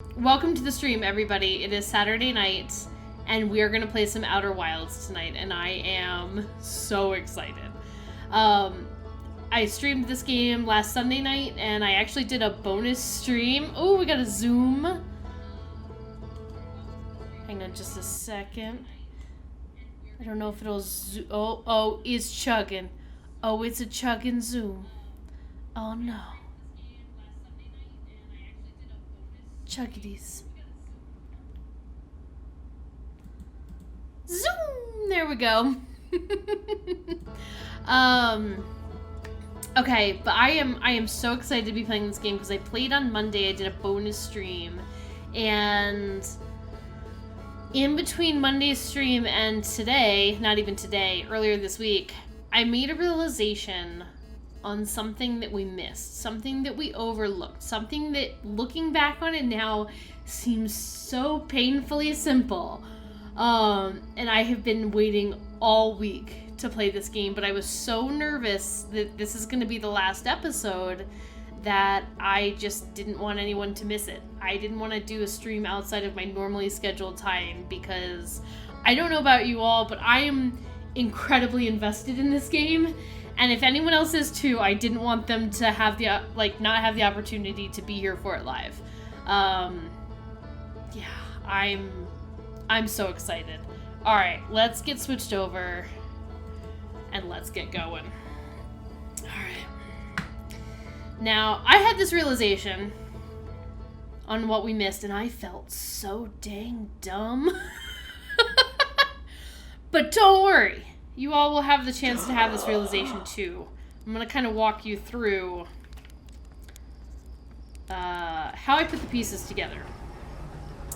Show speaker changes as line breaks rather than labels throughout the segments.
Welcome to the stream, everybody. It is Saturday night, and we are going to play some Outer Wilds tonight, and I am so excited. I streamed this game last Sunday night, and I actually did a bonus stream. Oh, we got a zoom. Hang on just a second. I don't know if it'll zoom. Oh, it's chugging. Oh, it's a chugging zoom. Oh, no. Chuggities. Zoom! There we go. Okay, but I am so excited to be playing this game because I played on Monday. I did a bonus stream, and in between Monday's stream and today, not even today, earlier this week, I made a realization on something that we missed, something that we overlooked, something that, looking back on it now, seems so painfully simple. And I have been waiting all week to play this game, but I was so nervous that this is going to be the last episode that I just didn't want anyone to miss it. I didn't want to do a stream outside of my normally scheduled time because I don't know about you all, but I am incredibly invested in this game. And if anyone else is too, I didn't want them to have the, not have the opportunity to be here for it live. Yeah, I'm so excited. All right, let's get switched over and let's get going. All right. Now, I had this realization on what we missed, and I felt so dang dumb. But don't worry. You all will have the chance to have this realization too. I'm going to kind of walk you through how I put the pieces together.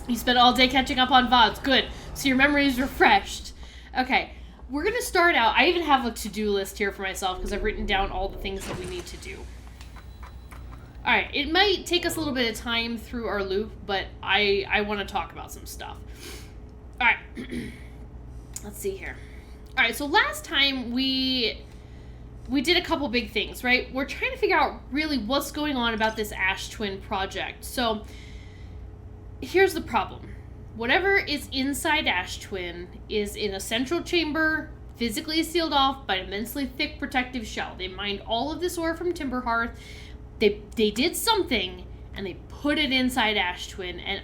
You spent all day catching up on VODs. Good. So your memory is refreshed. Okay. We're going to start out. I even have a to-do list here for myself because I've written down all the things that we need to do. Alright. It might take us a little bit of time through our loop, but I want to talk about some stuff. Alright. Let's see here. All right, so last time we did a couple big things, right? We're trying to figure out really what's going on about this Ash Twin project. So here's the problem. Whatever is inside Ash Twin is in a central chamber, physically sealed off by an immensely thick protective shell. They mined all of this ore from Timberhearth. They did something, and they put it inside Ash Twin, and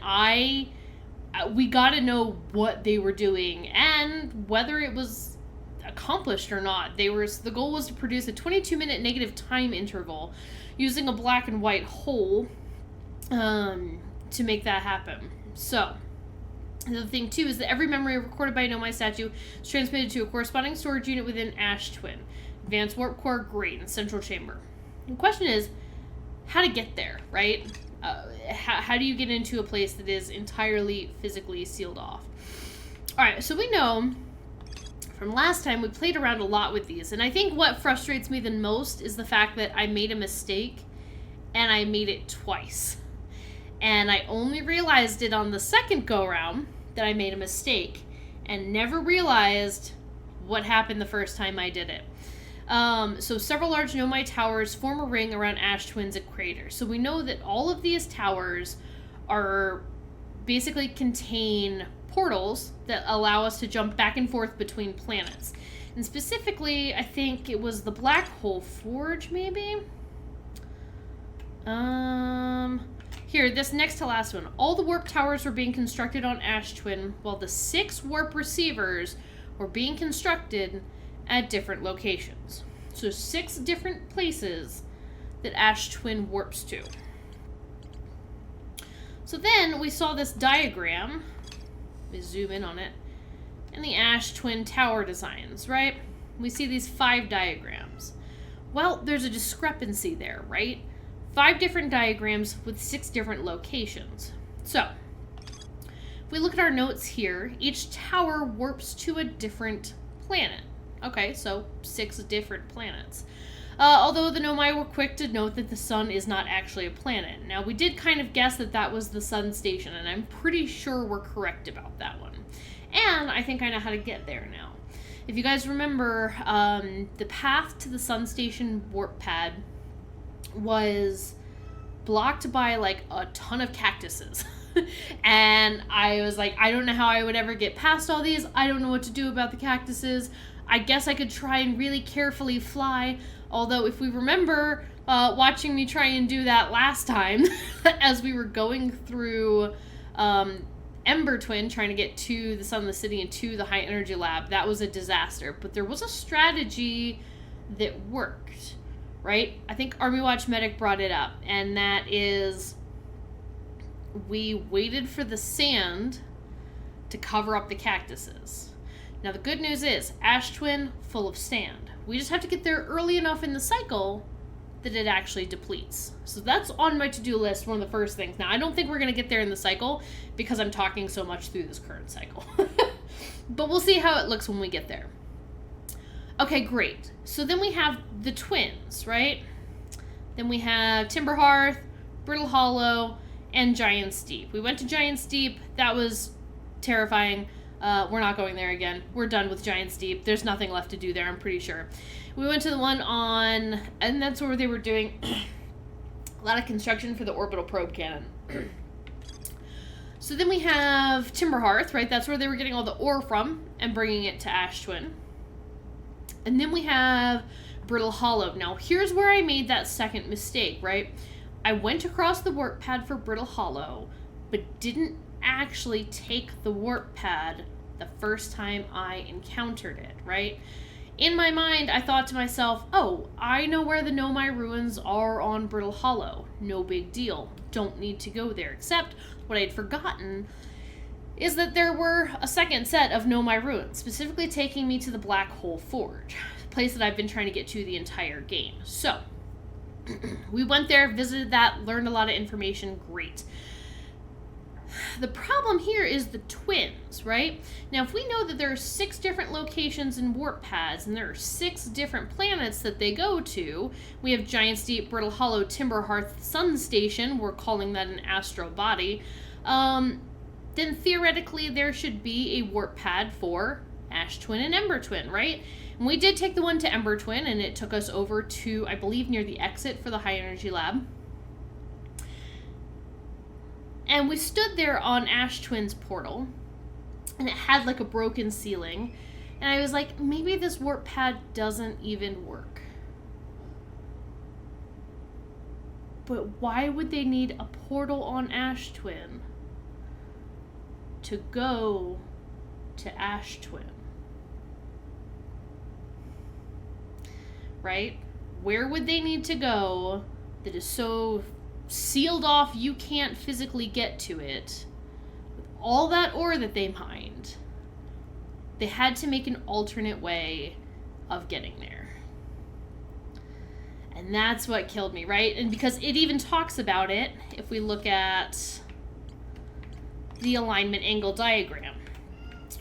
we got to know what they were doing and whether it was accomplished or not. The goal was to produce a 22-minute negative time interval using a black and white hole to make that happen. So the thing too is that every memory recorded by a Nomai statue is transmitted to a corresponding storage unit within Ash Twin. Advanced warp core, great, in central chamber. The question is how to get there, right? How do you get into a place that is entirely physically sealed off? All right, so we know from last time we played around a lot with these, and I think what frustrates me the most is the fact that I made a mistake, and I made it twice. And I only realized it on the second go-around that I made a mistake, and never realized what happened the first time I did it. So several large Nomai towers form a ring around Ash Twin's crater. So we know that all of these towers are basically contain portals that allow us to jump back and forth between planets. And specifically, I think it was the Black Hole Forge, maybe? Here, this next to last one. All the warp towers were being constructed on Ash Twin, while the 6 warp receivers were being constructed at different locations. So 6 different places that Ash Twin warps to. So then we saw this diagram. Let me zoom in on it. And the Ash Twin tower designs, right? We see these 5 diagrams. Well, there's a discrepancy there, right? 5 different diagrams with 6 different locations. So, if we look at our notes here, each tower warps to a different planet. Okay, so 6 different planets. Although the Nomai were quick to note that the sun is not actually a planet. Now, we did kind of guess that that was the sun station, and I'm pretty sure we're correct about that one. And I think I know how to get there now. If you guys remember, the path to the sun station warp pad was blocked by, like, a ton of cactuses. And I was like, I don't know how I would ever get past all these. I don't know what to do about the cactuses. I guess I could try and really carefully fly. Although, if we remember watching me try and do that last time, as we were going through Ember Twin, trying to get to the Sun of the City and to the High Energy Lab, that was a disaster. But there was a strategy that worked, right? I think Army Watch Medic brought it up, and that is we waited for the sand to cover up the cactuses. Now, the good news is Ash Twin, full of sand. We just have to get there early enough in the cycle that it actually depletes. So that's on my to-do list, one of the first things. Now, I don't think we're going to get there in the cycle because I'm talking so much through this current cycle. But we'll see how it looks when we get there. Okay, great. So then we have the twins, right? Then we have Timber Hearth, Brittle Hollow, and Giant's Deep. We went to Giant's Deep. That was terrifying. We're not going there again. We're done with Giant's Deep. There's nothing left to do there, I'm pretty sure. We went to the one on, and that's where they were doing a lot of construction for the orbital probe cannon. So then we have Timber Hearth, right? That's where they were getting all the ore from and bringing it to Ash Twin. And then we have Brittle Hollow. Now, here's where I made that second mistake, right? I went across the warp pad for Brittle Hollow, but didn't actually take the warp pad the first time I encountered it, right? In my mind, I thought to myself, oh, I know where the Nomai ruins are on Brittle Hollow. No big deal. Don't need to go there. Except what I'd forgotten is that there were a second set of Nomai ruins, specifically taking me to the Black Hole Forge, a place that I've been trying to get to the entire game. So, we went there, visited that, learned a lot of information. Great. The problem here is the twins, right? Now, if we know that there are 6 different locations in warp pads, and there are 6 different planets that they go to, we have Giant's Deep, Brittle Hollow, Timber Hearth, Sun Station, we're calling that an astral body, then theoretically there should be a warp pad for Ash Twin and Ember Twin, right? And we did take the one to Ember Twin, and it took us over to, I believe, near the exit for the High Energy Lab. And we stood there on Ash Twin's portal, and it had like a broken ceiling. And I was like, maybe this warp pad doesn't even work. But why would they need a portal on Ash Twin to go to Ash Twin? Right? Where would they need to go that is so sealed off you can't physically get to it? With all that ore that they mined, they had to make an alternate way of getting there. And that's what killed me, right? And because it even talks about it, if we look at the alignment angle diagram,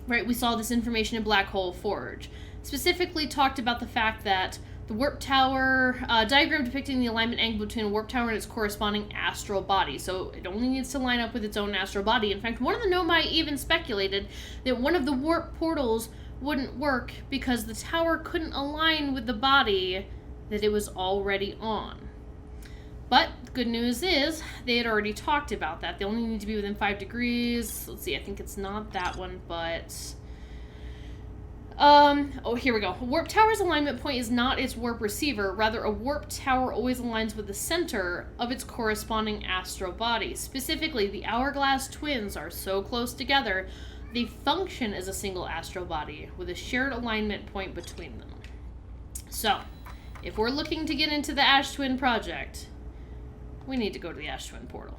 right? We saw this information in Black Hole Forge. Specifically talked about the fact that the warp tower, diagram depicting the alignment angle between a warp tower and its corresponding astral body. So it only needs to line up with its own astral body. In fact, one of the Nomai even speculated that one of the warp portals wouldn't work because the tower couldn't align with the body that it was already on. But the good news is they had already talked about that. They only need to be within 5 degrees. Let's see, I think it's not that one, but oh, here we go. A warp tower's alignment point is not its warp receiver. Rather, a warp tower always aligns with the center of its corresponding astral body. Specifically, the hourglass twins are so close together, they function as a single astral body with a shared alignment point between them. So, if we're looking to get into the Ash Twin project, we need to go to the Ash Twin portal.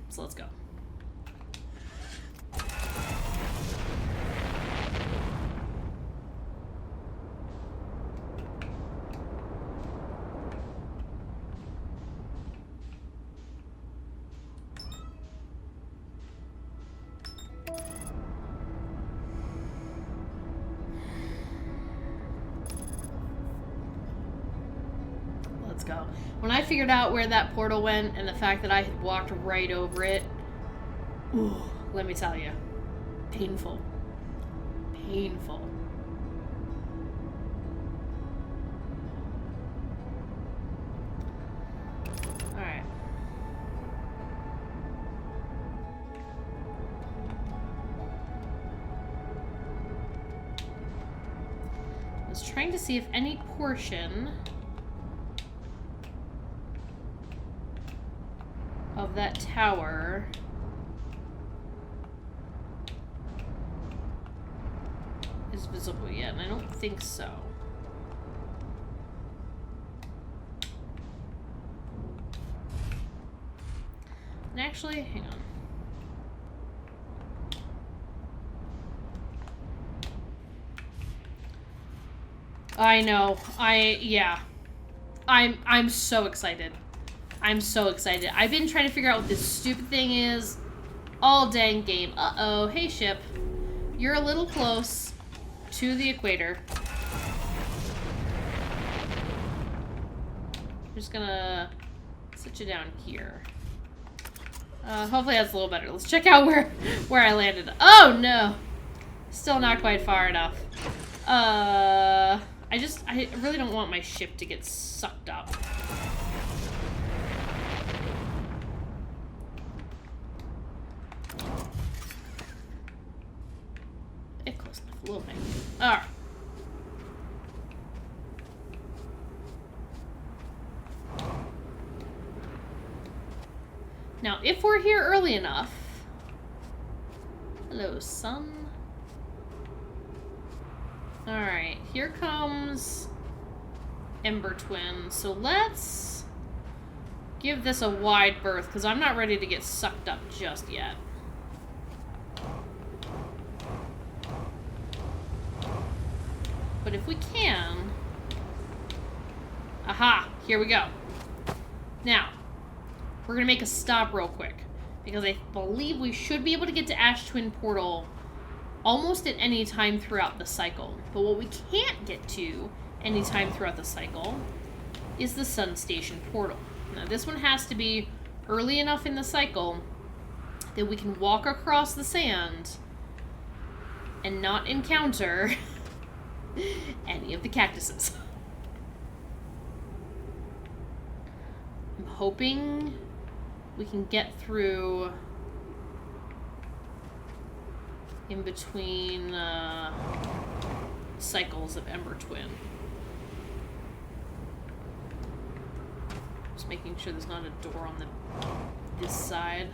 So let's go. Go. When I figured out where that portal went and the fact that I had walked right over it, ooh, let me tell you, painful. Painful. Alright. was trying to see if any portion of that tower is visible yet, and I don't think so. And actually, hang on. I know. Yeah. I'm so excited. I'm so excited. I've been trying to figure out what this stupid thing is all dang game. Uh-oh. Hey, ship. You're a little close to the equator. I'm just gonna sit you down here. Hopefully that's a little better. Let's check out where I landed. Oh, no. Still not quite far enough. I really don't want my ship to get sucked up. Close enough, a little bit. Alright. Now, if we're here early enough... Hello, sun. Alright, here comes Ember Twin. So let's give this a wide berth, because I'm not ready to get sucked up just yet. But if we can... Aha! Here we go. Now, we're going to make a stop real quick, because I believe we should be able to get to Ash Twin Portal almost at any time throughout the cycle. But what we can't get to any time throughout the cycle is the Sun Station Portal. Now, this one has to be early enough in the cycle that we can walk across the sand and not encounter any of the cactuses. I'm hoping we can get through in between cycles of Ember Twin. Just making sure there's not a door on this side.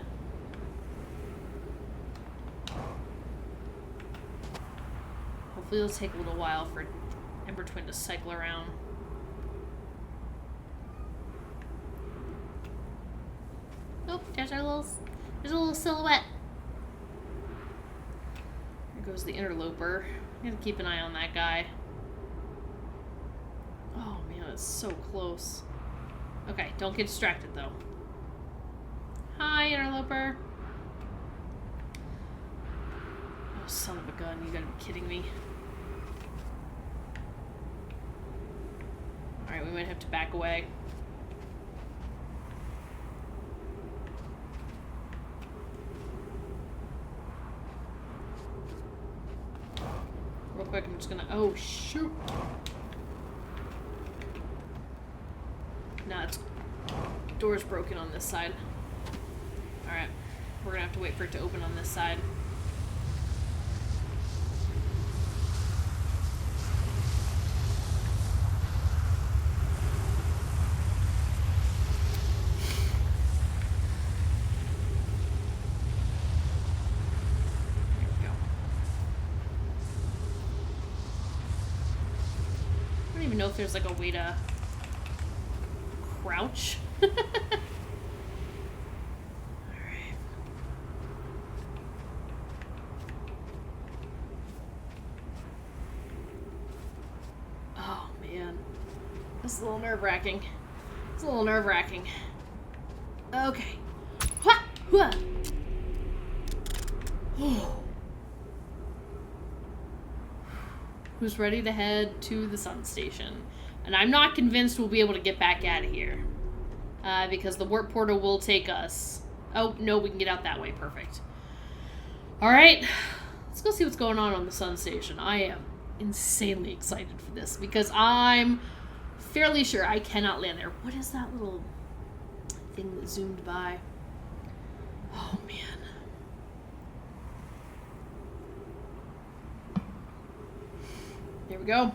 Hopefully it'll take a little while for Ember Twin to cycle around. Oh, there's a little silhouette. There goes the interloper. I gotta keep an eye on that guy. Oh man, it's so close. Okay, don't get distracted though. Hi, interloper. Oh, son of a gun, you gotta be kidding me. Alright, we might have to back away. Real quick, I'm just gonna... Oh, shoot! Nah, it's... Door's broken on this side. Alright. We're gonna have to wait for it to open on this side. Know if there's like a way to crouch. Alright. Oh man. This is a little nerve-wracking. It's a little nerve-wracking. Okay. Ha! Ha! Who's ready to head to the Sun Station. And I'm not convinced we'll be able to get back out of here. Because the warp portal will take us... Oh, no, we can get out that way. Perfect. Alright. Let's go see what's going on the Sun Station. I am insanely excited for this. Because I'm fairly sure I cannot land there. What is that little thing that zoomed by? Oh, man. Here we go.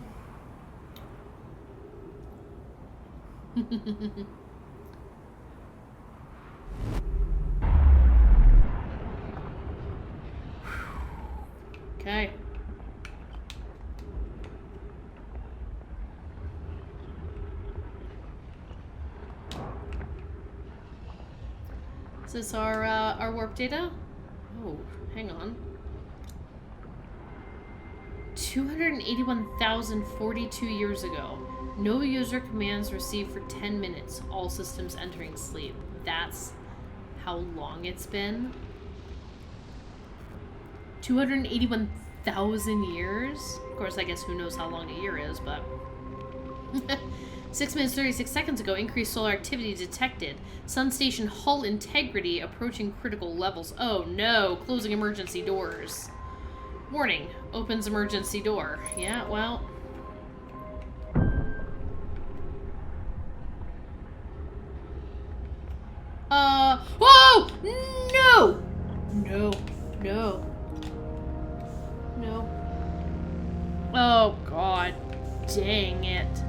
Okay. Is this our warp data? Oh, hang on. 281,042 years ago. No user commands received for 10 minutes. All systems entering sleep. That's how long it's been. 281,000 years? Of course, I guess who knows how long a year is, but... 6 minutes 36 seconds ago, increased solar activity detected. Sun station hull integrity approaching critical levels. Oh no, closing emergency doors. Warning, opens emergency door. Yeah, well... Whoa! No! No. No. No. Oh, God. Dang it.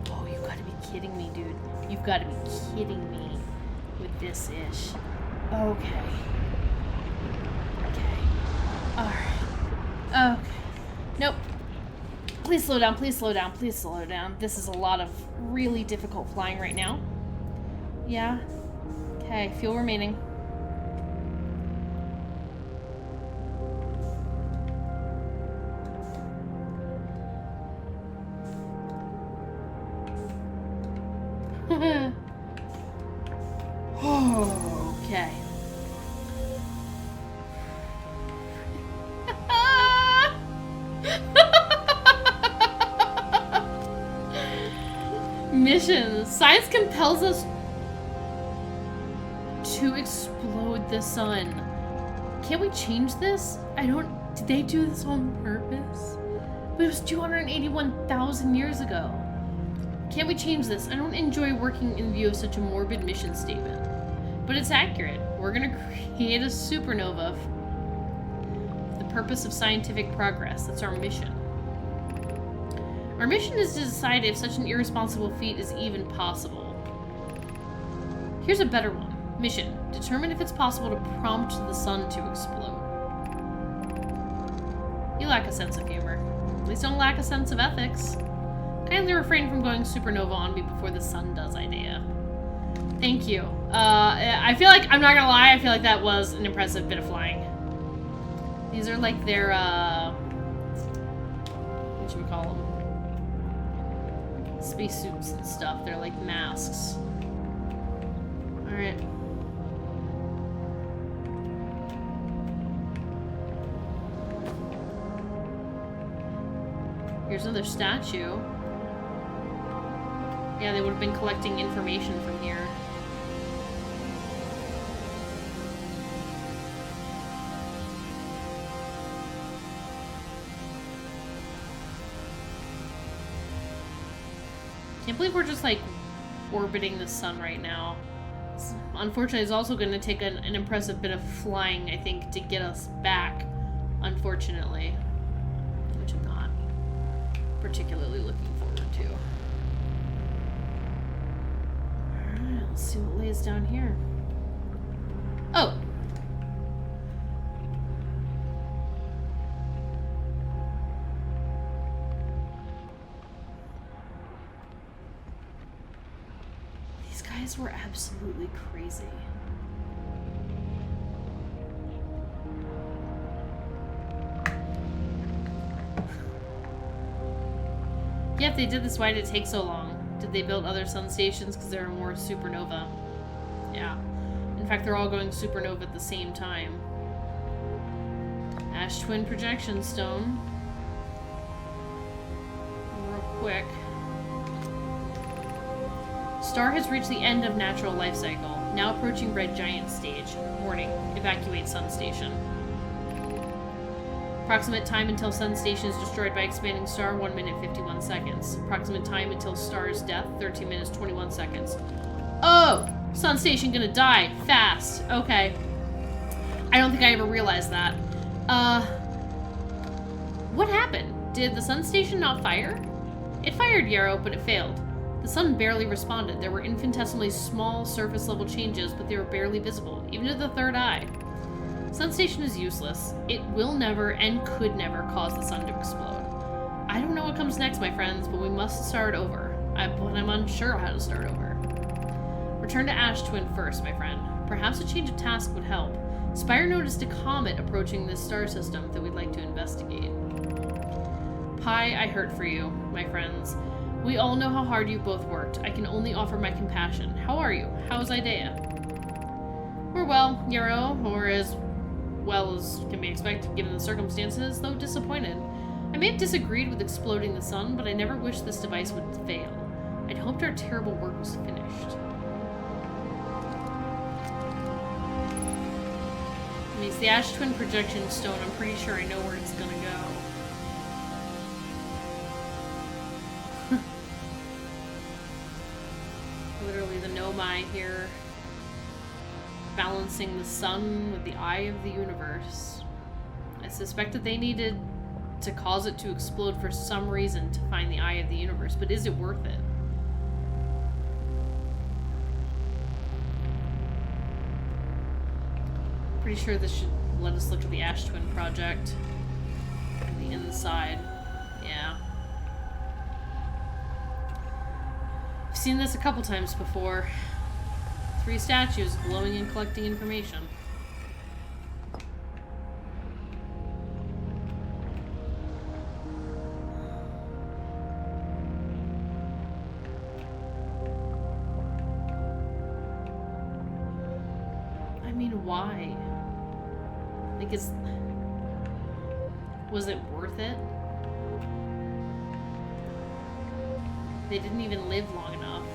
Oh, you gotta be kidding me, dude. You've gotta be kidding me with this ish. Okay. Okay. Alright. Okay. Nope. Please slow down, please slow down, please slow down. This is a lot of really difficult flying right now. Yeah. Okay, fuel remaining. Okay. Mission. Science compels us to explode the sun. Can't we change this? Did they do this on purpose? But it was 281,000 years ago. Can't we change this? I don't enjoy working in view of such a morbid mission statement. But it's accurate. We're gonna create a supernova for the purpose of scientific progress. That's our mission. Our mission is to decide if such an irresponsible feat is even possible. Here's a better one. Mission. Determine if it's possible to prompt the sun to explode. You lack a sense of humor. Please don't lack a sense of ethics. Kindly refrain from going supernova on me before the sun does, Idea. Thank you. I feel like, I'm not gonna lie, I feel like that was an impressive bit of flying. These are like their, whatchamacallit? Spacesuits and stuff. They're like masks. Alright. Here's another statue. Yeah, they would have been collecting information from here. Can't believe we're just like orbiting the sun right now. Unfortunately, it's also going to take an impressive bit of flying, I think, to get us back, unfortunately. Which I'm not particularly looking forward to. Alright, let's see what lays down here. Oh! These guys were absolutely crazy. Yeah, if they did this, why did it take so long? Did they build other sun stations because there are more supernova? Yeah. In fact, they're all going supernova at the same time. Ash Twin Projection Stone. Real quick. Star has reached the end of natural life cycle. Now approaching red giant stage. Warning. Evacuate sun station. Approximate time until sun station is destroyed by expanding star, 1 minute 51 seconds. Approximate time until star's death, 13 minutes 21 seconds. Oh! Sun station gonna die. Fast. Okay. I don't think I ever realized that. What happened? Did the sun station not fire? It fired, Yarrow, but it failed. The sun barely responded. There were infinitesimally small surface level changes, but they were barely visible, even to the third eye. Sun station is useless. It will never and could never cause the sun to explode. I don't know what comes next, my friends, but we must start over. But I'm unsure how to start over. Return to Ash Twin first, my friend. Perhaps a change of task would help. Spire noticed a comet approaching this star system that we'd like to investigate. Pi, I hurt for you, my friends. We all know how hard you both worked. I can only offer my compassion. How are you? How's Idea? We're well, Yarrow, or as well as can be expected given the circumstances, though disappointed. I may have disagreed with exploding the sun, but I never wished this device would fail. I'd hoped our terrible work was finished. I mean, it's the Ash Twin projection stone. I'm pretty sure I know where it's gonna go. Literally the Nomai here balancing the sun with the eye of the universe. I suspect that they needed to cause it to explode for some reason to find the eye of the universe, but is it worth it? Pretty sure this should let us look at the Ash Twin project. The inside. Yeah. I've seen this a couple times before. 3 statues glowing and collecting information. I mean, why? Like, was it worth it? They didn't even live long enough.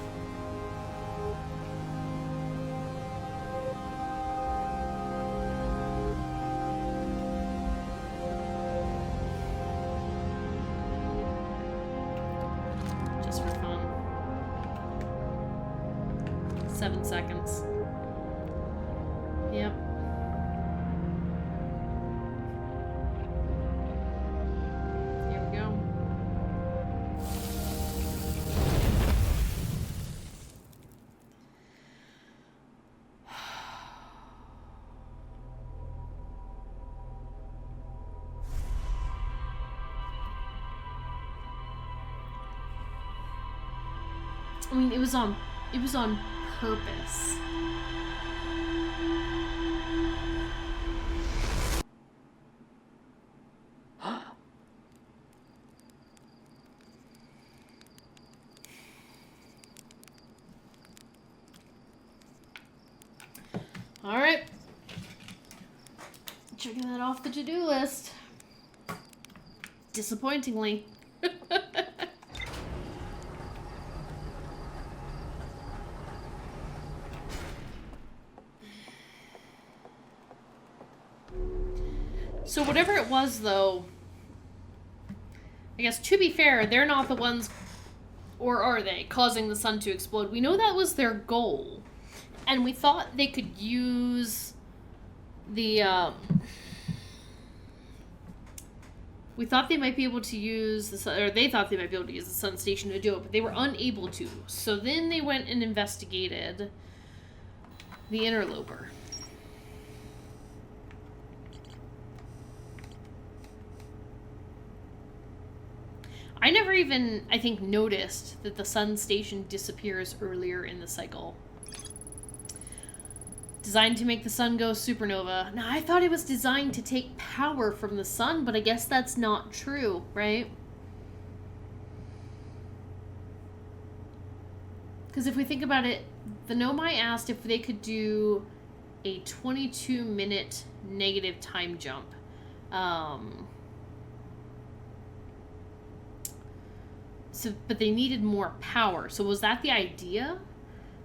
Just for fun. 7 seconds. Yep. Here we go. I mean, it was on purpose. All right. Checking that off the to-do list. Disappointingly. So whatever it was, though, I guess to be fair, they're not the ones, or are they, causing the sun to explode. We know that was their goal. And we thought they could use the, we thought they might be able to use the sun, or they thought they might be able to use the sun station to do it, but they were unable to. So then they went and investigated the interloper. I never even, I think, noticed that the sun station disappears earlier in the cycle. Designed to make the sun go supernova. Now, I thought it was designed to take power from the sun, but I guess that's not true, right? Because if we think about it, the Nomai asked if they could do a 22-minute negative time jump. But they needed more power. So was that the idea?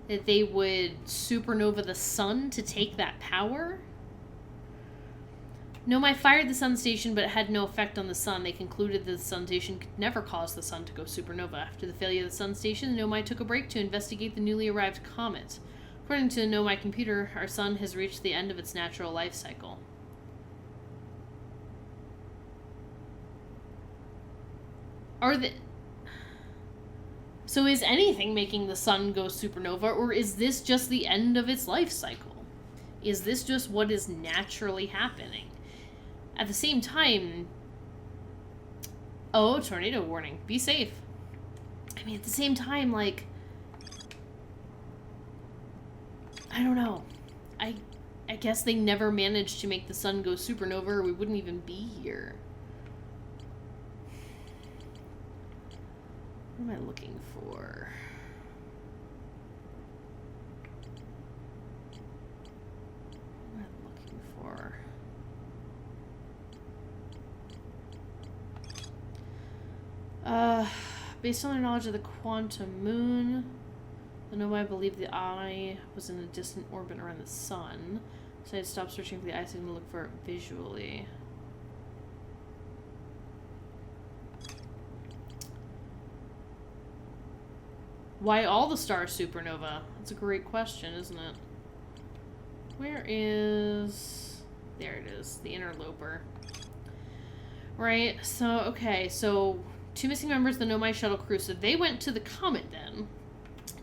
That they would supernova the sun to take that power? Nomai fired the sun station, but it had no effect on the sun. They concluded that the sun station could never cause the sun to go supernova. After the failure of the sun station, the Nomai took a break to investigate the newly arrived comet. According to the Nomai computer, our sun has reached the end of its natural life cycle. Are the... So is anything making the sun go supernova, or is this just the end of its life cycle? Is this just what is naturally happening? At the same time... Oh, tornado warning. Be safe. I mean, at the same time, like... I don't know. I guess they never managed to make the sun go supernova, or we wouldn't even be here. What am I looking for? What am I looking for? Based on their knowledge of the quantum moon, the Nomai believed the eye was in a distant orbit around the sun, so I stopped searching for the eye signal to look for it visually. Why all the stars supernova? That's a great question, isn't it? Where is... There it is. The interloper. Right, so, okay, so 2 missing members of the Nomai shuttle crew, so they went to the comet then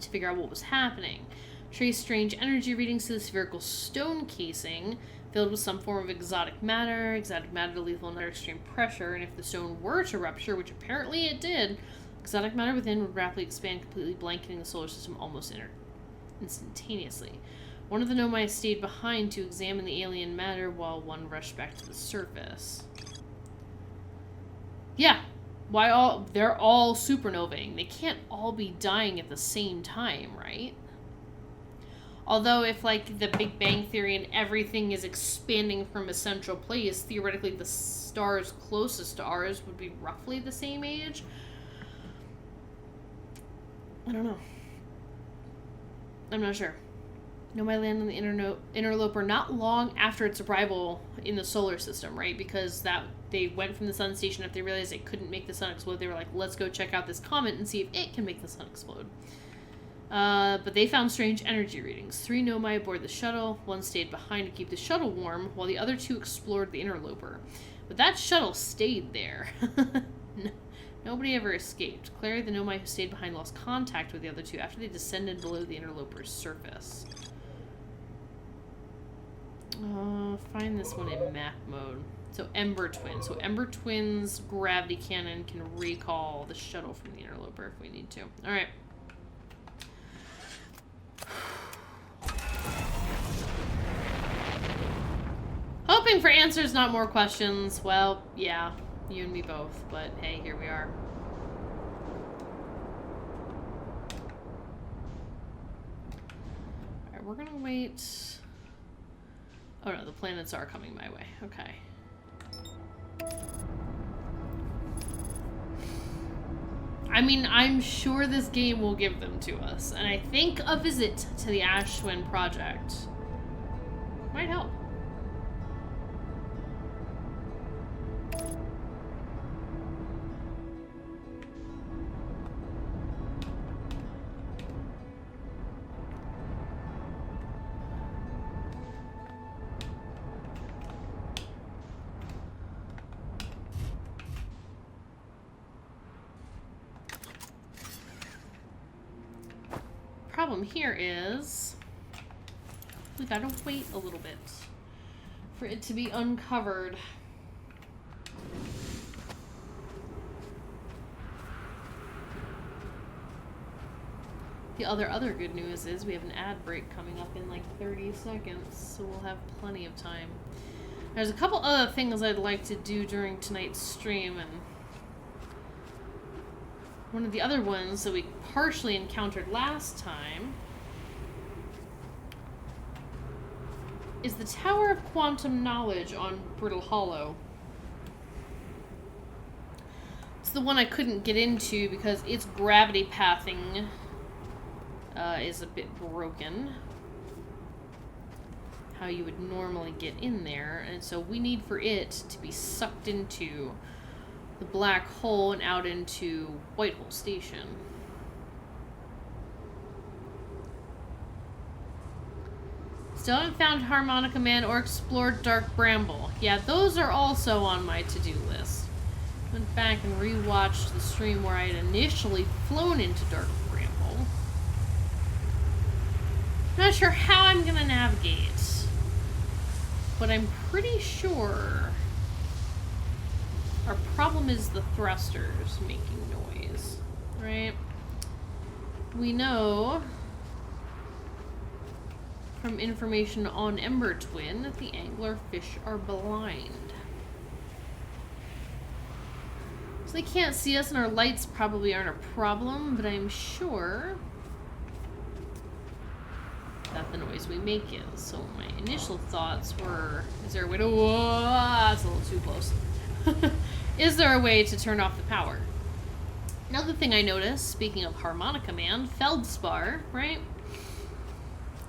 to figure out what was happening. Trace strange energy readings to the spherical stone casing filled with some form of exotic matter lethal under extreme pressure, and if the stone were to rupture, which apparently it did, exotic matter within would rapidly expand, completely blanketing the solar system almost instantaneously. One of the Nomai stayed behind to examine the alien matter while one rushed back to the surface. Yeah. They're all supernovaing. They can't all be dying at the same time, right? Although if, like, the Big Bang Theory and everything is expanding from a central place, theoretically the stars closest to ours would be roughly the same age. I don't know. I'm not sure. Nomai landed on the interloper not long after its arrival in the solar system, right? Because they went from the sun station after they realized they couldn't make the sun explode. They were like, let's go check out this comet and see if it can make the sun explode. But they found strange energy readings. 3 Nomai aboard the shuttle. 1 stayed behind to keep the shuttle warm, while the other 2 explored the interloper. But that shuttle stayed there. Nobody ever escaped. Clary, the Nomai who stayed behind, lost contact with the other 2 after they descended below the interloper's surface. Find this one in map mode. So Ember Twin. So Ember Twin's gravity cannon can recall the shuttle from the interloper if we need to. Alright. Hoping for answers, not more questions. Well, yeah. You and me both. But hey, here we are. Alright, we're gonna wait... Oh no, the planets are coming my way. Okay. I mean, I'm sure this game will give them to us. And I think a visit to the Ash Twin Project might help. Problem here is we gotta wait a little bit for it to be uncovered. The other good news is we have an ad break coming up in like 30 seconds, so we'll have plenty of time. There's a couple other things I'd like to do during tonight's stream, and one of the other ones that we partially encountered last time is the Tower of Quantum Knowledge on Brittle Hollow. It's the one I couldn't get into because its gravity pathing is a bit broken. How you would normally get in there, and so we need for it to be sucked into the black hole and out into Whitehall Station. Still haven't found Harmonica Man or explored Dark Bramble. Yeah, those are also on my to-do list. Went back and rewatched the stream where I had initially flown into Dark Bramble. Not sure how I'm gonna navigate, but I'm pretty sure our problem is the thrusters making noise, right? We know from information on Ember Twin that the anglerfish are blind. So they can't see us, and our lights probably aren't a problem, but I'm sure that the noise we make is. So my initial thoughts were, is there a way to... Whoa, that's a little too close. Is there a way to turn off the power? Another thing I noticed, speaking of Harmonica Man, Feldspar, right,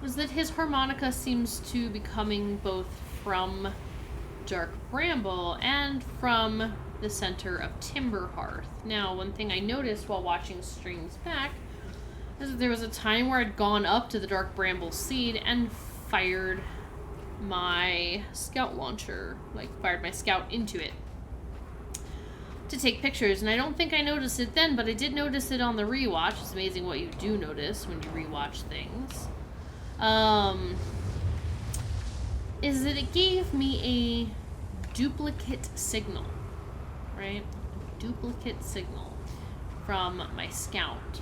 is that his harmonica seems to be coming both from Dark Bramble and from the center of Timberhearth. Now, one thing I noticed while watching streams back is that there was a time where I'd gone up to the Dark Bramble seed and fired my scout launcher, like fired my scout into it to take pictures, and I don't think I noticed it then, but I did notice it on the rewatch. It's amazing what you do notice when you rewatch things. Is that it gave me a duplicate signal, right? A duplicate signal from my scout,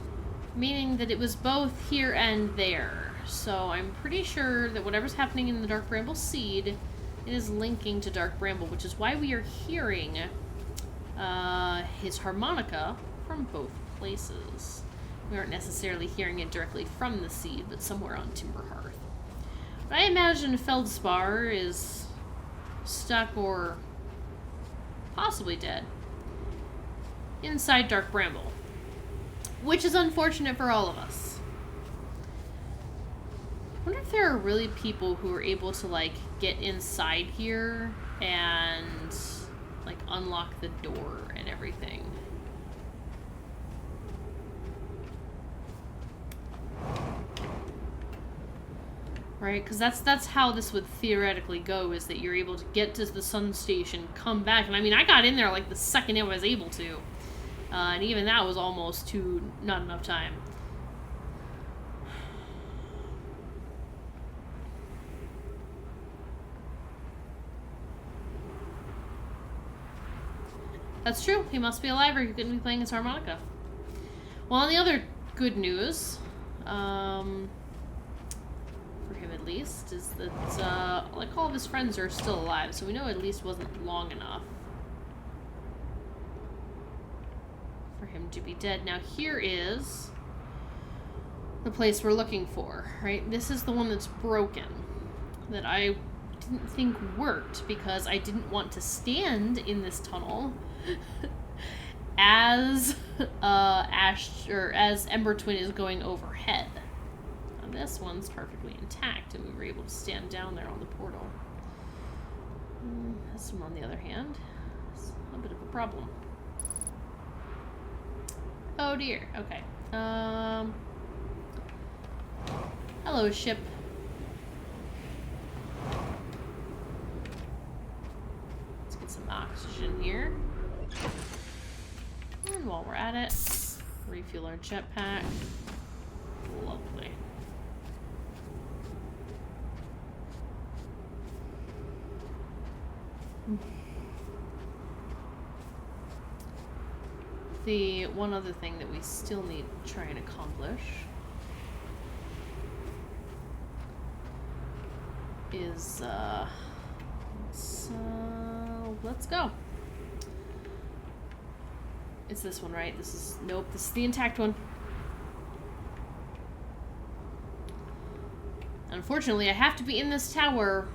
meaning that it was both here and there. So I'm pretty sure that whatever's happening in the Dark Bramble seed, it is linking to Dark Bramble, which is why we are hearing his harmonica from both places. We aren't necessarily hearing it directly from the seed, but somewhere on Timberhearth. But I imagine Feldspar is stuck or possibly dead inside Dark Bramble, which is unfortunate for all of us. I wonder if there are really people who are able to, like, get inside here and, like, unlock the door and everything. Right? Because that's how this would theoretically go, is that you're able to get to the sun station, come back. And I mean, I got in there, like, the second I was able to. And even that was almost not enough time. That's true. He must be alive or he couldn't be playing his harmonica. Well, on the other good news, for him at least, is that, like, all of his friends are still alive, so we know it at least wasn't long enough for him to be dead. Now, here is the place we're looking for, right? This is the one that's broken, that I didn't think worked because I didn't want to stand in this tunnel as as Ember Twin is going overhead. Now this one's perfectly intact, and we were able to stand down there on the portal. This one, on the other hand, is a bit of a problem. Oh dear. Okay. Hello, ship. Let's get some oxygen here. And while we're at it, refuel our jetpack. Lovely. The one other thing that we still need to try and accomplish is, let's go. It's this one, right? Nope, this is the intact one. Unfortunately, I have to be in this tower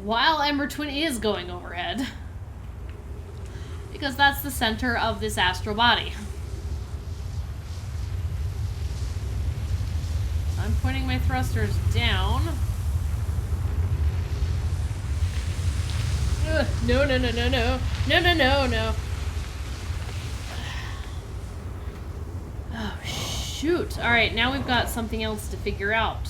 while Ember Twin is going overhead, because that's the center of this astral body. I'm pointing my thrusters down. Ugh, no. No. Oh, shoot. Alright, now we've got something else to figure out.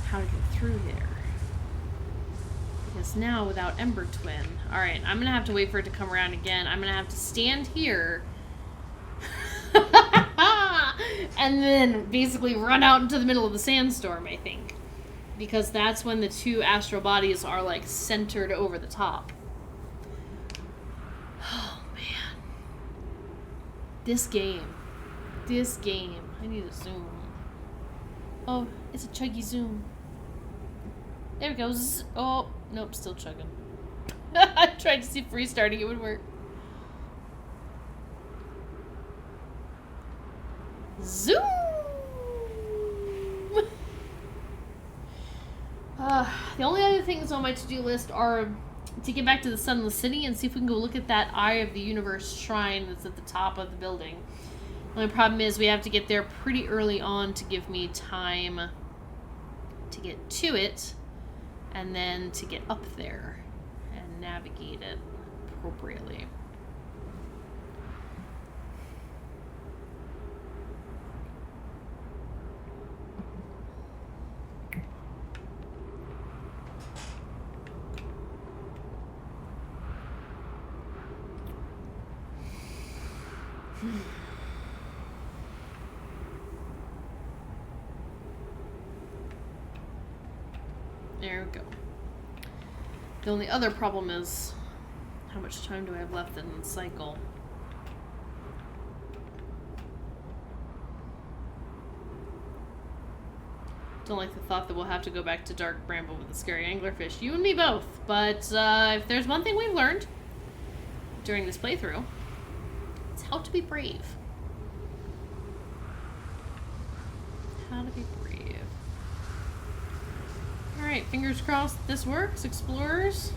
How to get through there. this now without Ember Twin. Alright, I'm gonna have to wait for it to come around again. I'm gonna have to stand here. And then basically run out into the middle of the sandstorm, I think. Because that's when the two astral bodies are, like, centered over the top. Oh, man. This game. I need a zoom. Oh, it's a chuggy zoom. There we go. Oh, nope, still chugging. I tried to see if restarting it would work. Zoom! The only other things on my to-do list are to get back to the Sunless City and see if we can go look at that Eye of the Universe shrine that's at the top of the building. The only problem is we have to get there pretty early on to give me time to get to it and then to get up there and navigate it appropriately. There we go. The only other problem is how much time do I have left in the cycle? Don't like the thought that we'll have to go back to Dark Bramble with the scary anglerfish. You and me both. But if there's one thing we've learned during this playthrough, it's how to be brave. How to be brave. Alright, fingers crossed this works, explorers.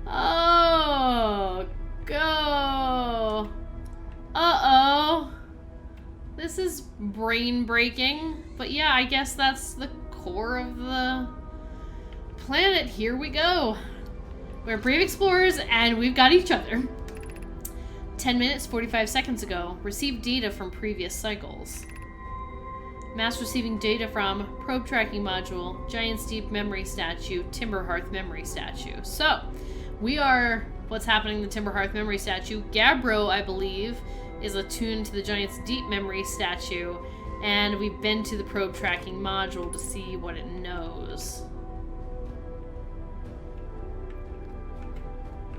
Oh, go. Uh-oh. This is brain breaking. But yeah, I guess that's the core of the planet. Here we go. We're brave explorers and we've got each other. 10 minutes, 45 seconds ago. Received data from previous cycles. Mass receiving data from probe tracking module, Giant's Deep memory statue, Timberhearth memory statue. So, we are what's happening in the Timberhearth memory statue. Gabbro, I believe, is attuned to the Giant's Deep memory statue, and we've been to the probe tracking module to see what it knows.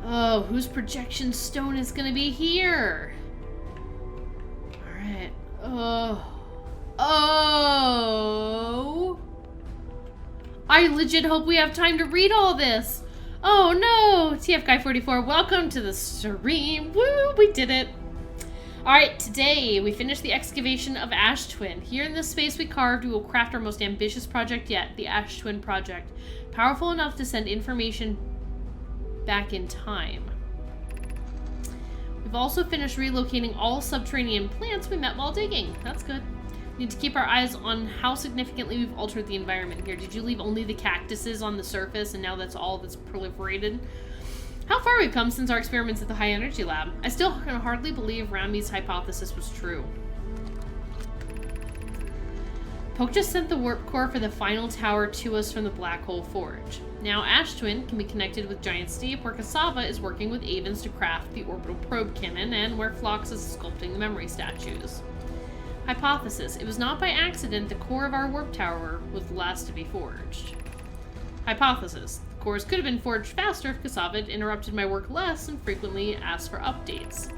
Oh, whose projection stone is gonna be here? Alright. Oh, I legit hope we have time to read all this. Oh no, TF Guy 44, welcome to the stream. Woo, we did it. Alright, today we finished the excavation of Ash Twin. Here in this space we carved, we will craft our most ambitious project yet, the Ash Twin project. Powerful enough to send information back in time. We've also finished relocating all subterranean plants we met while digging. That's good. Need to keep our eyes on how significantly we've altered the environment here. Did you leave only the cactuses on the surface and now that's all that's proliferated? How far we've come since our experiments at the High Energy Lab. I still can hardly believe Rami's hypothesis was true. Poke just sent the warp core for the final tower to us from the Black Hole Forge. Now Ash Twin can be connected with Giant's Deep, where Cassava is working with Avens to craft the orbital probe cannon, and where Phlox is sculpting the memory statues. Hypothesis. It was not by accident the core of our warp tower was the last to be forged. Hypothesis. The cores could have been forged faster if Cassava had interrupted my work less and frequently asked for updates.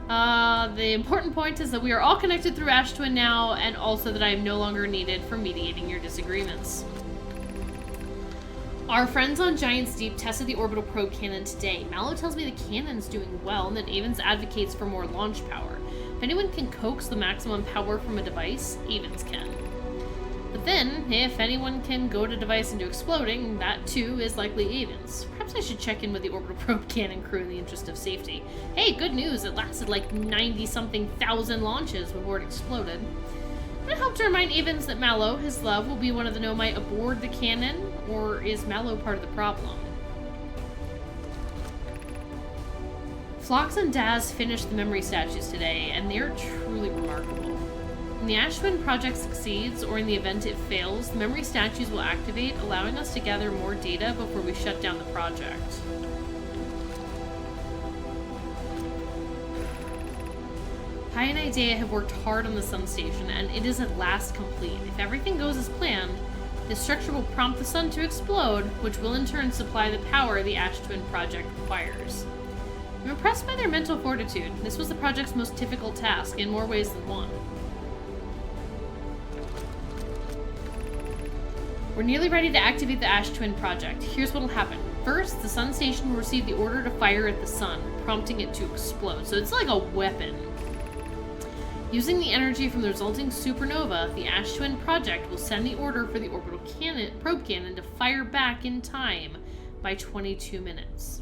The important point is that we are all connected through Ash Twin now, and also that I am no longer needed for mediating your disagreements. Our friends on Giant's Deep tested the orbital probe cannon today. Mallow tells me the cannon's doing well and that Avens advocates for more launch power. If anyone can coax the maximum power from a device, Avens can. The then, if anyone can goad a device into exploding, that too is likely Avens. Perhaps I should check in with the orbital probe cannon crew in the interest of safety. Hey, good news! It lasted like 90-something thousand launches before it exploded. Would it help to remind Avens that Mallow, his love, will be one of the Nomai aboard the cannon? Or is Mallow part of the problem? Phlox and Daz finished the memory statues today, and they're truly remarkable. When the Ash Twin project succeeds, or in the event it fails, the memory statues will activate, allowing us to gather more data before we shut down the project. Pi and Idea have worked hard on the Sun Station, and it is at last complete. If everything goes as planned, this structure will prompt the Sun to explode, which will in turn supply the power the Ash Twin project requires. I'm impressed by their mental fortitude. This was the project's most difficult task, in more ways than one. We're nearly ready to activate the Ash Twin project. Here's what'll happen. First, the Sun Station will receive the order to fire at the Sun, prompting it to explode. So it's like a weapon. Using the energy from the resulting supernova, the Ash Twin project will send the order for the orbital probe cannon to fire back in time by 22 minutes.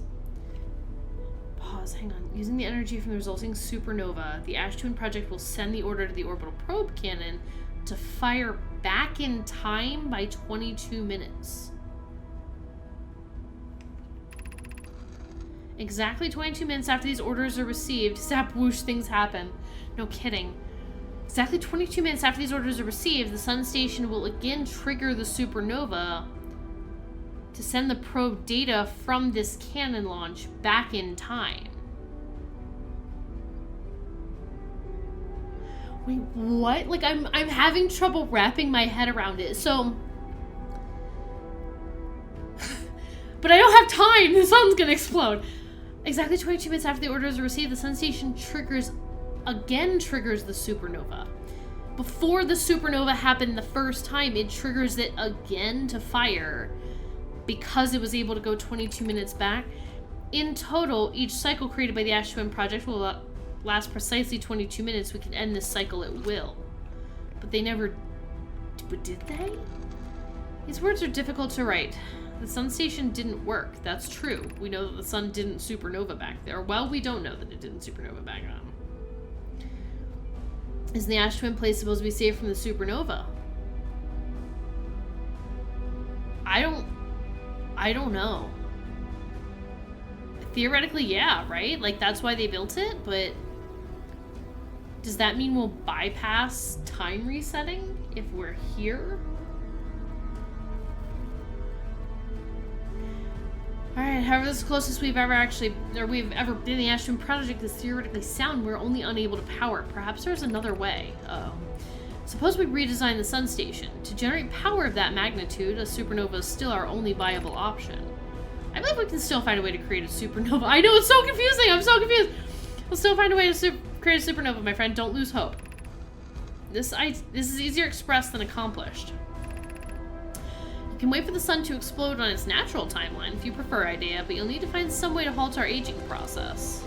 Pause, hang on. Using the energy from the resulting supernova, the Ash Twin project will send the order to the orbital probe cannon to fire back in time by 22 minutes. Exactly 22 minutes after these orders are received, zap whoosh, things happen. No kidding. Exactly 22 minutes after these orders are received, the Sun Station will again trigger the supernova to send the probe data from this cannon launch back in time. Wait, what? Like, I'm having trouble wrapping my head around it. So, but I don't have time. The sun's gonna explode. Exactly 22 minutes after the orders are received, the Sun Station triggers the supernova. Before the supernova happened the first time, it triggers it again to fire because it was able to go 22 minutes back. In total, each cycle created by the Ash Twin project will last precisely 22 minutes. We can end this cycle at will. But they never... But did they? These words are difficult to write. The Sun Station didn't work. That's true. We know that the sun didn't supernova back there. Well, we don't know that it didn't supernova back then. Is the Ash Twin place supposed to be saved from the supernova? I don't know. Theoretically, yeah, right? Like, that's why they built it, but does that mean we'll bypass time resetting if we're here? Alright, however, this is the closest we've ever been. The Ash Twin project is theoretically sound. We're only unable to power it. Perhaps there's another way. Suppose we redesign the Sun Station. To generate power of that magnitude, a supernova is still our only viable option. I believe we can still find a way to create a supernova. I know, it's so confusing! I'm so confused! We'll still find a way to create a supernova, my friend. Don't lose hope. This is easier expressed than accomplished. You can wait for the sun to explode on its natural timeline if you prefer, Idea, but you'll need to find some way to halt our aging process.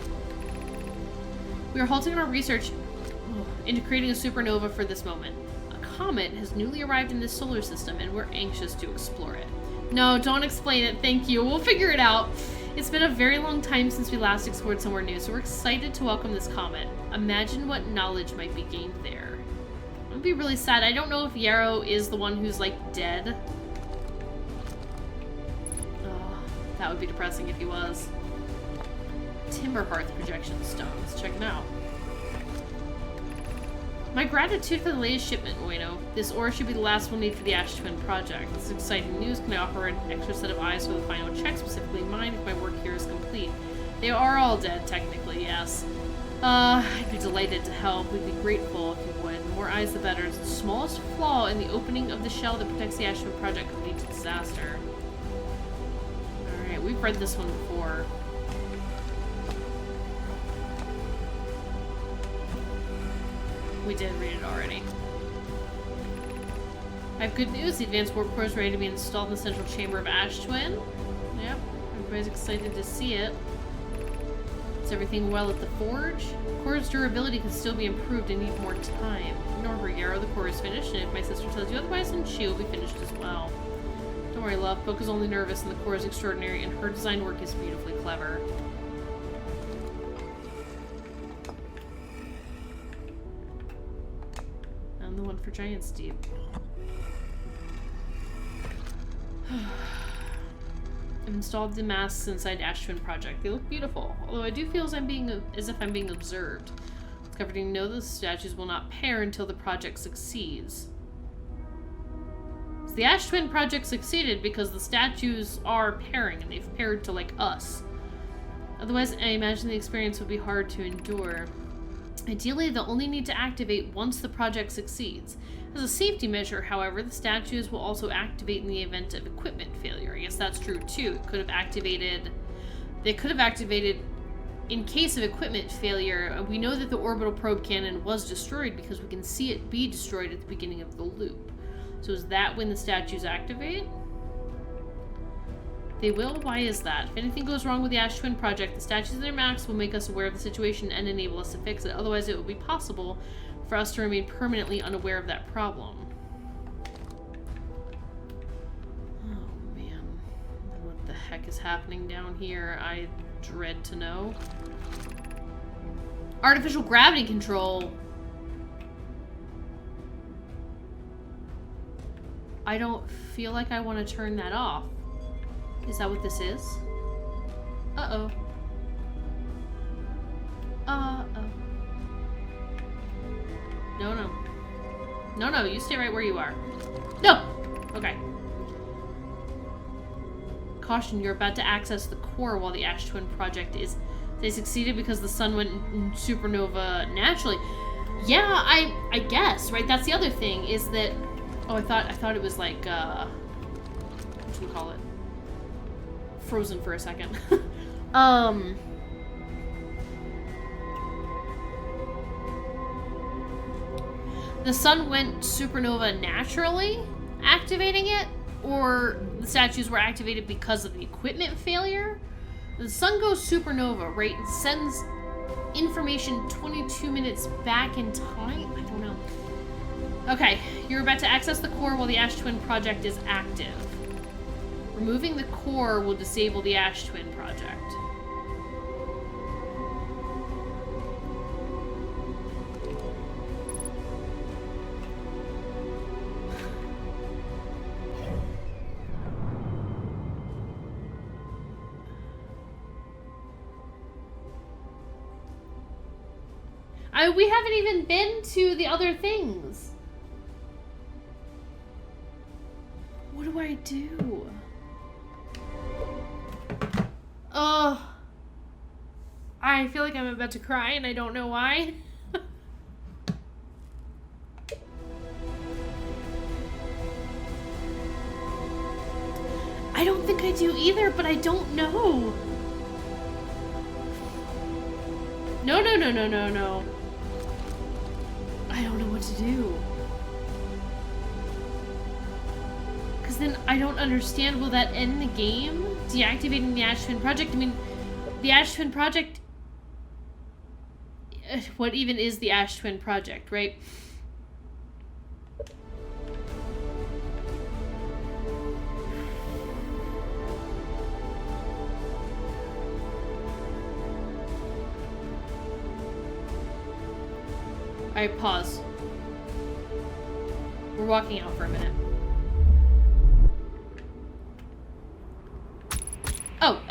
We are halting our research into creating a supernova for this moment. A comet has newly arrived in this solar system, and we're anxious to explore it. No, don't explain it, thank you. We'll figure it out. It's been a very long time since we last explored somewhere new, so we're excited to welcome this comet. Imagine what knowledge might be gained there. It would be really sad. I don't know if Yarrow is the one who's, like, dead. That would be depressing if he was. Timber Hearth projection stones. Check it out. My gratitude for the latest shipment, Ueno. This ore should be the last we'll need for the Ash Twin project. This is exciting news. Can I offer an extra set of eyes for the final check, specifically mine, if my work here is complete? They are all dead, technically, yes. I'd be delighted to help. We'd be grateful if you would. The more eyes, the better. It's the smallest flaw in the opening of the shell that protects the Ash Twin project could lead to disaster. Alright, we've read this one before. We did read it already. I have good news. The advanced warp core is ready to be installed in the central chamber of Ash Twin. Yep, everybody's excited to see it. Is everything well at the forge? The core's durability can still be improved and need more time. Ignore her, Yarrow. The core is finished, and if my sister tells you otherwise, then she will be finished as well. Don't worry, love. Book is only nervous, and the core is extraordinary, and her design work is beautifully clever. I'm the one for Giant's Deep. I've installed the masks inside Ash Twin Project. They look beautiful, although I do feel as if I'm being observed. It's comforting to know the statues will not pair until the project succeeds. So the Ash Twin Project succeeded because the statues are pairing, and they've paired to, like, us. Otherwise, I imagine the experience would be hard to endure. Ideally, they'll only need to activate once the project succeeds. As a safety measure, however, the statues will also activate in the event of equipment failure. I guess that's true too. They could have activated in case of equipment failure. We know that the orbital probe cannon was destroyed because we can see it be destroyed at the beginning of the loop. So is that when the statues activate? They will? Why is that? If anything goes wrong with the Ash Twin Project, the statues in their masks will make us aware of the situation and enable us to fix it. Otherwise, it would be possible for us to remain permanently unaware of that problem. Oh, man. What the heck is happening down here? I dread to know. Artificial gravity control. I don't feel like I want to turn that off. Is that what this is? Uh-oh. Uh-oh. No. No, you stay right where you are. No! Okay. Caution, you're about to access the core while the Ash Twin Project is... They succeeded because the sun went in supernova naturally. Yeah, I guess, right? That's the other thing, is that... Oh, I thought it was like, what should we call it? Frozen for a second. The sun went supernova naturally, activating it, or the statues were activated because of the equipment failure? The sun goes supernova, right? It sends information 22 minutes back in time? I don't know. Okay, you're about to access the core while the Ash Twin Project is active. Removing the core will disable the Ash Twin Project. We haven't even been to the other things. What do I do? I feel like I'm about to cry and I don't know why. I don't think I do either, but I don't know. No. I don't know what to do. Because then I don't understand, will that end the game? Deactivating the Ash Twin Project? I mean, the Ash Twin Project... What even is the Ash Twin Project, right? Alright, pause. We're walking out for a minute. Oh,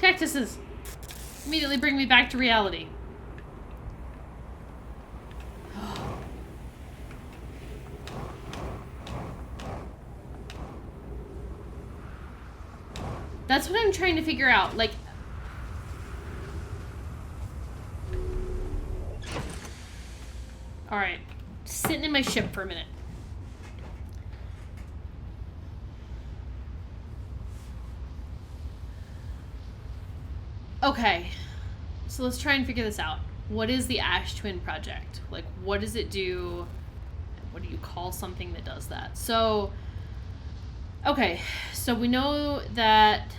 cactuses! Immediately bring me back to reality. That's what I'm trying to figure out, like... Alright. Sitting in my ship for a minute. Okay. So let's try and figure this out. What is the Ash Twin Project? Like, what does it do? What do you call something that does that? So, okay. So we know that...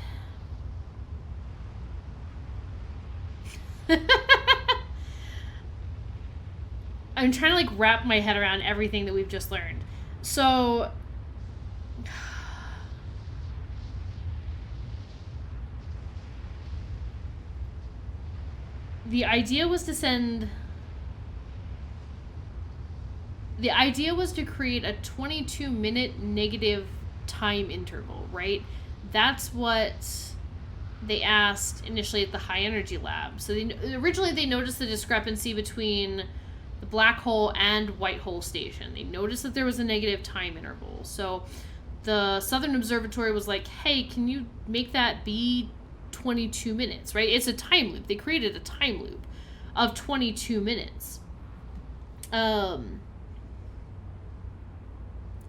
I'm trying to like wrap my head around everything that we've just learned. So the idea was to create a 22-minute negative time interval, right? That's what they asked initially at the high energy lab. So originally they noticed the discrepancy between the black hole and white hole station. They noticed that there was a negative time interval. So the Southern Observatory was like, hey, can you make that be 22 minutes, right? It's a time loop. They created a time loop of 22 minutes.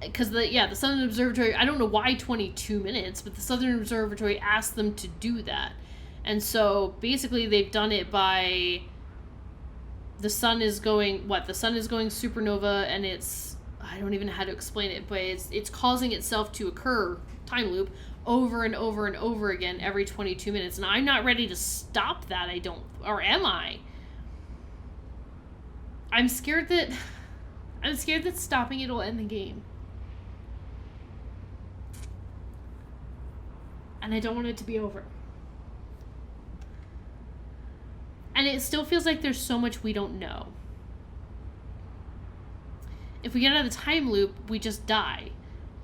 Because the Southern Observatory, I don't know why 22 minutes, but the Southern Observatory asked them to do that. And so basically they've done it by the sun is going supernova, and I don't even know how to explain it, but it's causing itself to occur, time loop, over and over and over again every 22 minutes. And I'm not ready to stop that, am I? I'm scared that stopping it will end the game. And I don't want it to be over. And it still feels like there's so much we don't know. If we get out of the time loop, we just die.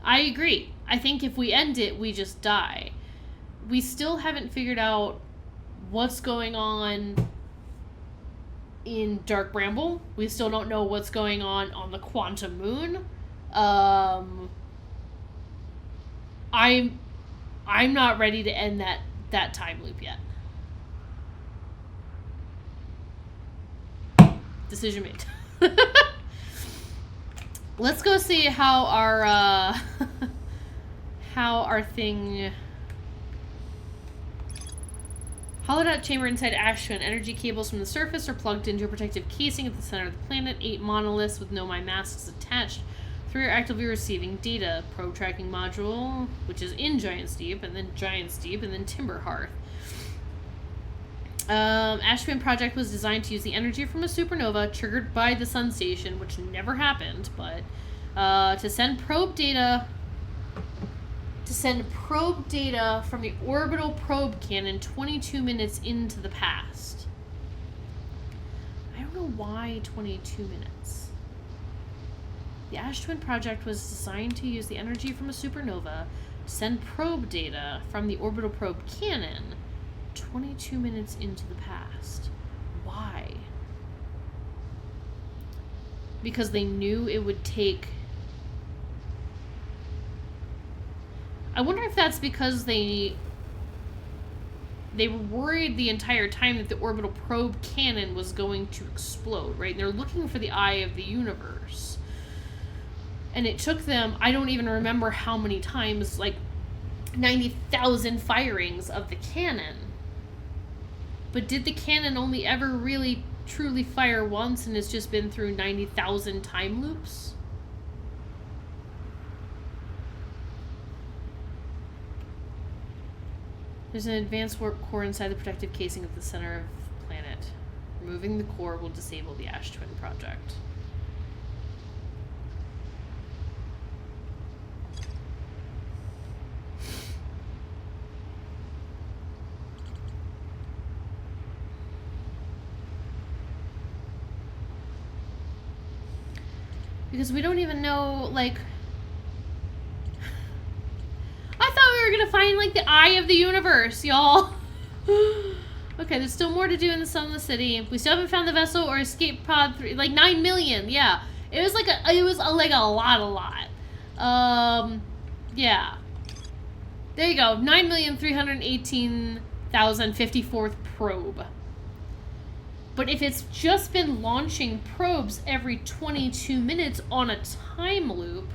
I agree. I think if we end it, we just die. We still haven't figured out what's going on in Dark Bramble. We still don't know what's going on the Quantum Moon. I'm not ready to end that time loop yet. Decision made. Let's go see how our thing. Hollowed out chamber inside Ash Twin. Energy cables from the surface are plugged into a protective casing at the center of the planet. 8 monoliths with Nomai masks attached. 3 are actively receiving data. Probe tracking module, which is in Giant's Deep, and then Giant's Deep, and then Timber Hearth. Ash Twin project was designed to use the energy from a supernova triggered by the sun station, which never happened, but to send probe data from the orbital probe cannon 22 minutes into the past. I don't know why 22 minutes. The Ash Twin project was designed to use the energy from a supernova to send probe data from the orbital probe cannon 22 minutes into the past. Why? Because they knew it would take... I wonder if that's because they were worried the entire time that the orbital probe cannon was going to explode, right? And they're looking for the eye of the universe. And it took them, I don't even remember how many times, like 90,000 firings of the cannon. But did the cannon only ever really truly fire once and it's just been through 90,000 time loops? There's an advanced warp core inside the protective casing at the center of the planet. Removing the core will disable the Ash Twin project. Because we don't even know, like... I thought we were gonna find, like, the eye of the universe, y'all. Okay, there's still more to do in the Sunless City. We still haven't found the vessel or escape pod 3. Like, 9 million, yeah. It was like a lot. Yeah. There you go. 9,318,054th probe. But if it's just been launching probes every 22 minutes on a time loop,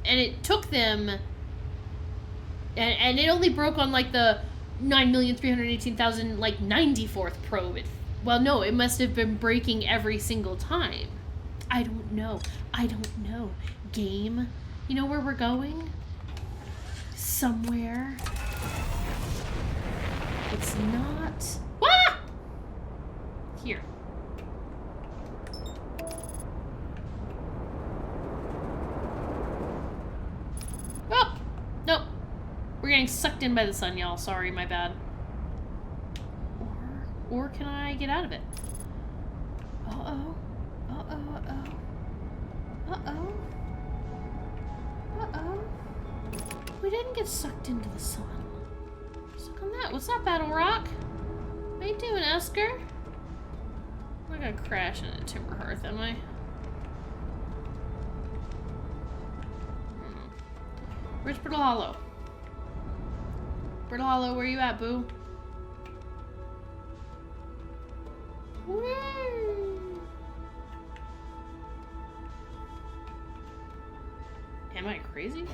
and it took them, and it only broke on like the 9,318,000 like 94th probe. Well, no, it must have been breaking every single time. I don't know. Game, you know where we're going? Somewhere. It's not... Ah! Here. Oh! Nope. We're getting sucked in by the sun, y'all. Sorry, my bad. Or can I get out of it? Uh-oh. Uh-oh, uh-oh. Uh-oh. Uh-oh. We didn't get sucked into the sun. Suck on that. What's up, Battle Rock? How you doing, Esker? I'm not gonna crash in a timber hearth, am I? Where's Brittle Hollow? Brittle Hollow, where you at, boo? Woo! Am I crazy?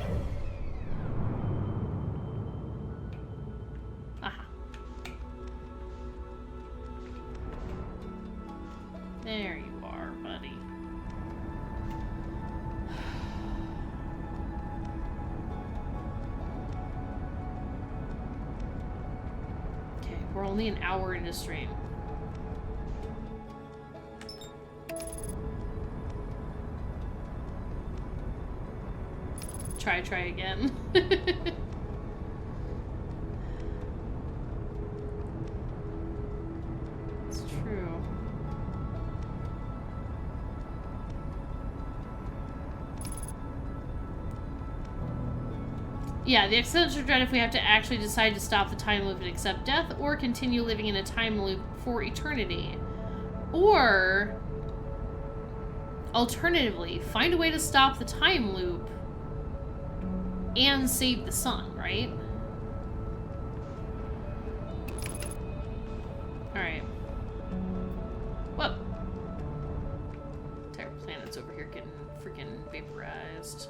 Aha. There you are, buddy. Okay, we're only an hour into stream. Try again. It's true. Yeah, the existential dread if we have to actually decide to stop the time loop and accept death, or continue living in a time loop for eternity. Or, alternatively, find a way to stop the time loop and save the sun, right? Alright. Whoa. Entire planet's over here getting freaking vaporized.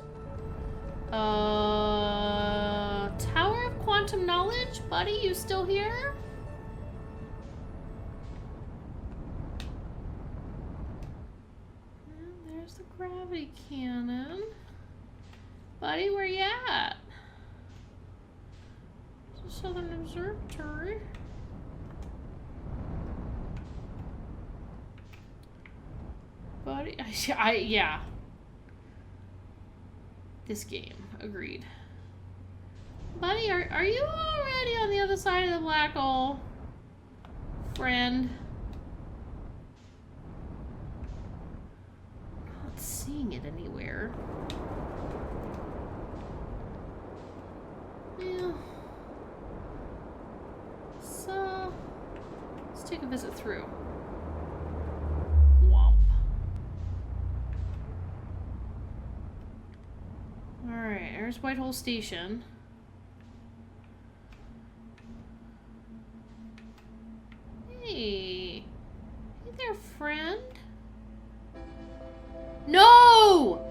Tower of Quantum Knowledge? Buddy, you still here? And there's the gravity cannon. Buddy, where you at? It's the Southern Observatory. Buddy, yeah. This game, agreed. Buddy, are you already on the other side of the black hole? Friend. Not seeing it anywhere. Yeah. So, let's take a visit through. Womp. Alright, there's Whitehall Station. Hey. Hey there, friend. No!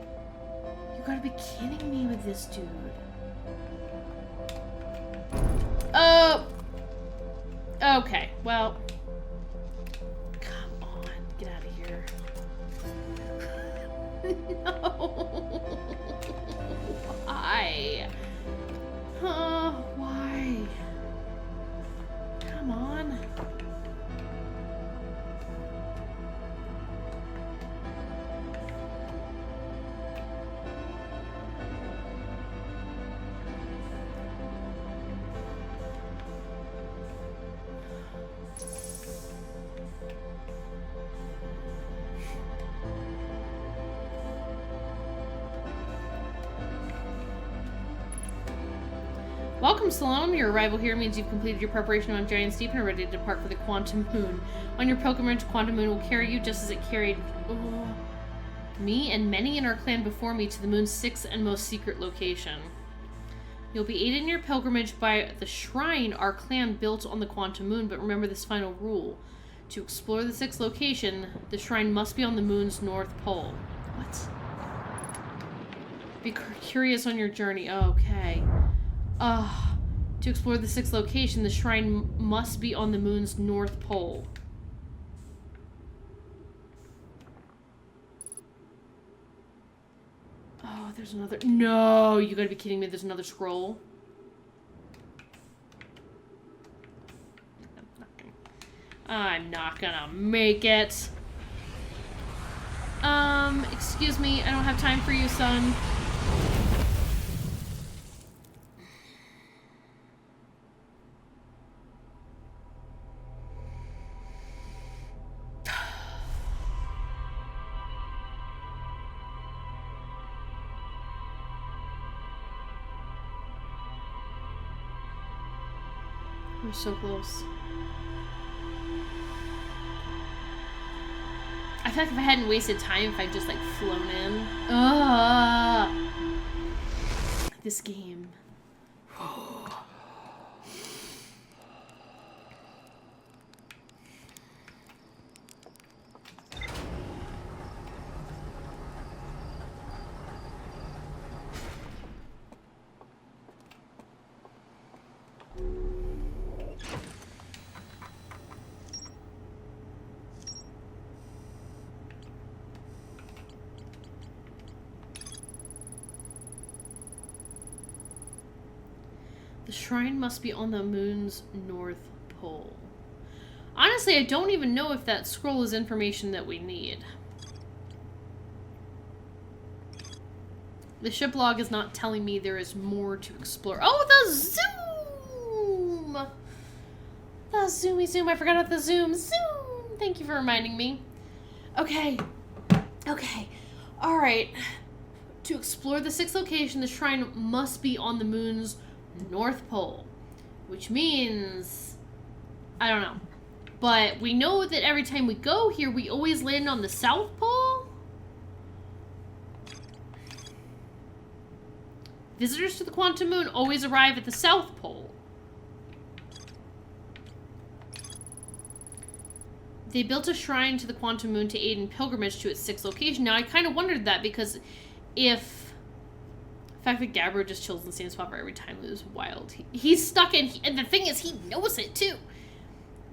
You gotta be kidding me with this dude. Okay, well. Come on, get out of here. No. Why? Why? Come on. Welcome, Salome. Your arrival here means you've completed your preparation on Giant's Deep and are ready to depart for the Quantum Moon. On your pilgrimage, Quantum Moon will carry you just as it carried me and many in our clan before me to the moon's sixth and most secret location. You'll be aided in your pilgrimage by the shrine our clan built on the Quantum Moon, but remember this final rule. To explore the sixth location, the shrine must be on the moon's north pole. What? Be curious on your journey. Okay. To explore the sixth location, the shrine must be on the moon's north pole. Oh, there's another... No, you gotta be kidding me. There's another scroll. I'm not gonna make it. Excuse me, I don't have time for you, son. We're so close. I feel like if I hadn't wasted time, if I'd just, like, flown in. Ugh! This game. The shrine must be on the moon's north pole. Honestly, I don't even know if that scroll is information that we need. The ship log is not telling me there is more to explore. Oh, the zoom! The zoomy zoom. I forgot about the zoom. Zoom! Thank you for reminding me. Okay. Okay. Alright. To explore the sixth location, the shrine must be on the moon's North Pole, which means I don't know, but we know that every time we go here we always land on the South Pole. Visitors to the Quantum Moon always arrive at the South Pole. They built a shrine to the Quantum Moon to aid in pilgrimage to its sixth location. Now I kind of wondered that, because if the fact that Gabbro just chills in the same spot for every time is wild. He's stuck in, and the thing is, he knows it too.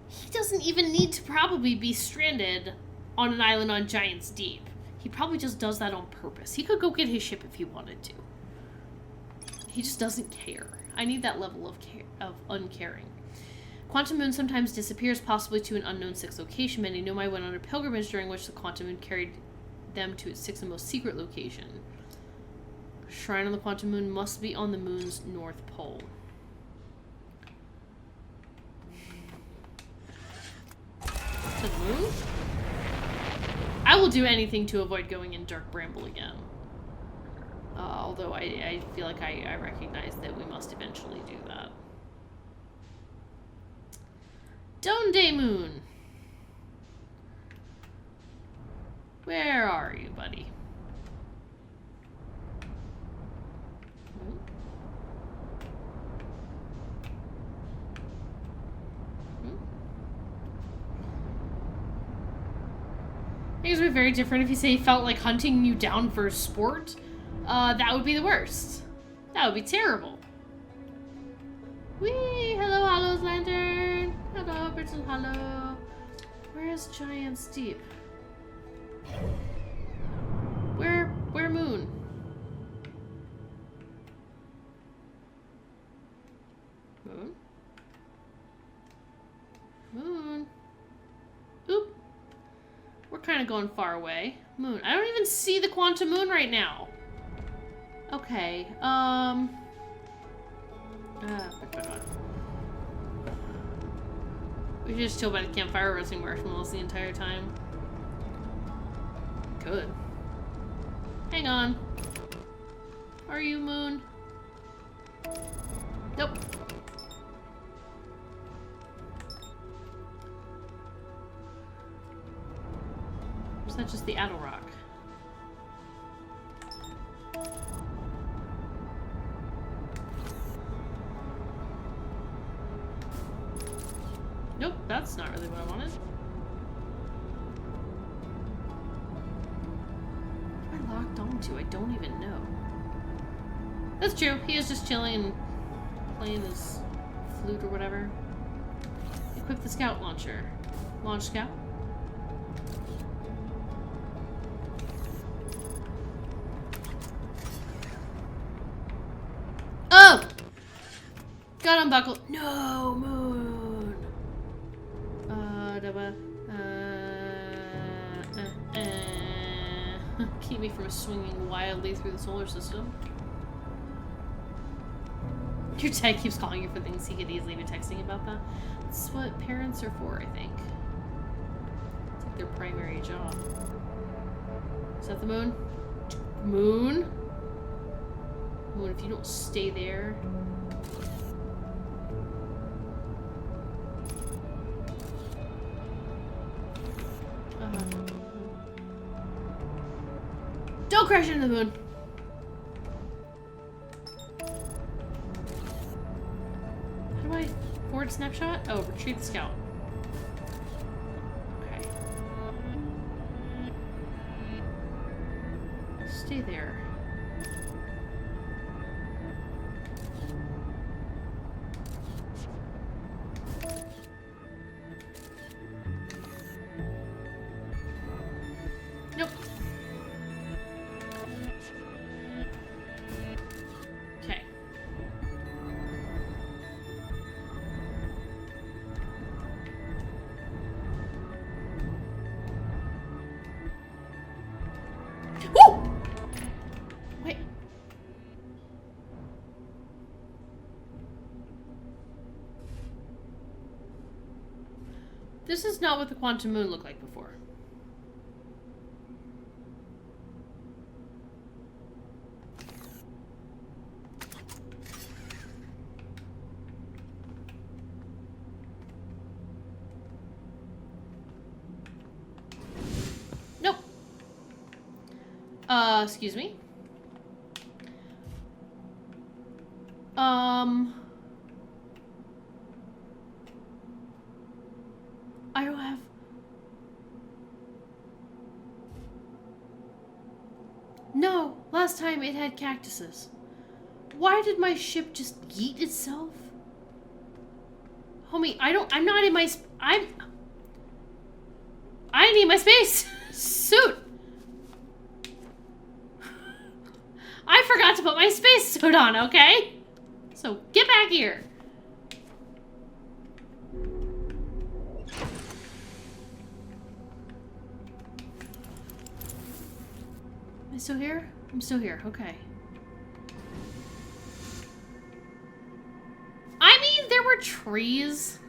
He doesn't even need to probably be stranded on an island on Giant's Deep. He probably just does that on purpose. He could go get his ship if he wanted to. He just doesn't care. I need that level of uncaring. Quantum Moon sometimes disappears, possibly to an unknown sixth location. Many know I went on a pilgrimage during which the Quantum Moon carried them to its sixth and most secret location. Shrine on the Quantum Moon must be on the moon's north pole. To the moon? I will do anything to avoid going in Dark Bramble again. Although I feel like I recognize that we must eventually do that. Donde Moon. Where are you, buddy? I think it would be very different if you say he felt like hunting you down for sport. That would be the worst. That would be terrible. Whee! Hello, Hollow's Lantern! Hello, Brittle Hollow. Where's Giant's Deep? Where Moon? Moon? Moon? Oop. We're kind of going far away. Moon. I don't even see the Quantum Moon right now. Okay, we should just chill by the campfire roasting marshmallows the entire time. Good. Hang on. Are you, Moon? Nope. Or is that just the Addle Rock? Nope, that's not really what I wanted. What am I locked onto? I don't even know. That's true. He is just chilling and playing his flute or whatever. Equip the scout launcher. Launch scout. Oh! Got unbuckled. No, Moon. Keep me from swinging wildly through the solar system. Your dad keeps calling you for things he could easily be texting about that. That's what parents are for, I think. It's like their primary job. Is that the moon? Moon? Moon, if you don't stay there. Don't crash into the moon. How do I forward snapshot? Oh, retrieve the scout. Okay. Stay there. Nope. Okay. Woo! Wait. This is not what the quantum moon looked like before. Nope. Excuse me. I don't have... No, last time it had cactuses. Why did my ship just yeet itself? Homie, I'm not in my... I need my space suit. I forgot to put my space suit on, okay? So get back here. Am I still here? I'm still here, okay. I mean, there were trees.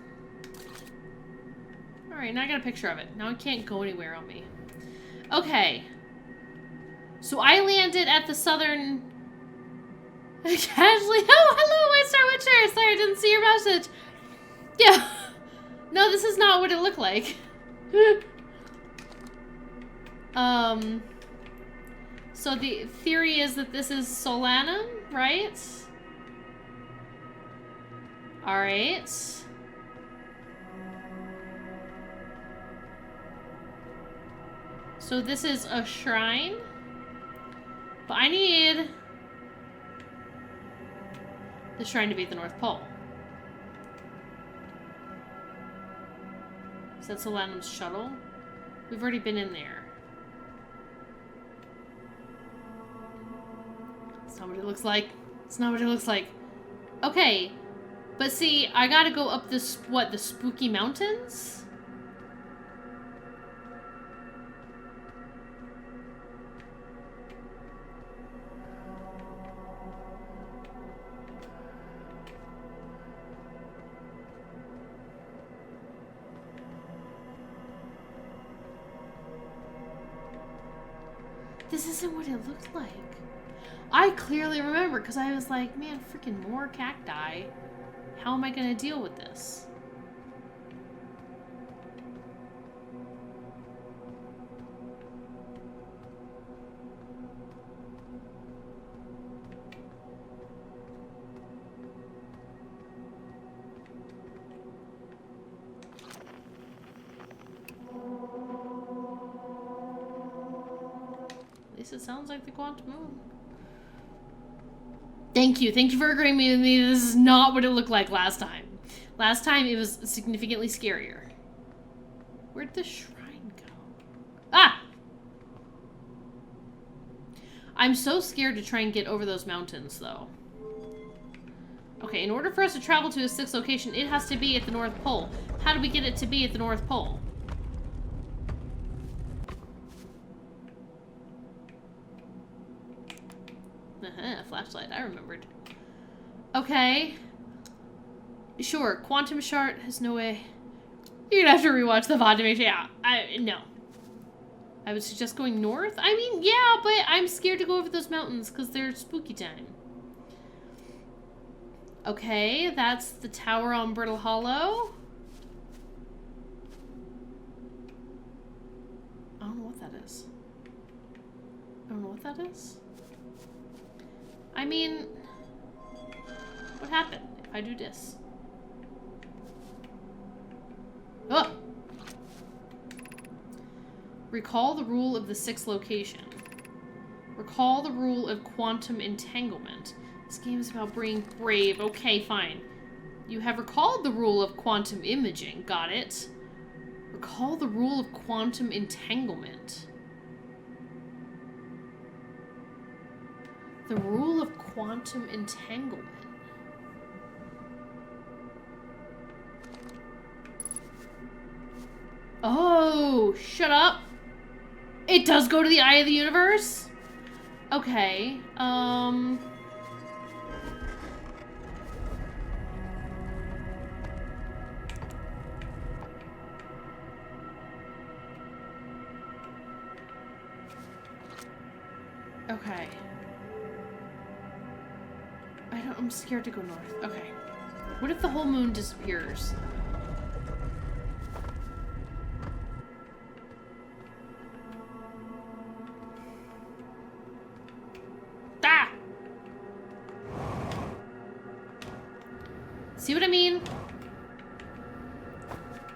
Alright, now I got a picture of it. Now it can't go anywhere on me. Okay. So I landed at the southern... Casually... Oh, hello, White Star Witcher! Sorry, I didn't see your message. Yeah. No, this is not what it looked like. So the theory is that this is Solanum, right? Alright. So this is a shrine. But I need the shrine to be at the North Pole. Is that Solanum's shuttle? We've already been in there. It's not what it looks like. It's not what it looks like. Okay. But see, I gotta go up this, what, the spooky mountains? This isn't what it looked like. I clearly remember because I was like, man, freaking more cacti. How am I going to deal with this? At least it sounds like the quantum moon. Thank you. Thank you for agreeing with me. This is not what it looked like last time. Last time it was significantly scarier. Where'd the shrine go? Ah! I'm so scared to try and get over those mountains, though. Okay, in order for us to travel to a sixth location, it has to be at the North Pole. How do we get it to be at the North Pole? Flashlight, I remembered. Okay. Sure, quantum shard has no way. You're gonna have to rewatch the VOD to make sure. Yeah, no. I would suggest going north. I mean, yeah, but I'm scared to go over those mountains because they're spooky time. Okay, that's the tower on Brittle Hollow. I don't know what that is. I don't know what that is. I mean, what happened if I do this? Oh! Recall the rule of the sixth location. Recall the rule of quantum entanglement. This game is about being brave. Okay, fine. You have recalled the rule of quantum imaging. Got it. Recall the rule of quantum entanglement. The rule of quantum entanglement. Oh, shut up. It does go to the eye of the universe? Okay, okay. I'm scared to go north. Okay. What if the whole moon disappears? Ah! See what I mean?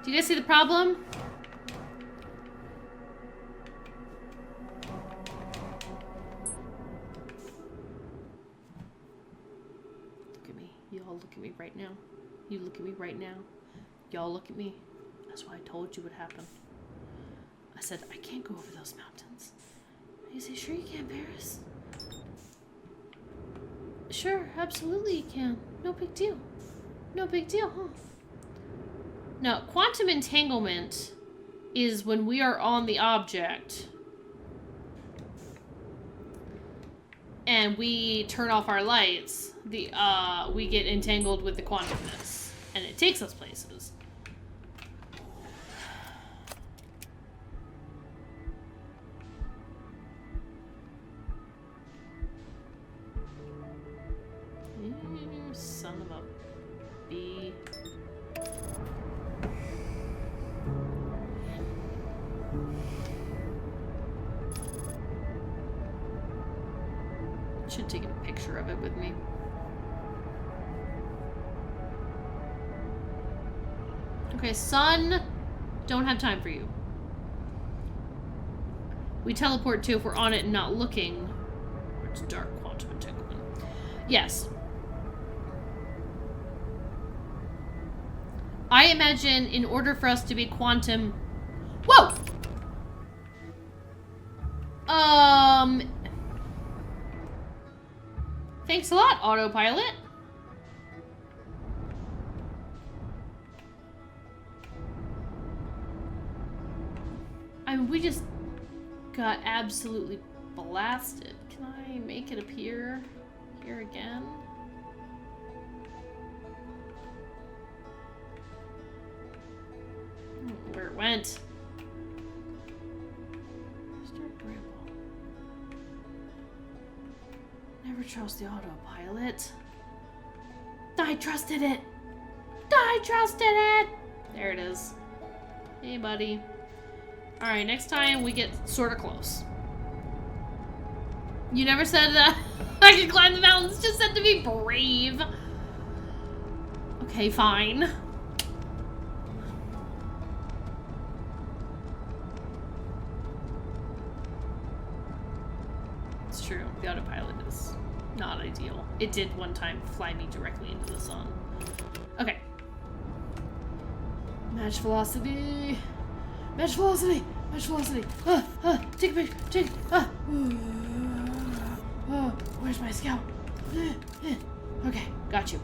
Do you guys see the problem? Y'all look at me right now. You look at me right now. Y'all look at me. That's why I told you what happened. I said, I can't go over those mountains. You say, sure you can, Paris? Sure, absolutely you can. No big deal. No big deal, huh? Now, quantum entanglement is when we are on the object and we turn off our lights, we get entangled with the quantumness, and it takes us places. Son of a bee. Should take a picture of it with me. Okay, sun, don't have time for you. We teleport to if we're on it and not looking. It's dark quantum entanglement. Yes. I imagine in order for us to be quantum... Whoa! Thanks a lot, autopilot. I mean, we just got absolutely blasted. Can I make it appear here again? Where it went. Start Bramble. Never trust the autopilot. I trusted it. I trusted it. There it is. Hey, buddy. Alright, next time we get sort of close. You never said I could climb the mountains, just said to be brave. Okay, fine. It's true, the autopilot is not ideal. It did one time fly me directly into the sun. Okay. Match velocity. Match velocity! Match velocity! Take a picture! Take where's my scout? Okay, got you.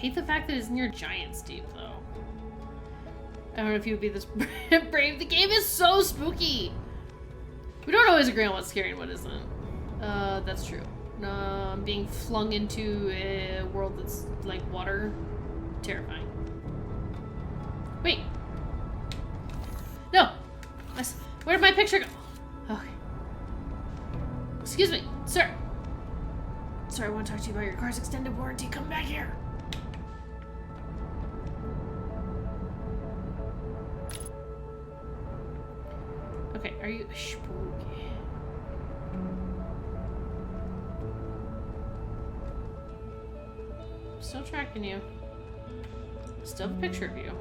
hate the fact that it's near Giant's Deep, though. I don't know if you would be this brave. The game is so spooky. We don't always agree on what's scary and what isn't. That's true. Being flung into a world that's like water. Terrifying. Wait. No! Where did my picture go? Okay. Excuse me, sir. Sir, I want to talk to you about your car's extended warranty. Come back here. Okay, are you spooky? Still tracking you. Still have a picture of you.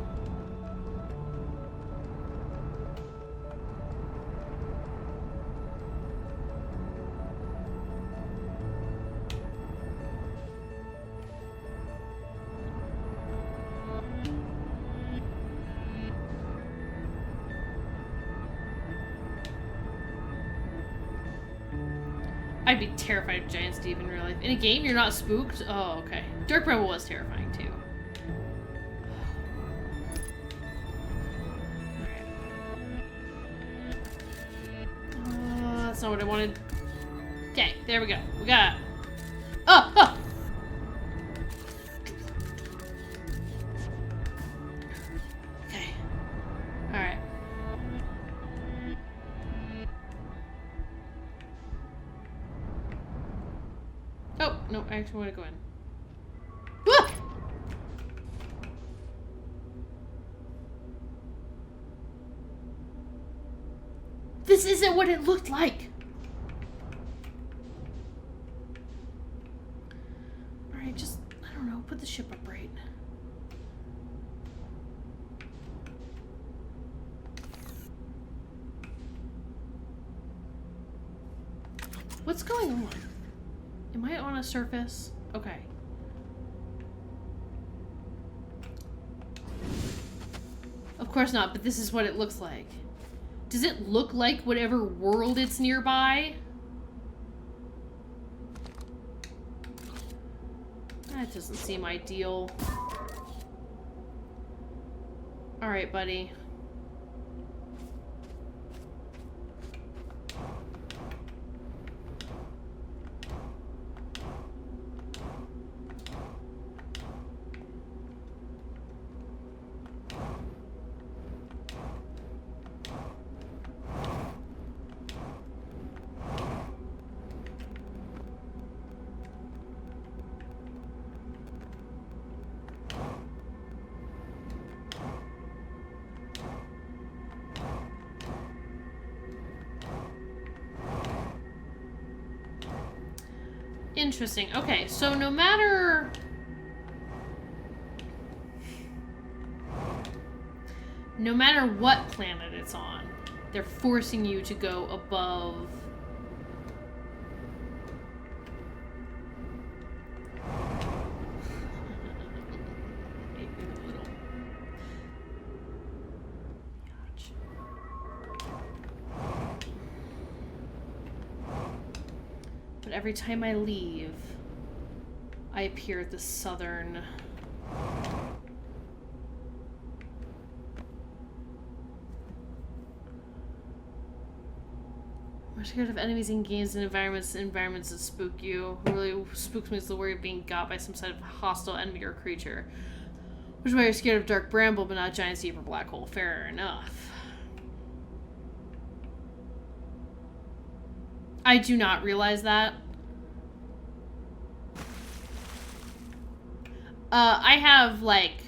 I'd be terrified of Giant Steve in real life. In a game, you're not spooked? Oh, okay. Dark Bramble was terrifying, too. That's not what I wanted. Okay, there we go. We got it. Oh! Oh! Okay. Alright. Oh, no, I actually want to go in. Whoa! This isn't what it looked like. Alright, just, I don't know, put the ship up right. What's going on? Am I on a surface? Okay. Of course not, but this is what it looks like. Does it look like whatever world it's nearby? That doesn't seem ideal. Alright, buddy. Interesting. Okay, so no matter what planet it's on, they're forcing you to go above. Every time I leave, I appear at the southern. We're scared of enemies in games and environments that spook you. What really spooks me is the worry of being got by some sort of hostile enemy or creature. Which is why you're scared of Dark Bramble, but not Giant Steep or Black Hole. Fair enough. I do not realize that. I have, like,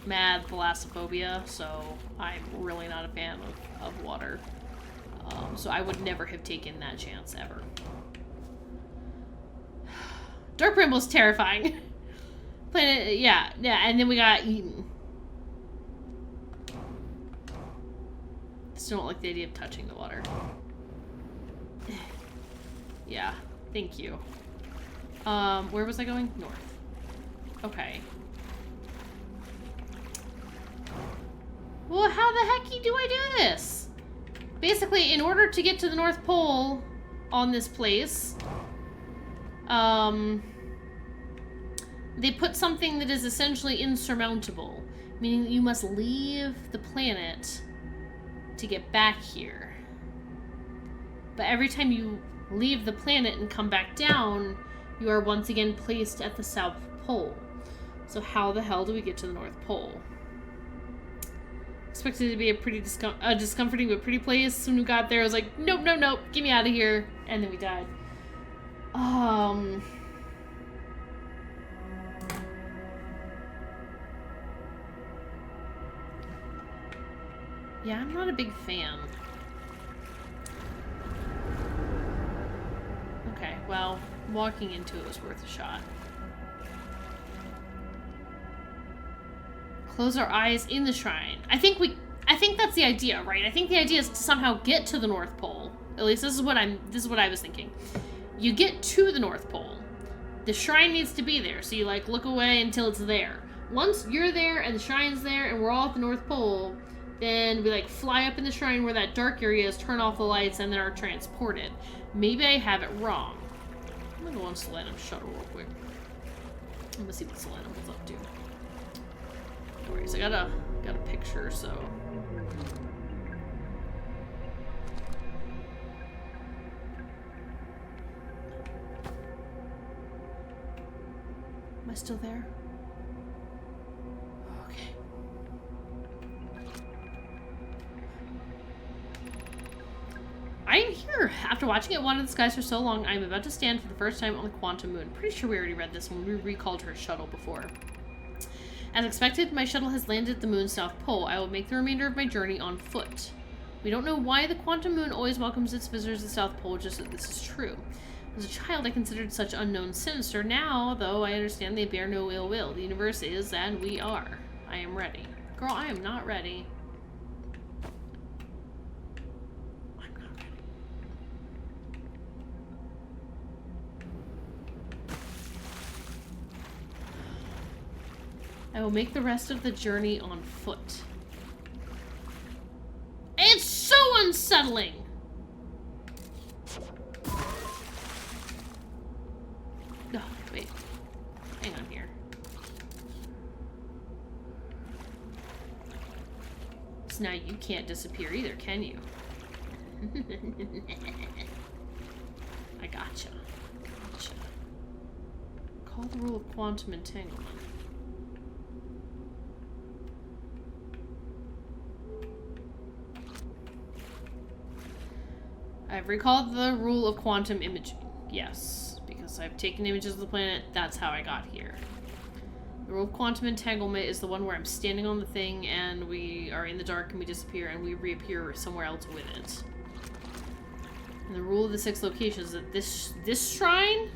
mad thalassophobia, so I'm really not a fan of water. So I would never have taken that chance, ever. Dark Bramble's terrifying. Planet, yeah, and then we got eaten. Still don't like the idea of touching the water. Yeah, thank you. Where was I going? North. Okay. Well, how the heck do I do this? Basically, in order to get to the North Pole on this place, they put something that is essentially insurmountable, meaning that you must leave the planet to get back here. But every time you leave the planet and come back down, you are once again placed at the South Pole. So how the hell do we get to the North Pole? Expected it to be a pretty discomforting but pretty place. When we got there, I was like, nope, nope, nope, get me out of here. And then we died. Yeah, I'm not a big fan. Okay, well, walking into it was worth a shot. Close our eyes in the shrine. I think that's the idea, right? I think the idea is to somehow get to the North Pole. At least this is what I was thinking. You get to the North Pole. The shrine needs to be there, so you like look away until it's there. Once you're there and the shrine's there and we're all at the North Pole, then we like fly up in the shrine where that dark area is, turn off the lights, and then are transported. Maybe I have it wrong. I'm gonna go on Solanum's shuttle real quick. I'm gonna see what Solanum is up to. No worries, I got a picture, so. Am I still there? Okay. I am here. After watching it wander the skies for so long, I am about to stand for the first time on the Quantum Moon. Pretty sure we already read this when we recalled her shuttle before. As expected, my shuttle has landed at the moon's south pole. I will make the remainder of my journey on foot. We don't know why the Quantum Moon always welcomes its visitors to the South Pole, just that this is true. As a child, I considered such unknown sinister. Now, though, I understand they bear no ill will. The universe is, and we are. I am ready. Girl, I am not ready. I'm not ready. I will make the rest of the journey on foot. It's so unsettling! No, wait. Hang on here. So now you can't disappear either, can you? I gotcha. Gotcha. Call the rule of quantum entanglement. I've recalled the rule of quantum imaging. Yes, because I've taken images of the planet, that's how I got here. The rule of quantum entanglement is the one where I'm standing on the thing and we are in the dark and we disappear and we reappear somewhere else with it. And the rule of the 6 locations that this shrine?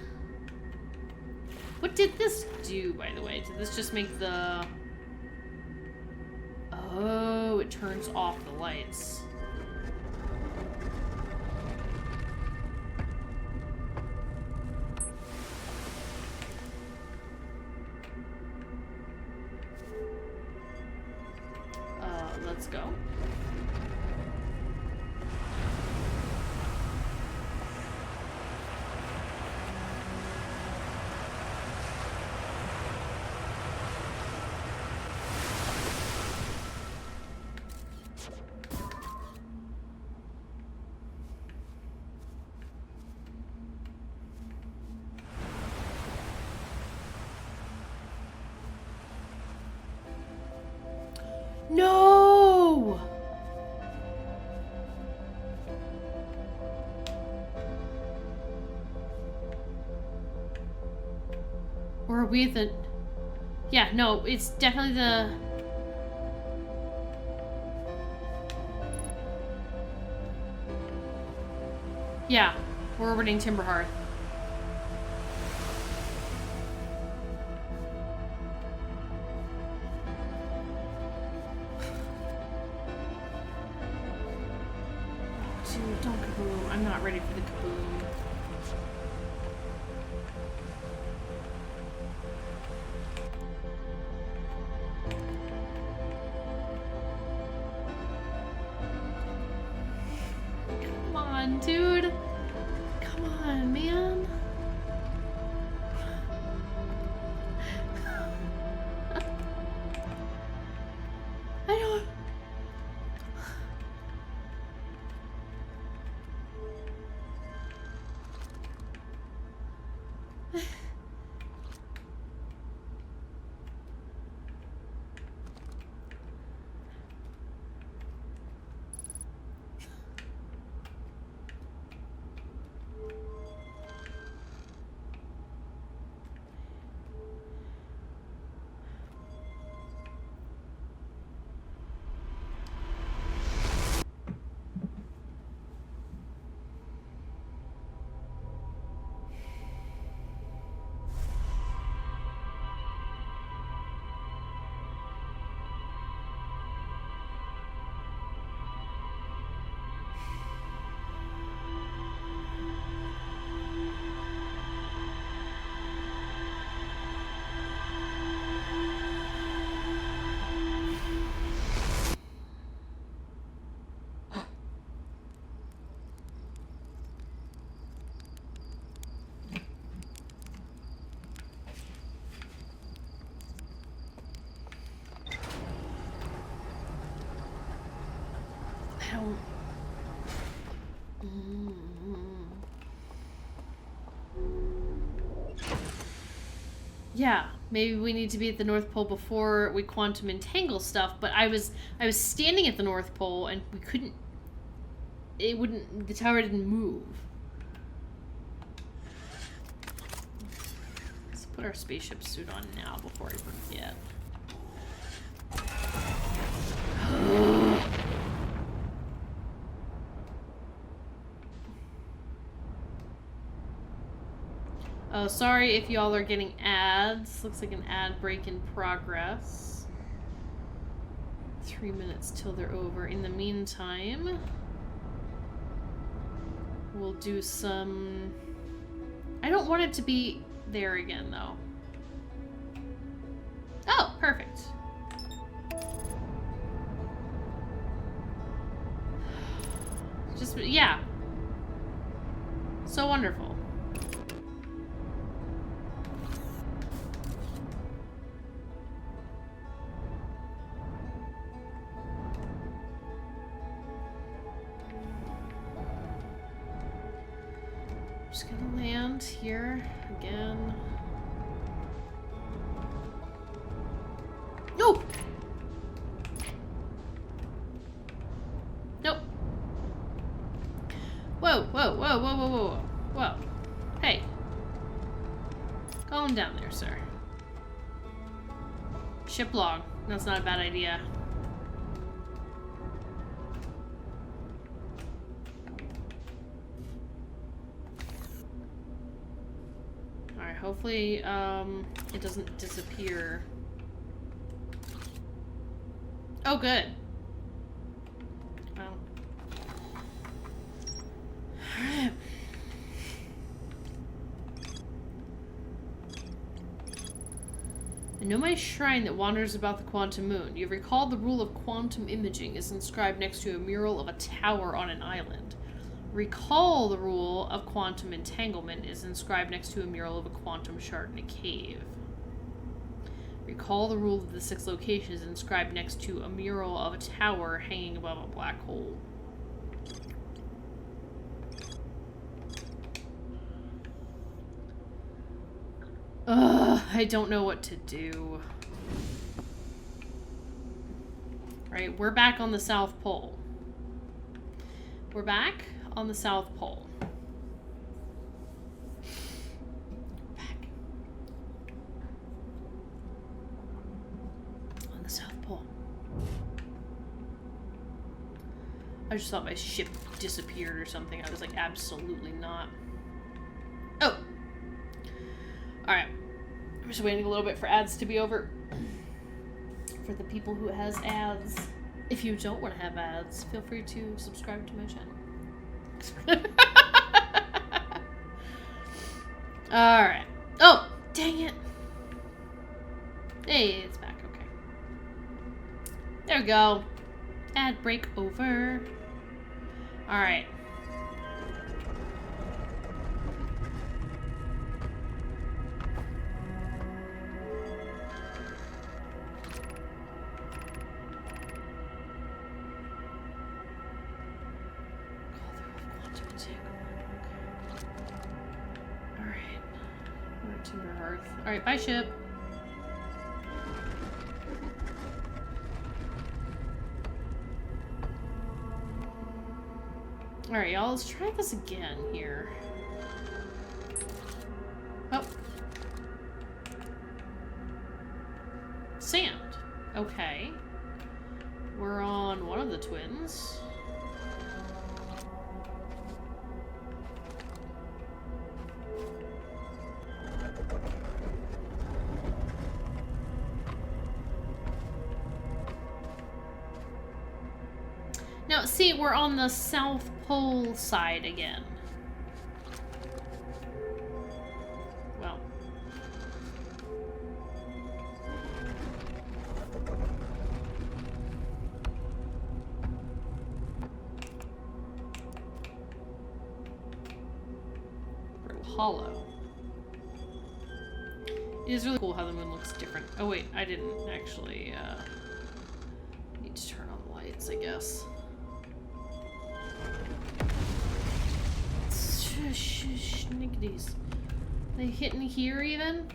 What did this do, by the way? Did this just make the... Oh, it turns off the lights. Let's go. No! Or are we at the... Yeah, no, it's definitely the... Yeah, we're orbiting Timberhearth. Dude, don't kaboom. I'm not ready for the kaboom. Come on, dude. Come on, man. don't... Mm. Yeah, maybe we need to be at the North Pole before we quantum entangle stuff, but I was standing at the North Pole and we couldn't... the tower didn't move. Let's put our spaceship suit on now before I forget. Oh, sorry if y'all are getting ads. Looks like an ad break in progress. 3 minutes till they're over. In the meantime, we'll do some... I don't want it to be there again, though. Oh, perfect. Just, yeah. So wonderful. Just gonna land here again. No! Nope. Whoa, whoa, whoa, whoa, whoa, whoa, whoa. Hey. Calm down there, sir. Ship log. That's not a bad idea. Alright, hopefully, it doesn't disappear. Oh, good. Well. Alright. I know my shrine that wanders about the quantum moon. You recall the rule of quantum imaging is inscribed next to a mural of a tower on an island. Recall the rule of quantum entanglement is inscribed next to a mural of a quantum shard in a cave. Recall the rule of the 6 locations is inscribed next to a mural of a tower hanging above a black hole. Ugh, I don't know what to do. Right, we're back on the South Pole. We're back on the South Pole. Back. On the South Pole. I just thought my ship disappeared or something. I was like, absolutely not. Oh! Alright. I'm just waiting a little bit for ads to be over. For the people who has ads. If you don't want to have ads, feel free to subscribe to my channel. Alright. Oh! Dang it! Hey, it's back. Okay. There we go. Ad break over. Alright. Alright, bye ship. Alright, y'all, let's try this again here. Oh. Sand. Okay. We're on one of the twins. Now, see, we're on the South Pole side again. Well. Pretty hollow. It is really cool how the moon looks different. Oh wait, I didn't actually, need to turn on the lights, I guess. Schnickities. They hitting here even?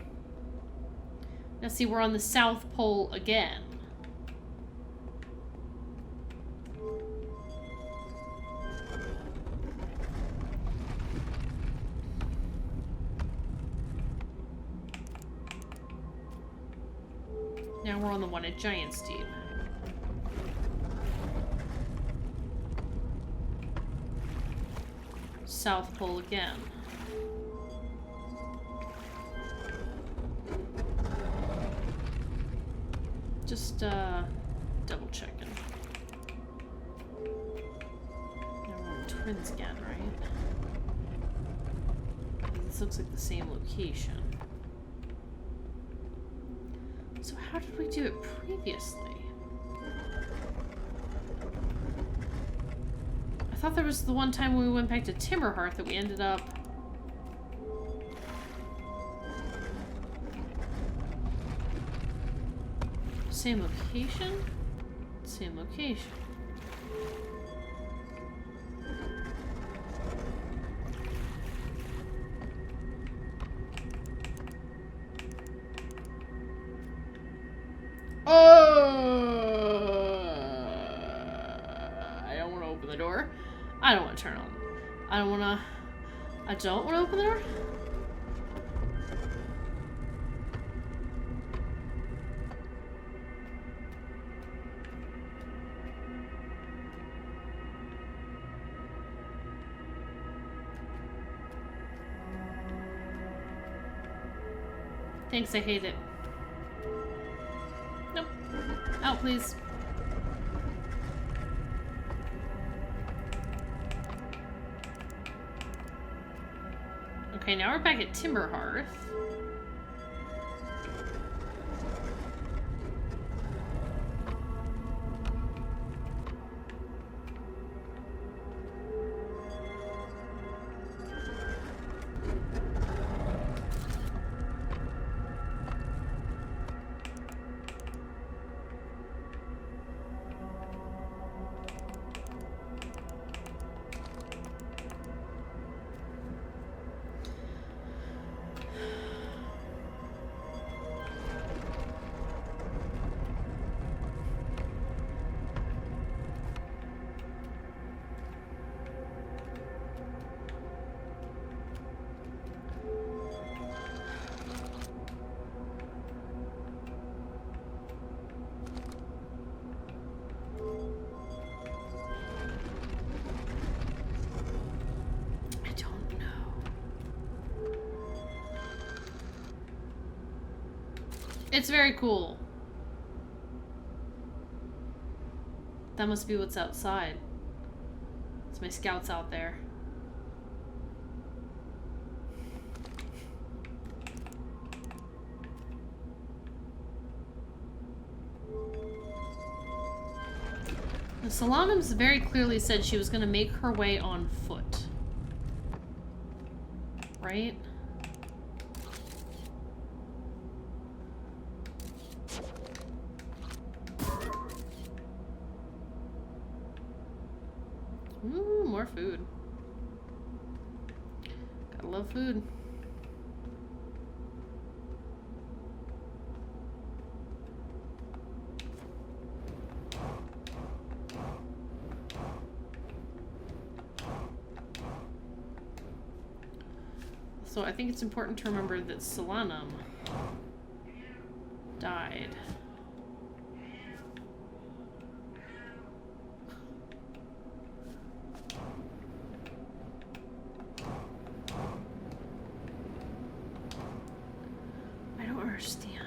Now see, we're on the South Pole again. Now we're on the one at Giant's Deep. South Pole again. Just double checking. Now we're on Twins again, right? This looks like the same location. So how did we do it previously? I thought there was the one time when we went back to Timberhearth that we ended up... Same location? Same location. I don't want to open the door. I don't want to turn on. I don't want to open the door. Thanks, I hate it. Nope. Out, please. Okay, now we're back at Timberhearth. It's very cool. That must be what's outside. It's my scouts out there. The Solanums very clearly said she was going to make her way on foot. Right? Ooh, more food. Gotta love food. So I think it's important to remember that Solanum died. I don't understand.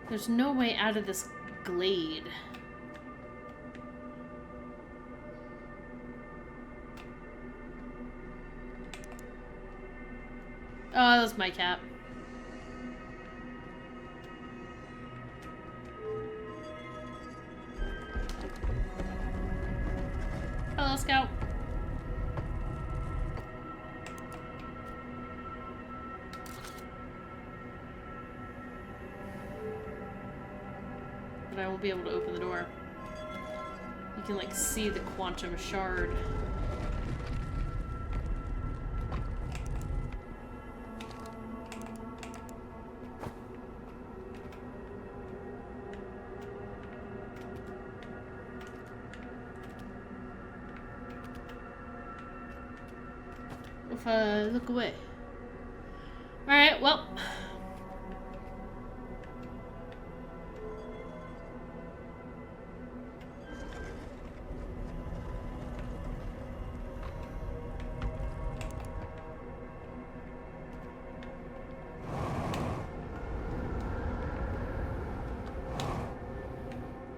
There's no way out of this glade. Oh, that was my cat. Hello. but I won't be able to open the door. You can, like, see the quantum shard. If I look away. Alright, well.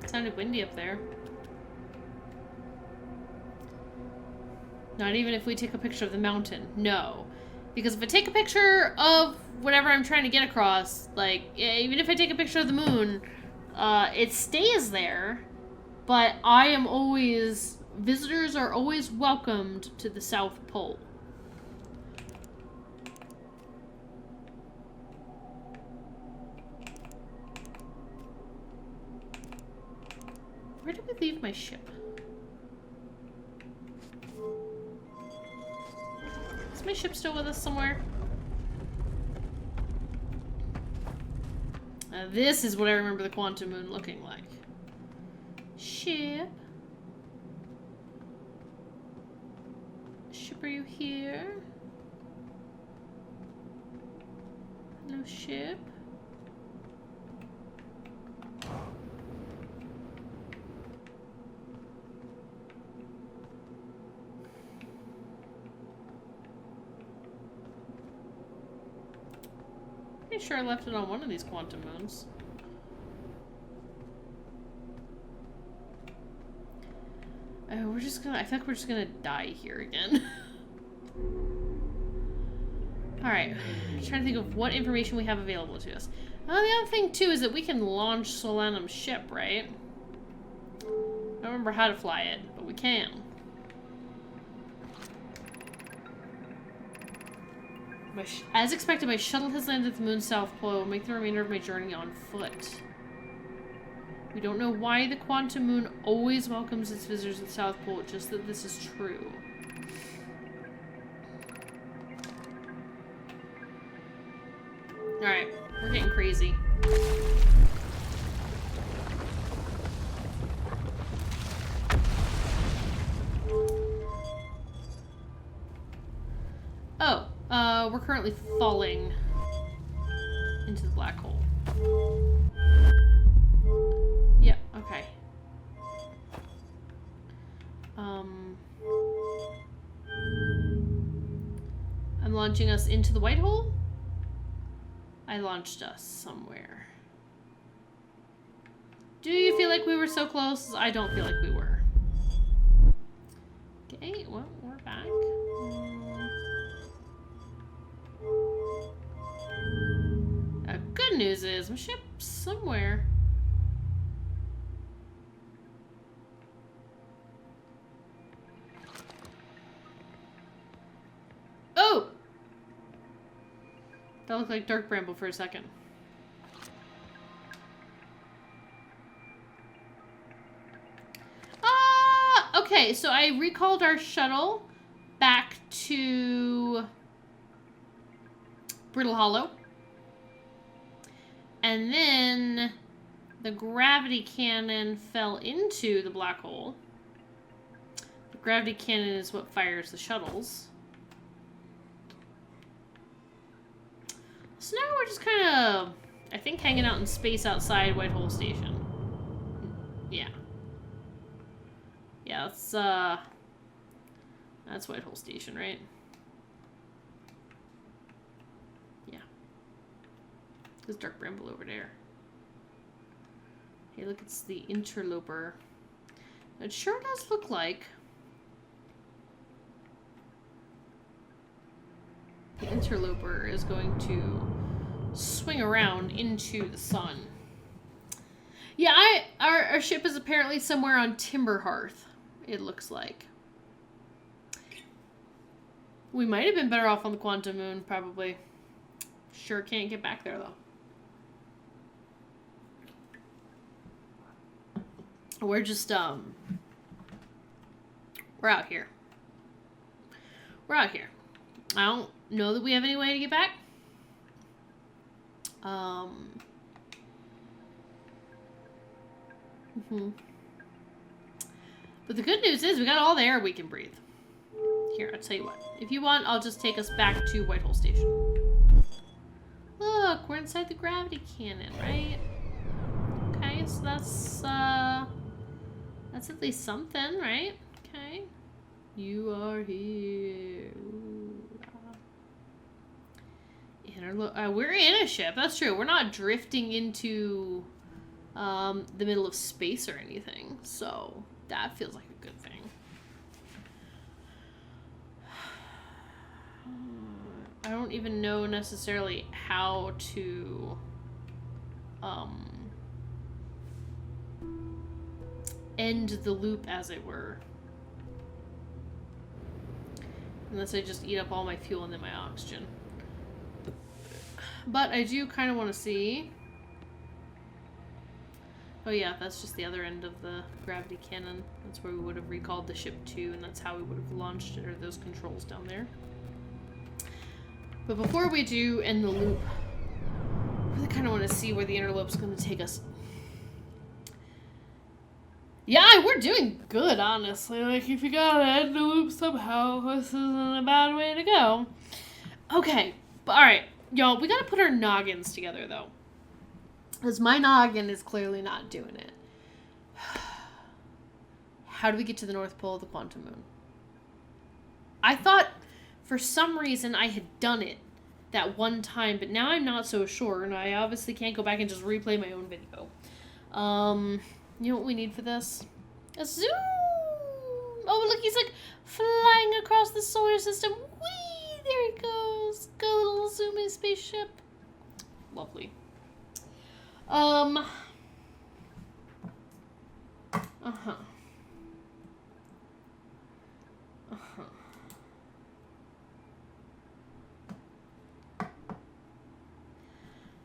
It sounded windy up there. Not even if we take a picture of the mountain. No. Because if I take a picture of whatever I'm trying to get across, like, even if I take a picture of the moon, it stays there, but I am always, visitors are always welcomed to the South Pole. Where did we leave my ship? Is my ship still with us somewhere? This is what I remember the quantum moon looking like. Ship? Ship, are you here? Hello, ship? Pretty sure I left it on one of these quantum moons. Oh, we're just gonna, I feel like we're just gonna die here again. Alright, trying to think of what information we have available to us. The other thing too is that we can launch Solanum's ship, right? I don't remember how to fly it, but we can. As expected, my shuttle has landed at the moon's south pole. I will make the remainder of my journey on foot. We don't know why the quantum moon always welcomes its visitors at the South Pole, just that this is true. Alright, we're getting crazy. Oh, we're currently falling into the black hole. Yeah, okay. I'm launching us into the white hole? I launched us somewhere. Do you feel like we were so close? I don't feel like we were. Okay, well, we're back. Good news is my ship's somewhere. Oh! That looked like dark bramble for a second. Okay, so I recalled our shuttle back to Brittle Hollow. And then the gravity cannon fell into the black hole. The gravity cannon is what fires the shuttles. So now we're just kind of, I think, hanging out in space outside Whitehole Station. Yeah. Yeah, that's Whitehole Station, right? Yeah. There's dark bramble over there. Hey, look, it's the interloper. It sure does look like the interloper is going to swing around into the sun. Yeah, our ship is apparently somewhere on Timberhearth, it looks like. We might have been better off on the Quantum Moon, probably. Sure can't get back there, though. We're just, we're out here. We're out here. I don't know that we have any way to get back. But the good news is we got all the air we can breathe. Here, I'll tell you what. If you want, I'll just take us back to Whitehall Station. Look, we're inside the gravity cannon, right? Okay, so that's at least something, right? Okay. You are here. We're in a ship, that's true. We're not drifting into the middle of space or anything, so that feels like a good thing. I don't even know necessarily how to end the loop, as it were. Unless I just eat up all my fuel and then my oxygen. But I do kind of want to see... Oh yeah, that's just the other end of the gravity cannon. That's where we would have recalled the ship to, and that's how we would have launched it, or those controls down there. But before we do end the loop, I really kind of want to see where the interlope's going to take us. Yeah, we're doing good, honestly. Like, if you gotta end the loop somehow, this isn't a bad way to go. Okay, but alright. Y'all, we gotta put our noggins together, though. Because my noggin is clearly not doing it. How do we get to the North Pole of the Quantum Moon? I thought, for some reason, I had done it that one time, but now I'm not so sure, and I obviously can't go back and just replay my own video. You know what we need for this? A zoom! Oh, look, he's like flying across the solar system. Whee! There he goes. Go, little zooming spaceship. Lovely. Uh-huh. Uh-huh.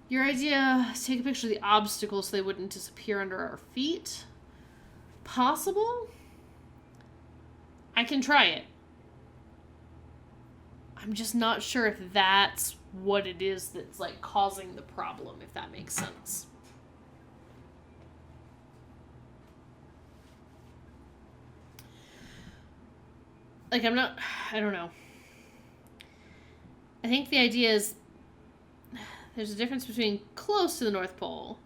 Your idea is take a picture of the obstacles so they wouldn't disappear under our feet. Possible? I can try it. I'm just not sure if that's what it is that's, like, causing the problem, if that makes sense. Like, I don't know. I think the idea is there's a difference between close to the North Pole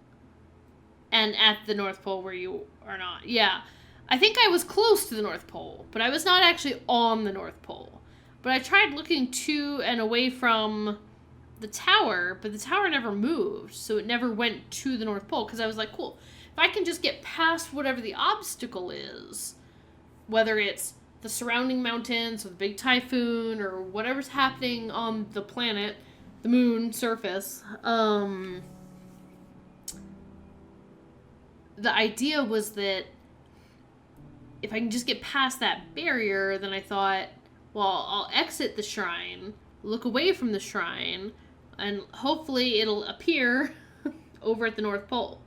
and at the North Pole where you are not. Yeah. I think I was close to the North Pole, but I was not actually on the North Pole. But I tried looking to and away from the tower, but the tower never moved, so it never went to the North Pole, because I was like, cool, if I can just get past whatever the obstacle is, whether it's the surrounding mountains or the big typhoon or whatever's happening on the planet, the moon surface, the idea was that if I can just get past that barrier, then I thought, well, I'll exit the shrine, look away from the shrine, and hopefully it'll appear over at the North Pole.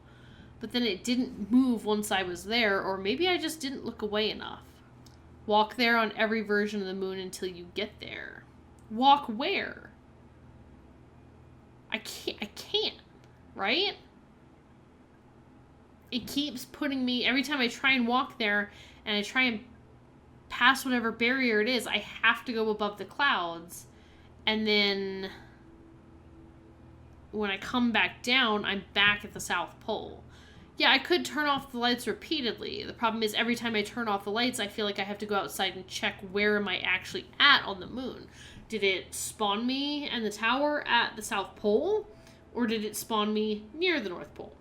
But then it didn't move once I was there, or maybe I just didn't look away enough. Walk there on every version of the moon until you get there. Walk where? I can't, right? It keeps putting me, every time I try and walk there, and I try and pass whatever barrier it is, I have to go above the clouds. And then when I come back down, I'm back at the South Pole. Yeah, I could turn off the lights repeatedly. The problem is every time I turn off the lights, I feel like I have to go outside and check where am I actually at on the moon. Did it spawn me and the tower at the South Pole? Or did it spawn me near the North Pole?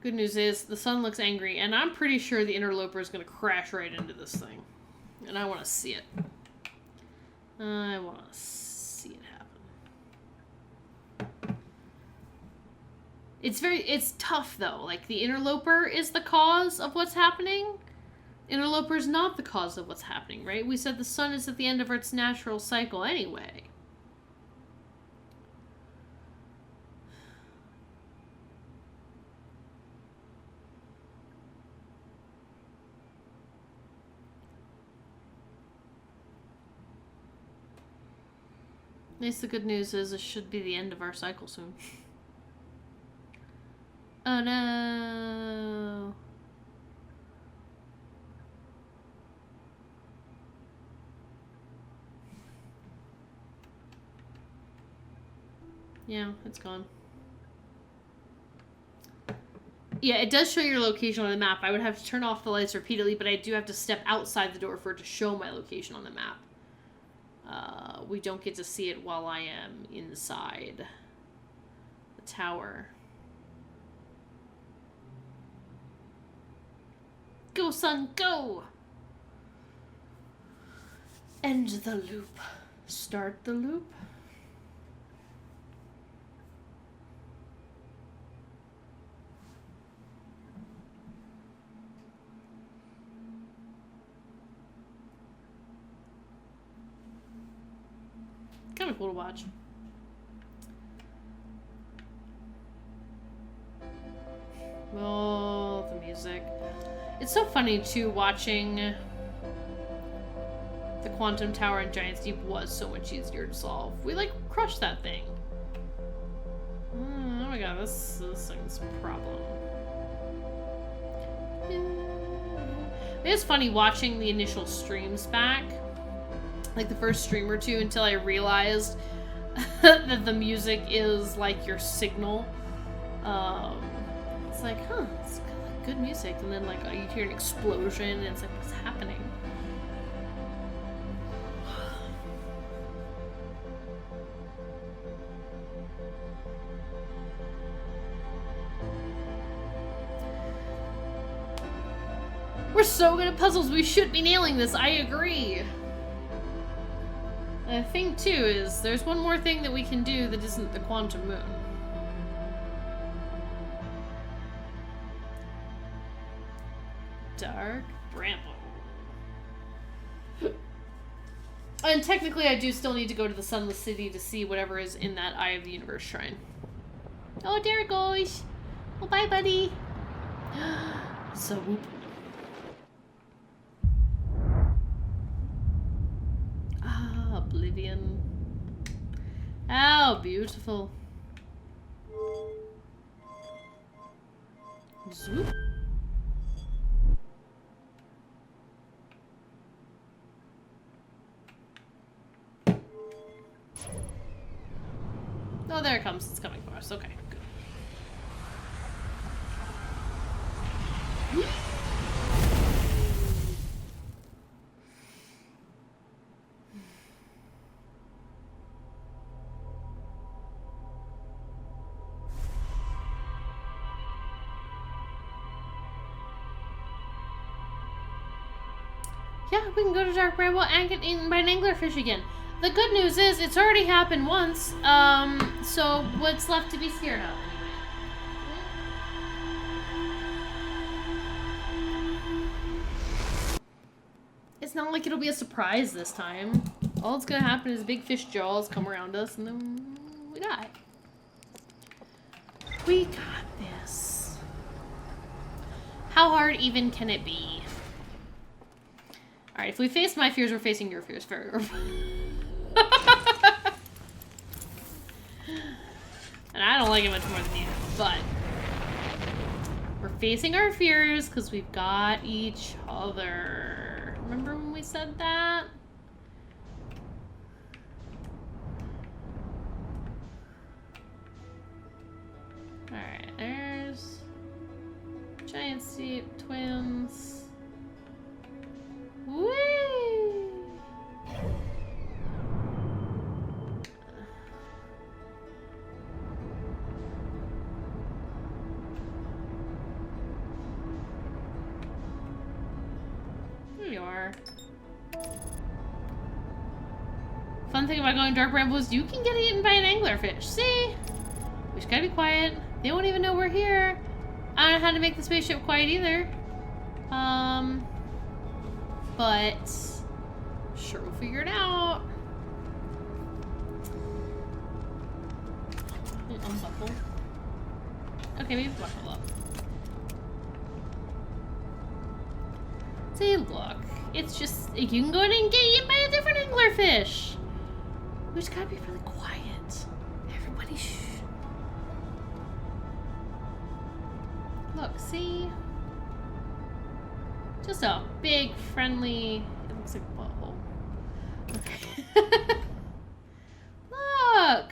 Good news is the sun looks angry, and I'm pretty sure the interloper is going to crash right into this thing. And I want to see it. I want to see it happen. It's tough, though. Like, the interloper is the cause of what's happening. Interloper is not the cause of what's happening, right? We said the sun is at the end of its natural cycle anyway. At least the good news is it should be the end of our cycle soon. Oh no. Yeah, it's gone. Yeah, it does show your location on the map. I would have to turn off the lights repeatedly, but I do have to step outside the door for it to show my location on the map. We don't get to see it while I am inside the tower. Go, son, go! End the loop. Start the loop. Kind of cool to watch. Oh, the music. It's so funny, too, watching the Quantum Tower in Giant's Deep was so much easier to solve. We, like, crushed that thing. Oh my god, this thing's a problem. It's funny watching the initial streams back. Like the first stream or two, until I realized that the music is like your signal. It's like, huh, it's got like good music, and then like you hear an explosion, and it's like, what's happening? We're so good at puzzles, we should be nailing this, I agree. The thing, too, is there's one more thing that we can do that isn't the quantum moon. Dark Bramble. And technically, I do still need to go to the Sunless City to see whatever is in that Eye of the Universe shrine. Oh, there it goes. Oh, bye, buddy. So whoop. Oblivion. How beautiful. Zoop. Oh, there it comes. It's coming for us. Okay, good. Yeah, we can go to Dark Bramble and get eaten by an anglerfish again. The good news is it's already happened once, so what's left to be scared of anyway? It's not like it'll be a surprise this time. All that's gonna happen is big fish jaws come around us and then we die. We got this. How hard even can it be? Alright, if we face my fears, we're facing your fears. And I don't like it much more than you, but we're facing our fears because we've got each other. Remember when we said that? Alright, there's Giant Steep, Twins. Whee! Here you are. Fun thing about going Dark Bramble is you can get eaten by an anglerfish. See? We just gotta be quiet. They won't even know we're here. I don't know how to make the spaceship quiet either. But sure we'll figure it out. Unbuckle. Okay, maybe buckle up. See, look. It's just, you can go in and get eaten by a different anglerfish. We just gotta be really quiet. Everybody shh. Look, see? Just a big, friendly... It looks like a butthole. Okay. Look!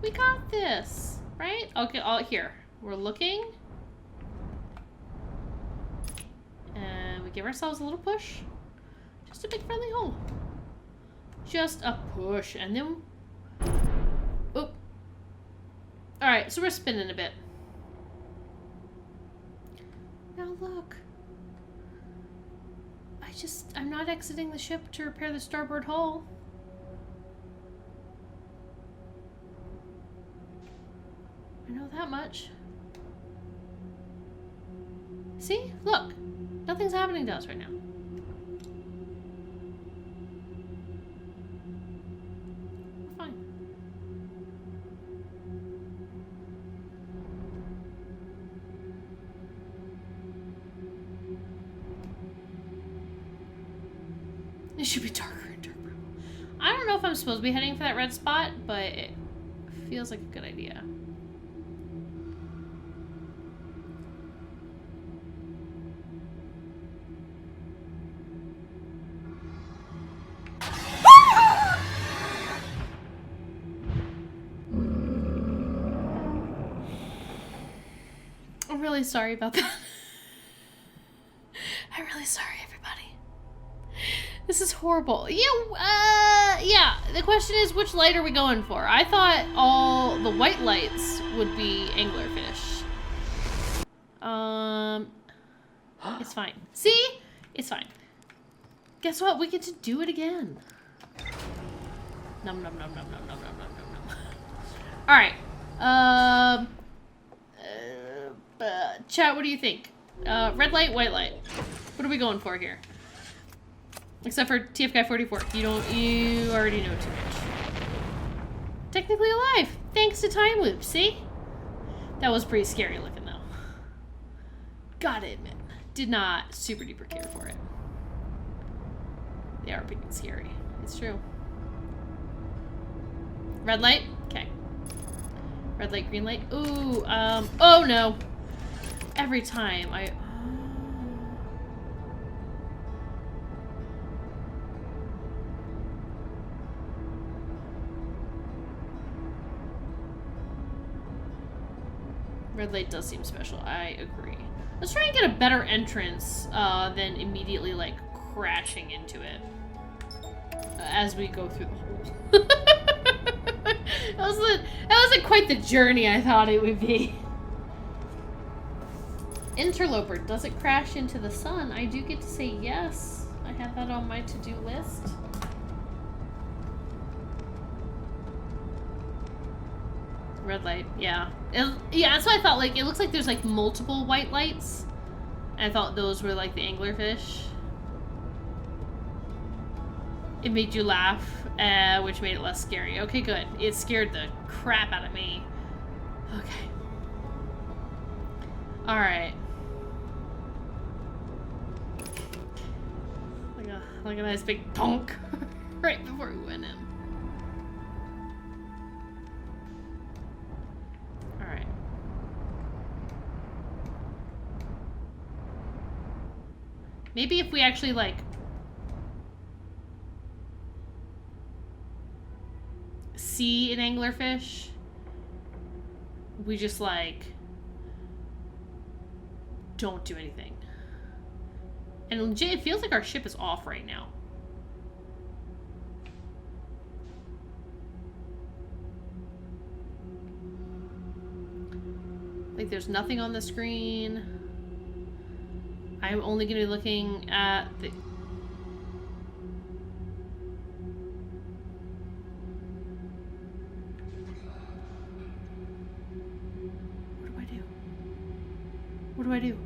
We got this, right? Okay, all here. We're looking. And we give ourselves a little push. Just a big friendly hole. Just a push. And then... Oh. Alright, so we're spinning a bit. Now look. I'm not exiting the ship to repair the starboard hull. I know that much. See? Look. Nothing's happening to us right now. We're fine. It should be darker and darker. I don't know if I'm supposed to be heading for that red spot, but it feels like a good idea. I'm really sorry about that. I'm really sorry, everybody. This is horrible. Yeah, the question is, which light are we going for? I thought all the white lights would be anglerfish. It's fine. See? It's fine. Guess what? We get to do it again. Num num num num num num num num num. Alright. Chat, what do you think? Red light, white light. What are we going for here? Except for TF Guy 44. You already know too much. Technically alive, thanks to time loop, see? That was pretty scary looking though. Gotta admit. Did not super duper care for it. They are pretty scary. It's true. Red light? Okay. Red light, green light. Ooh, oh no. Every time I... Red light does seem special. I agree. Let's try and get a better entrance than immediately, like, crashing into it as we go through the hole. That wasn't quite the journey I thought it would be. Interloper, does it crash into the sun? I do get to say yes. I have that on my to-do list. Red light, yeah. Yeah, that's what I thought. Like, it looks like there's, like, multiple white lights. I thought those were, like, the anglerfish. It made you laugh, which made it less scary. Okay, good. It scared the crap out of me. Okay. Alright. Like a nice big donk right before we went in. Alright. Maybe if we actually, like, see an anglerfish, we just, like, don't do anything. And legit, it feels like our ship is off right now. Like, there's nothing on the screen. I'm only going to be looking at the... What do I do? What do I do?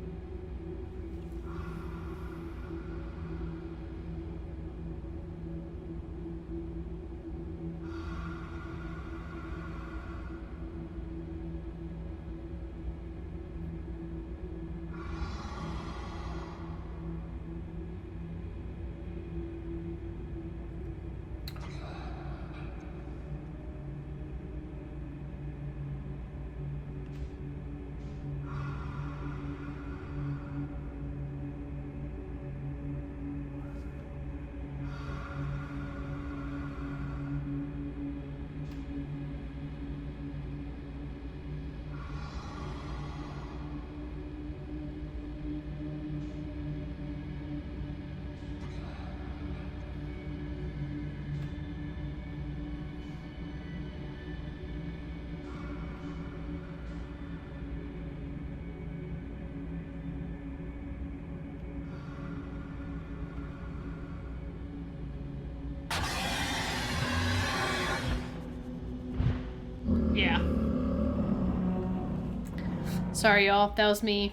Sorry, y'all. That was me.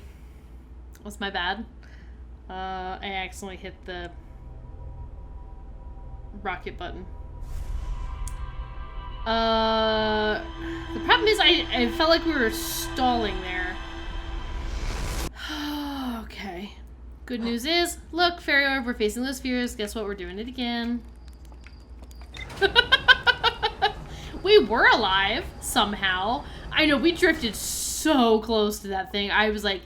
That was my bad. I accidentally hit the rocket button. The problem is I felt like we were stalling there. Okay. Good news is, look, Fairy Orb, we're facing those fears. Guess what? We're doing it again. We were alive, somehow. I know, we drifted so close to that thing. I was like,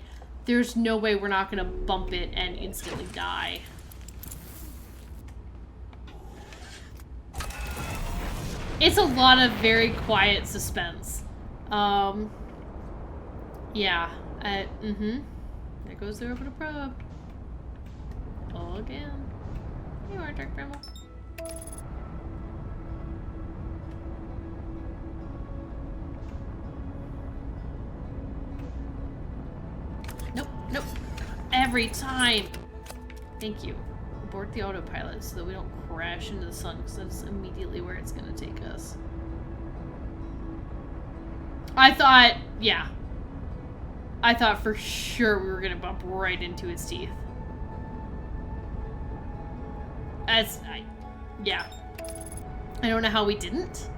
there's no way we're not gonna bump it and instantly die. It's a lot of very quiet suspense. Yeah. There goes the orbital probe. Oh, again. You are Dark Bramble. Nope, nope. Every time. Thank you. Abort the autopilot so that we don't crash into the sun, because that's immediately where it's going to take us. I thought, yeah. I thought for sure we were going to bump right into its teeth. Yeah. I don't know how we didn't.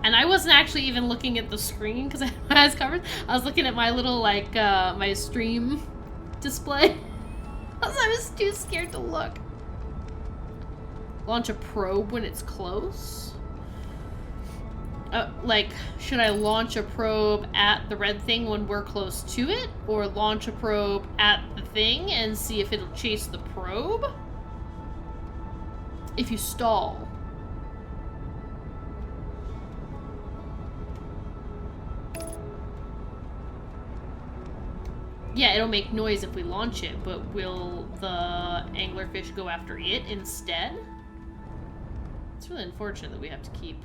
And I wasn't actually even looking at the screen because I was covered. I was looking at my little, like, my stream display. I was too scared to look. Launch a probe when it's close? Like, should I launch a probe at the red thing when we're close to it? Or launch a probe at the thing and see if it'll chase the probe? If you stall. Yeah, it'll make noise if we launch it, but will the anglerfish go after it instead? It's really unfortunate that we have to keep...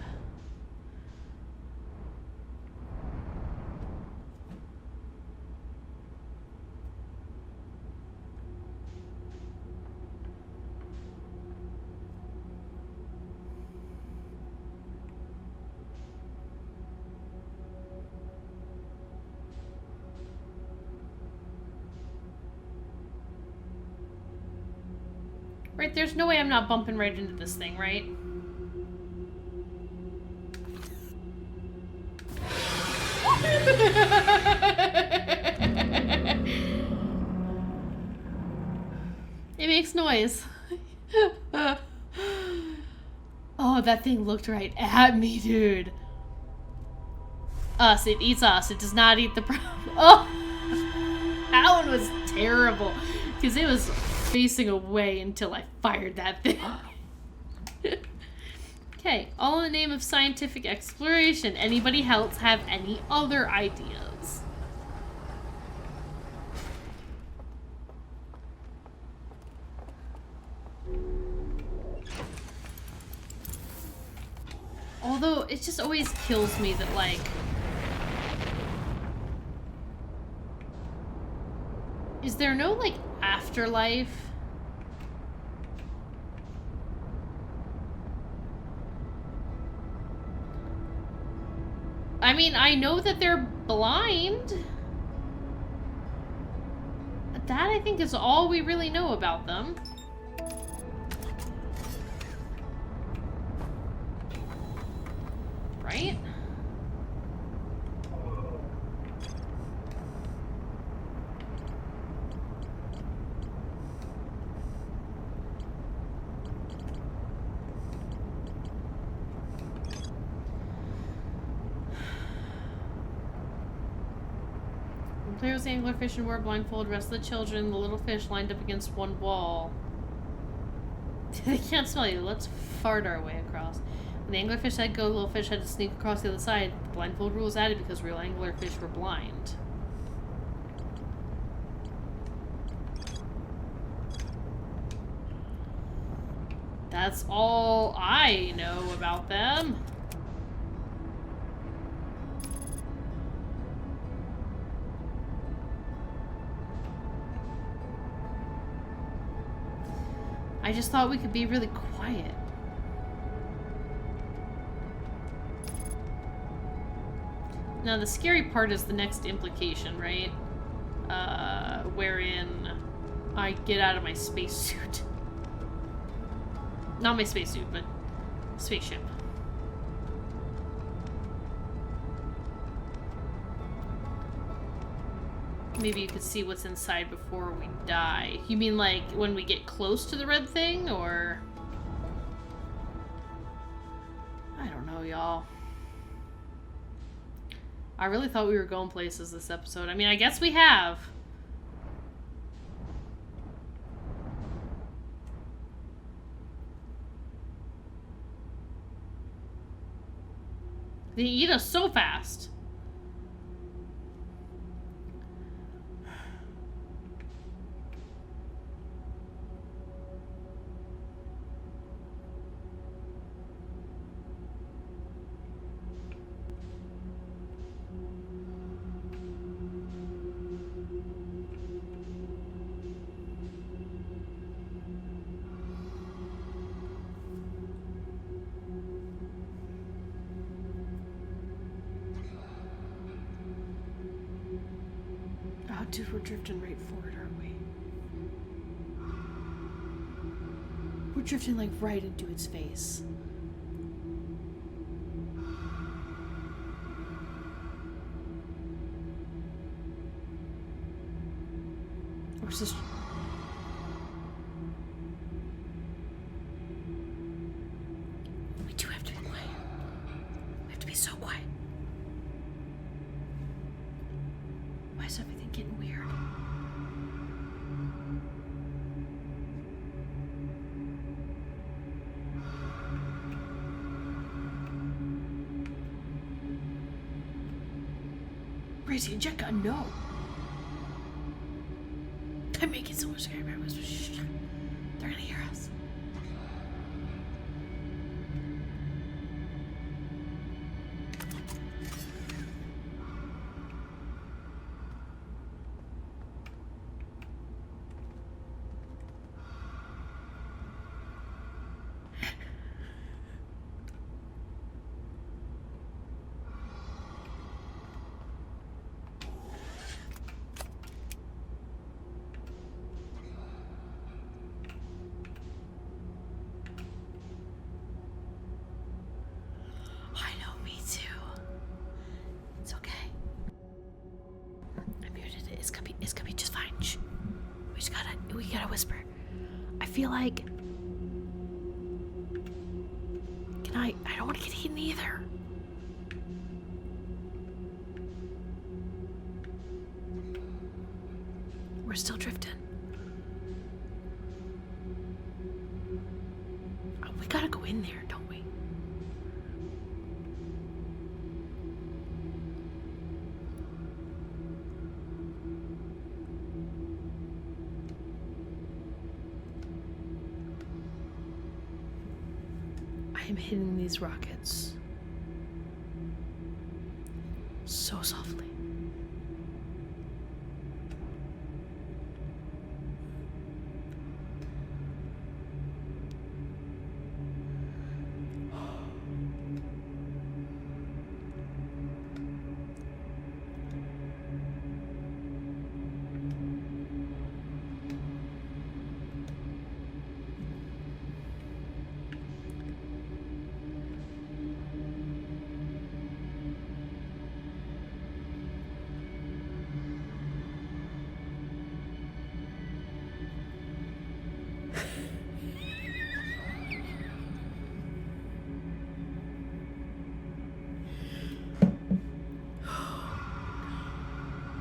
Right, there's no way I'm not bumping right into this thing, right? It makes noise. Oh, that thing looked right at me, dude. Us, it eats us. It does not eat the Oh! That one was terrible. Because it was facing away until I fired that thing. Okay, all in the name of scientific exploration. Anybody else have any other ideas? Although, it just always kills me that, like... Is there no, like, afterlife? I mean, I know that they're blind. That, I think, is all we really know about them. Right? The player was the anglerfish and wore blindfold. Rest of the children, the little fish lined up against one wall. They can't smell you. Let's fart our way across. When the anglerfish had go, the little fish had to sneak across the other side. The blindfold rule was added because real anglerfish were blind. That's all I know about them. I just thought we could be really quiet. Now, the scary part is the next implication, right? Wherein I get out of my spacesuit. Not my spacesuit, but spaceship. Maybe you could see what's inside before we die. You mean like when we get close to the red thing, or? I don't know, y'all. I really thought we were going places this episode. I mean, I guess we have. They eat us so fast. Dude, we're drifting right for it, aren't we? We're drifting like right into its face. Or is this... We do have to be quiet. We have to be so quiet. Why is everything getting weird? Crazy and Jessica, no. I'm making so much scary. Shh. They're gonna hear us. We gotta whisper. I feel like... I don't want to get eaten either. We're still drifting. Oh, we gotta go in there, don't we? I'm hitting these rockets so softly.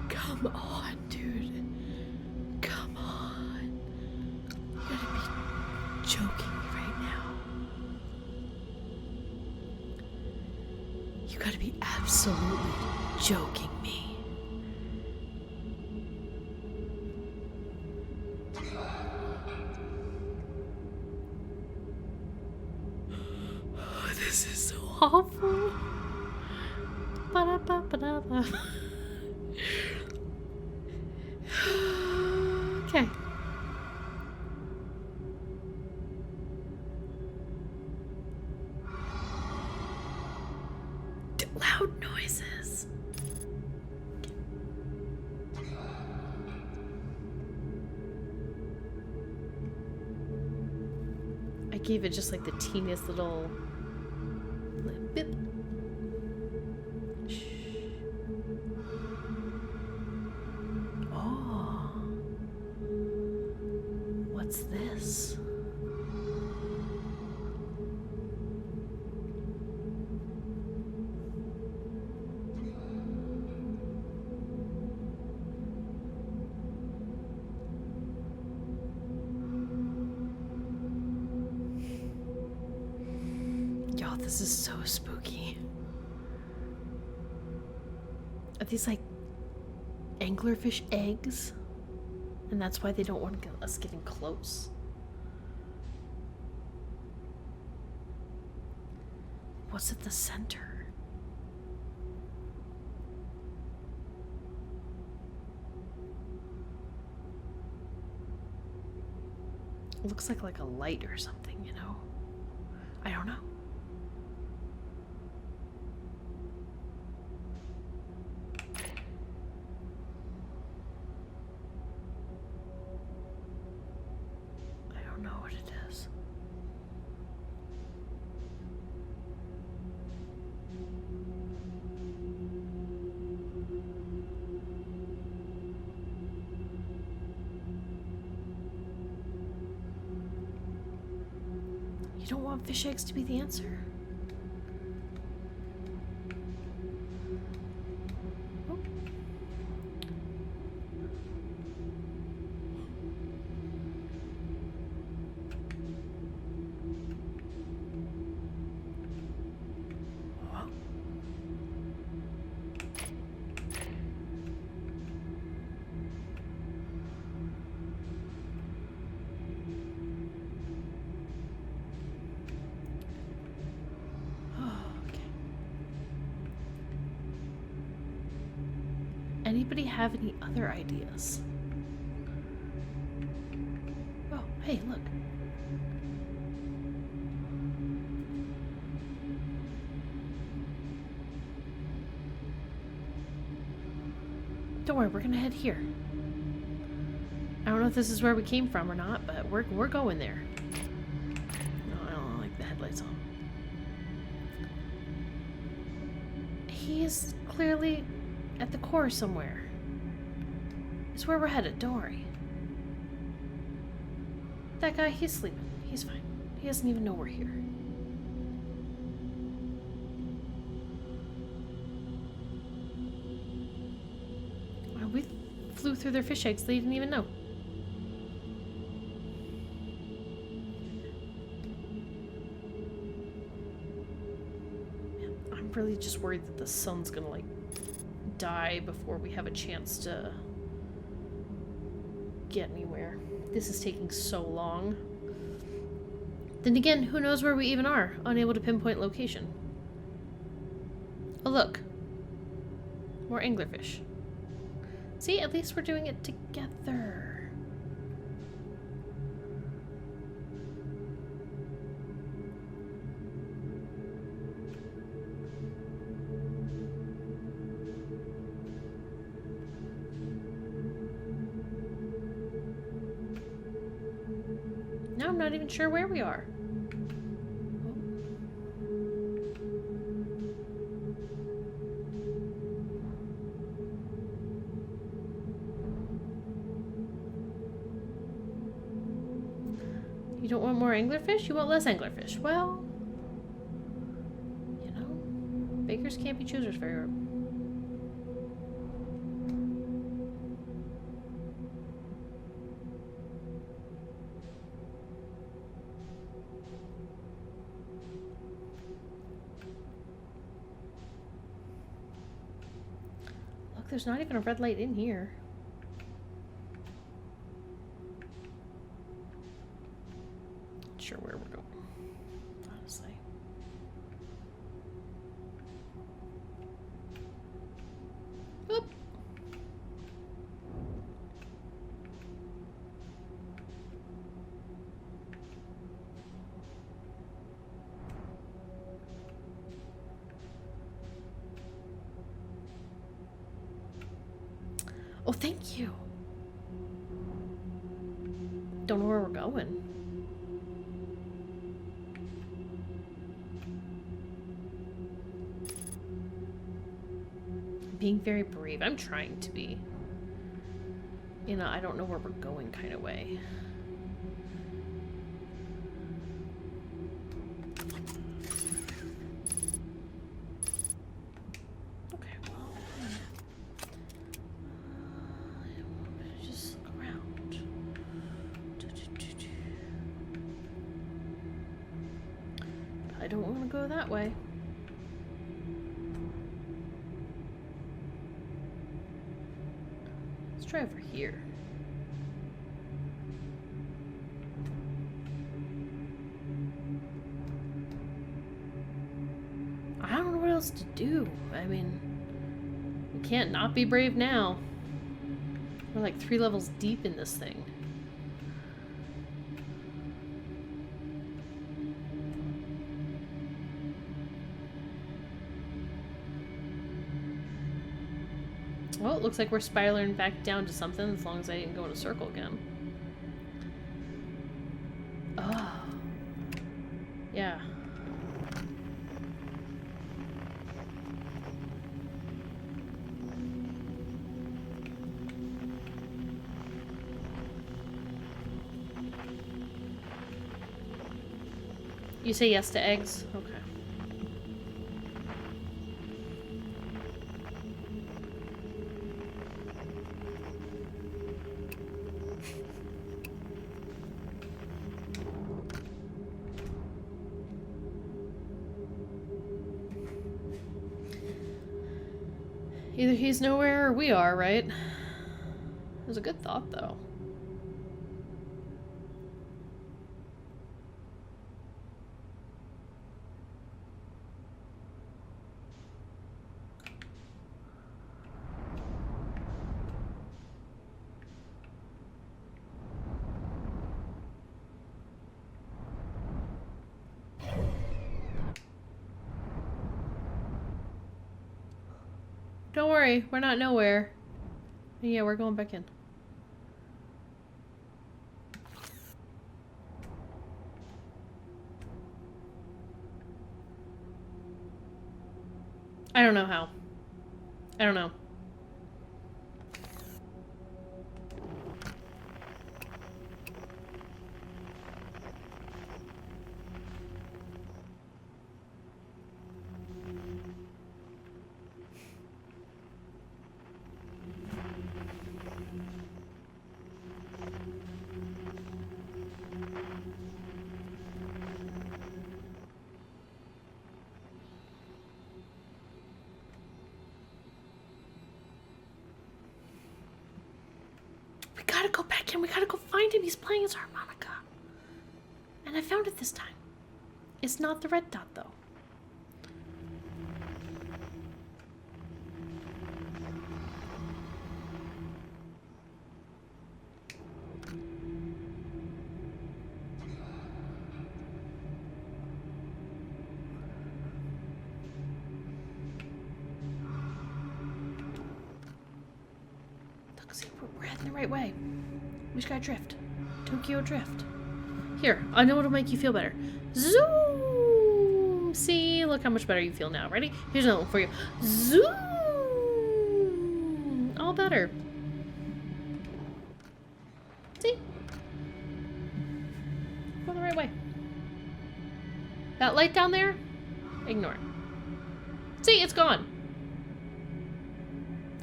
Come on, dude. Come on. You gotta be joking me right now. You gotta be absolutely joking me. Oh, this is so awful. Ba-da-ba-ba-da-ba. Okay. Loud noises. I gave it just like the teeniest little bip. Shh. Oh. What's this? Y'all, this is so spooky. Are these like anglerfish eggs? And that's why they don't want us getting close. What's at the center? It looks like a light or something, you know? I don't know. What it is. You don't want fish eggs to be the answer? Oh. Anybody have any other ideas? Oh, hey, look. Don't worry, we're gonna head here. I don't know if this is where we came from or not, but we're going there. No, I don't like the headlights on. He is clearly at the core somewhere. It's where we're headed, don't worry. That guy, he's sleeping. He's fine. He doesn't even know we're here. We flew through their fish eggs, they didn't even know. I'm really just worried that the sun's gonna like die before we have a chance to get anywhere. This is taking so long. Then again, who knows where we even are? Unable to pinpoint location. Oh look. More anglerfish. See, at least we're doing it together. Now I'm not even sure where we are. You don't want more anglerfish? You want less anglerfish? Well, you know, bakers can't be choosers very well. Look, there's not even a red light in here. Sure where we're going, honestly. Oop. Oh, thank you. Don't know where we're going. being very brave. I'm trying to be. You know, I don't know where we're going kind of way. Okay, well. Just look around. I don't want to go that way. Let's try over here. I don't know what else to do. I mean, we can't not be brave now. We're like 3 levels deep in this thing. Well, it looks like we're spiraling back down to something as long as I didn't go in a circle again. Oh. Yeah. You say yes to eggs? Okay. Either he's nowhere or we are, right? It was a good thought, though. Don't worry, we're not nowhere. Yeah, we're going back in. I don't know how. I don't know. We gotta go back in. We gotta go find him. He's playing his harmonica. And I found it this time. It's not the red dot, though. Look, see, we're heading the right way. We just gotta drift. Tokyo drift. Here, I know what'll make you feel better. Zoom! See, look how much better you feel now. Ready? Here's another one for you. Zoom! All better. See? Go the right way. That light down there? Ignore it. See, it's gone.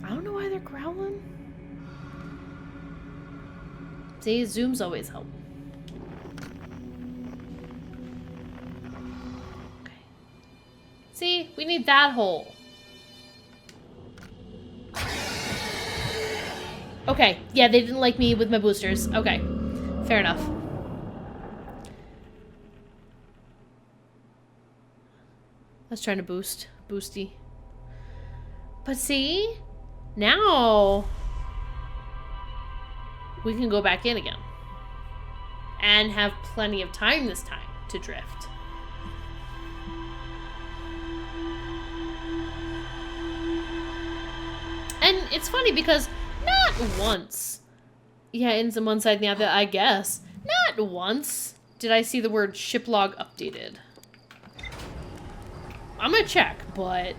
I don't know why they're growling. See, zooms always help. Okay. See, we need that hole. Okay, yeah, they didn't like me with my boosters. Okay, fair enough. I was trying to boosty. But see, now we can go back in again. And have plenty of time this time to drift. And it's funny because not once, yeah, in some one side and the other, I guess, not once did I see the word ship log updated. I'm gonna check, but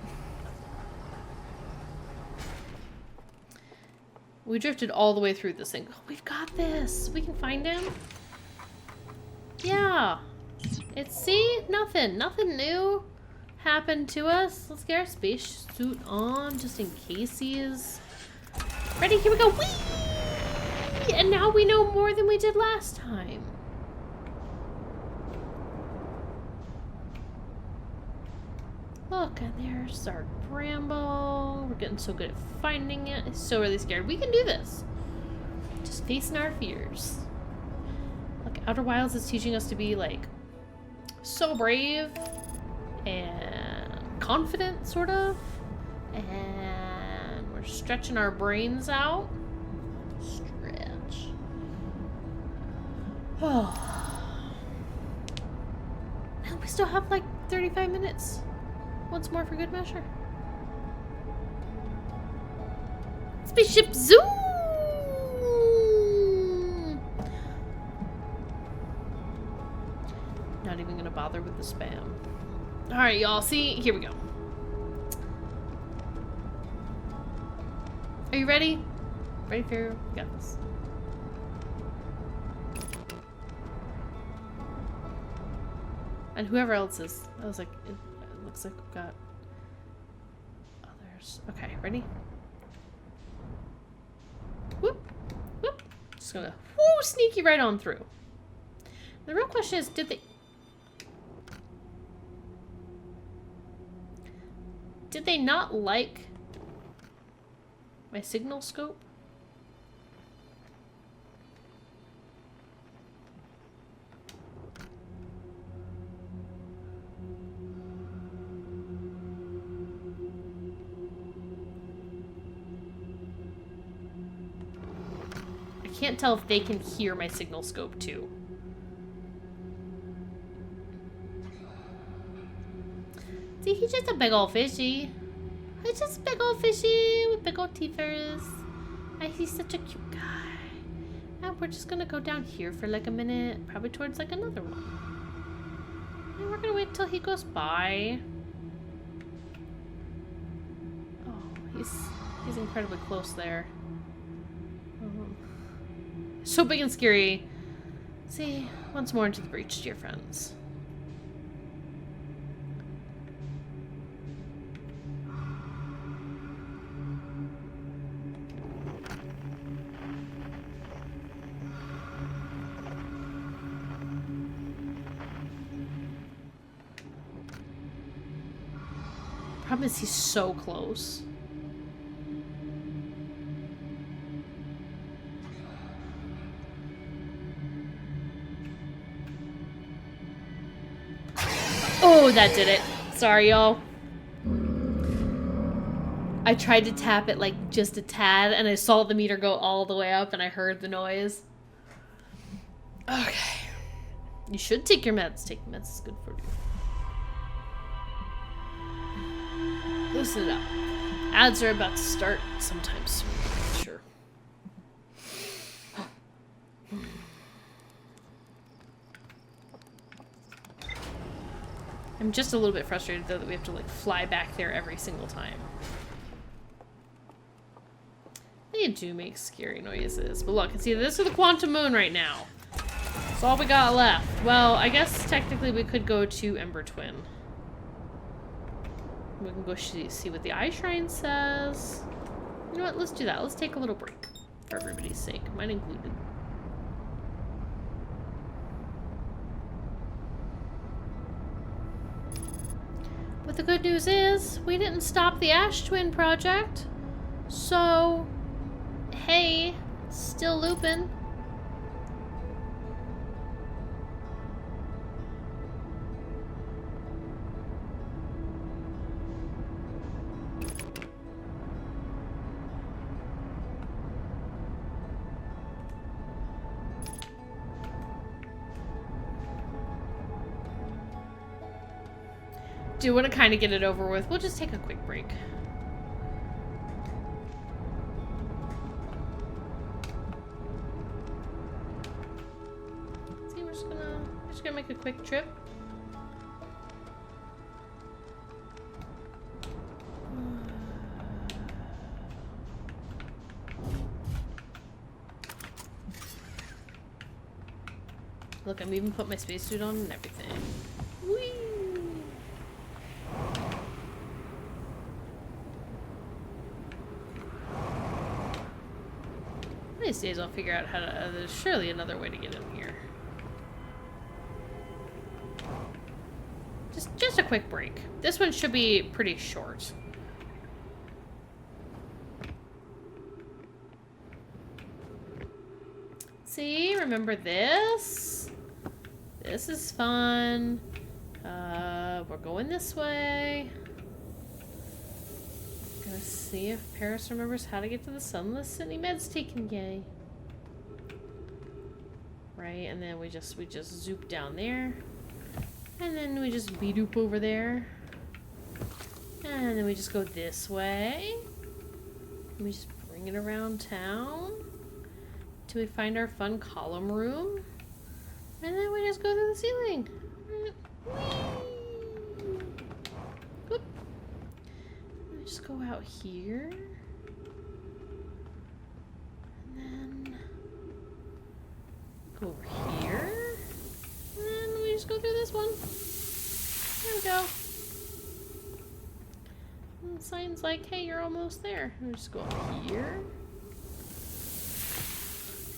We drifted all the way through this thing. Oh, we've got this. We can find him. Yeah. See? Nothing new happened to us. Let's get our spacesuit on just in case he is... Ready? Here we go. Whee! And now we know more than we did last time. Look, and there's our Bramble. We're getting so good at finding it. It's so really scared. We can do this. Just facing our fears. Look, Outer Wilds is teaching us to be, like, so brave and confident, sort of. And we're stretching our brains out. Stretch. Oh. And we still have, like, 35 minutes. Once more for good measure. Spaceship zoom! Not even gonna bother with the spam. Alright, y'all. See? Here we go. Are you ready? Ready for you? Got this. And whoever else is. I was like... Looks like we've got others. Okay, ready? Whoop, whoop. Just gonna sneak you right on through. The real question is, did they not like my signal scope? Can't tell if they can hear my signal scope too. See, he's just a big old fishy. He's just a big old fishy with big old teethers. And he's such a cute guy. And we're just gonna go down here for like a minute, probably towards like another one. And we're gonna wait till he goes by. Oh, he's incredibly close there. So big and scary. See, once more into the breach, dear friends. Problem is, he's so close. Oh, that did it. Sorry, y'all. I tried to tap it like just a tad, and I saw the meter go all the way up, and I heard the noise. Okay. You should take your meds. Taking meds is good for you. Loosen it up. Ads are about to start sometime soon. Sure. I'm just a little bit frustrated, though, that we have to, like, fly back there every single time. They do make scary noises. But look, it's either this or the Quantum Moon right now. That's all we got left. Well, I guess technically we could go to Ember Twin. We can go see what the Eye Shrine says. You know what? Let's do that. Let's take a little break. For everybody's sake. Mine included. But the good news is, we didn't stop the Ash Twin project. So, hey, still looping. Do want to kind of get it over with. We'll just take a quick break. See, we're just gonna make a quick trip. Look, I'm even put my spacesuit on and everything. Whee! These days I'll figure out how to... there's surely another way to get in here. Just a quick break. This one should be pretty short. See, remember this? This is fun. We're going this way. Gonna see if Paris remembers how to get to the sunless city. Med's taken, yay. Right, and then we just zoop down there. And then we just be-doop over there. And then we just go this way. And we just bring it around town. Till we find our fun column room. And then we just go through the ceiling. Whoop. And we just go out here. And then go over here. And we just go through this one. There we go. And the sign's like, hey, you're almost there. And we just go up here.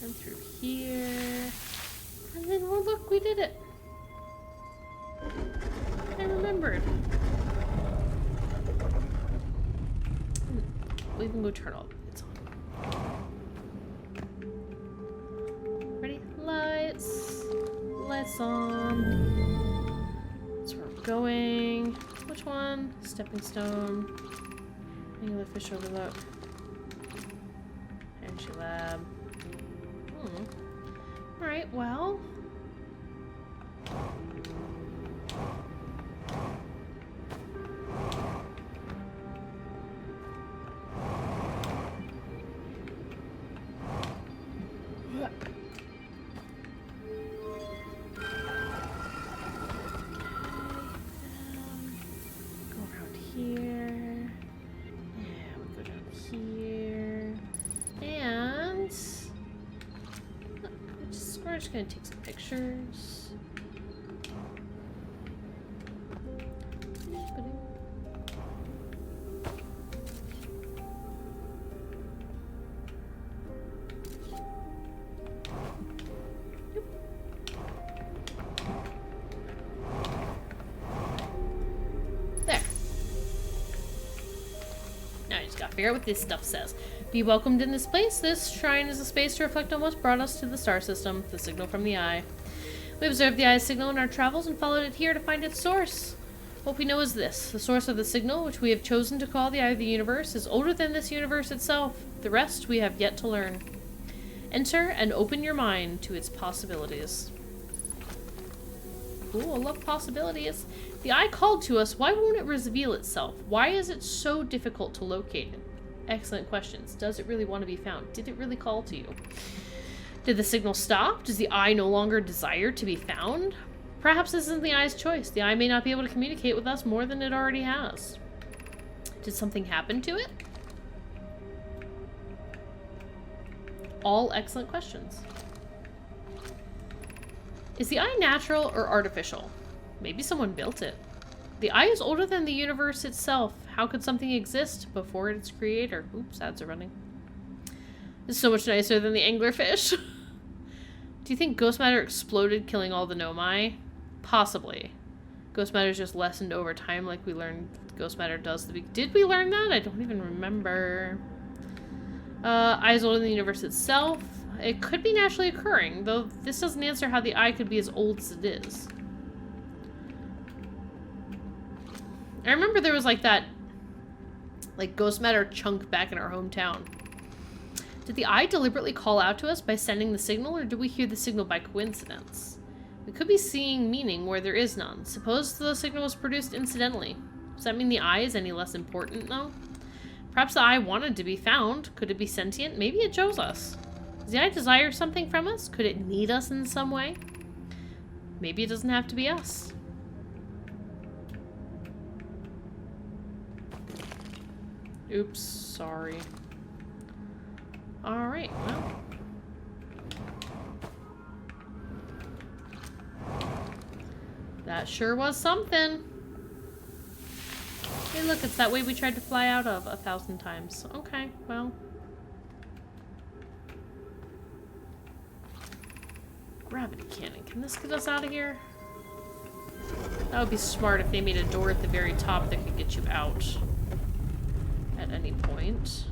And through here. And then, oh look, we did it. I remembered. We can go turn all the lights on. Ready? Lights. Lights on. That's where we're going. Which one? Stepping stone. Angular fish overlook. Energy lab. Alright, well. Go around here. Yeah, we go down here. And we're just gonna take some pictures. There. Now I just gotta figure out what this stuff says. Be welcomed in this place. This shrine is a space to reflect on what brought us to the star system, the signal from the eye. We observed the eye's signal in our travels and followed it here to find its source. What we know is this. The source of the signal, which we have chosen to call the eye of the universe, is older than this universe itself. The rest we have yet to learn. Enter and open your mind to its possibilities. Cool, I love possibilities. The eye called to us. Why won't it reveal itself? Why is it so difficult to locate it? Excellent questions. Does it really want to be found? Did it really call to you? Did the signal stop? Does the eye no longer desire to be found? Perhaps this isn't the eye's choice. The eye may not be able to communicate with us more than it already has. Did something happen to it? All excellent questions. Is the eye natural or artificial? Maybe someone built it. The eye is older than the universe itself. How could something exist before its creator? Oops, ads are running. It's so much nicer than the anglerfish. Do you think ghost matter exploded, killing all the Nomai? Possibly. Ghost matter is just lessened over time, like we learned ghost matter does. Did we learn that? I don't even remember. Eye is older than the universe itself. It could be naturally occurring, though this doesn't answer how the eye could be as old as it is. I remember there was like that, like ghost matter chunk back in our hometown. Did the eye deliberately call out to us by sending the signal, or did we hear the signal by coincidence? We could be seeing meaning where there is none. Suppose the signal was produced incidentally. Does that mean the eye is any less important, though? Perhaps the eye wanted to be found. Could it be sentient? Maybe it chose us. Does the eye desire something from us? Could it need us in some way? Maybe it doesn't have to be us. Oops, sorry. Alright, well. That sure was something. Hey, look, it's that way we tried to fly out of 1,000 times. Okay, well. Gravity cannon. Can this get us out of here? That would be smart if they made a door at the very top that could get you out at any point.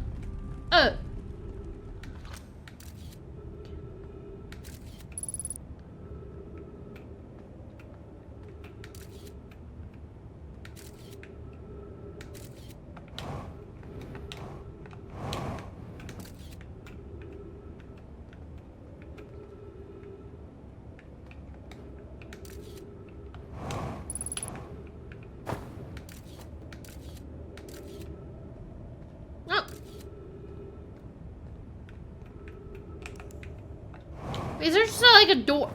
Is there just like a door?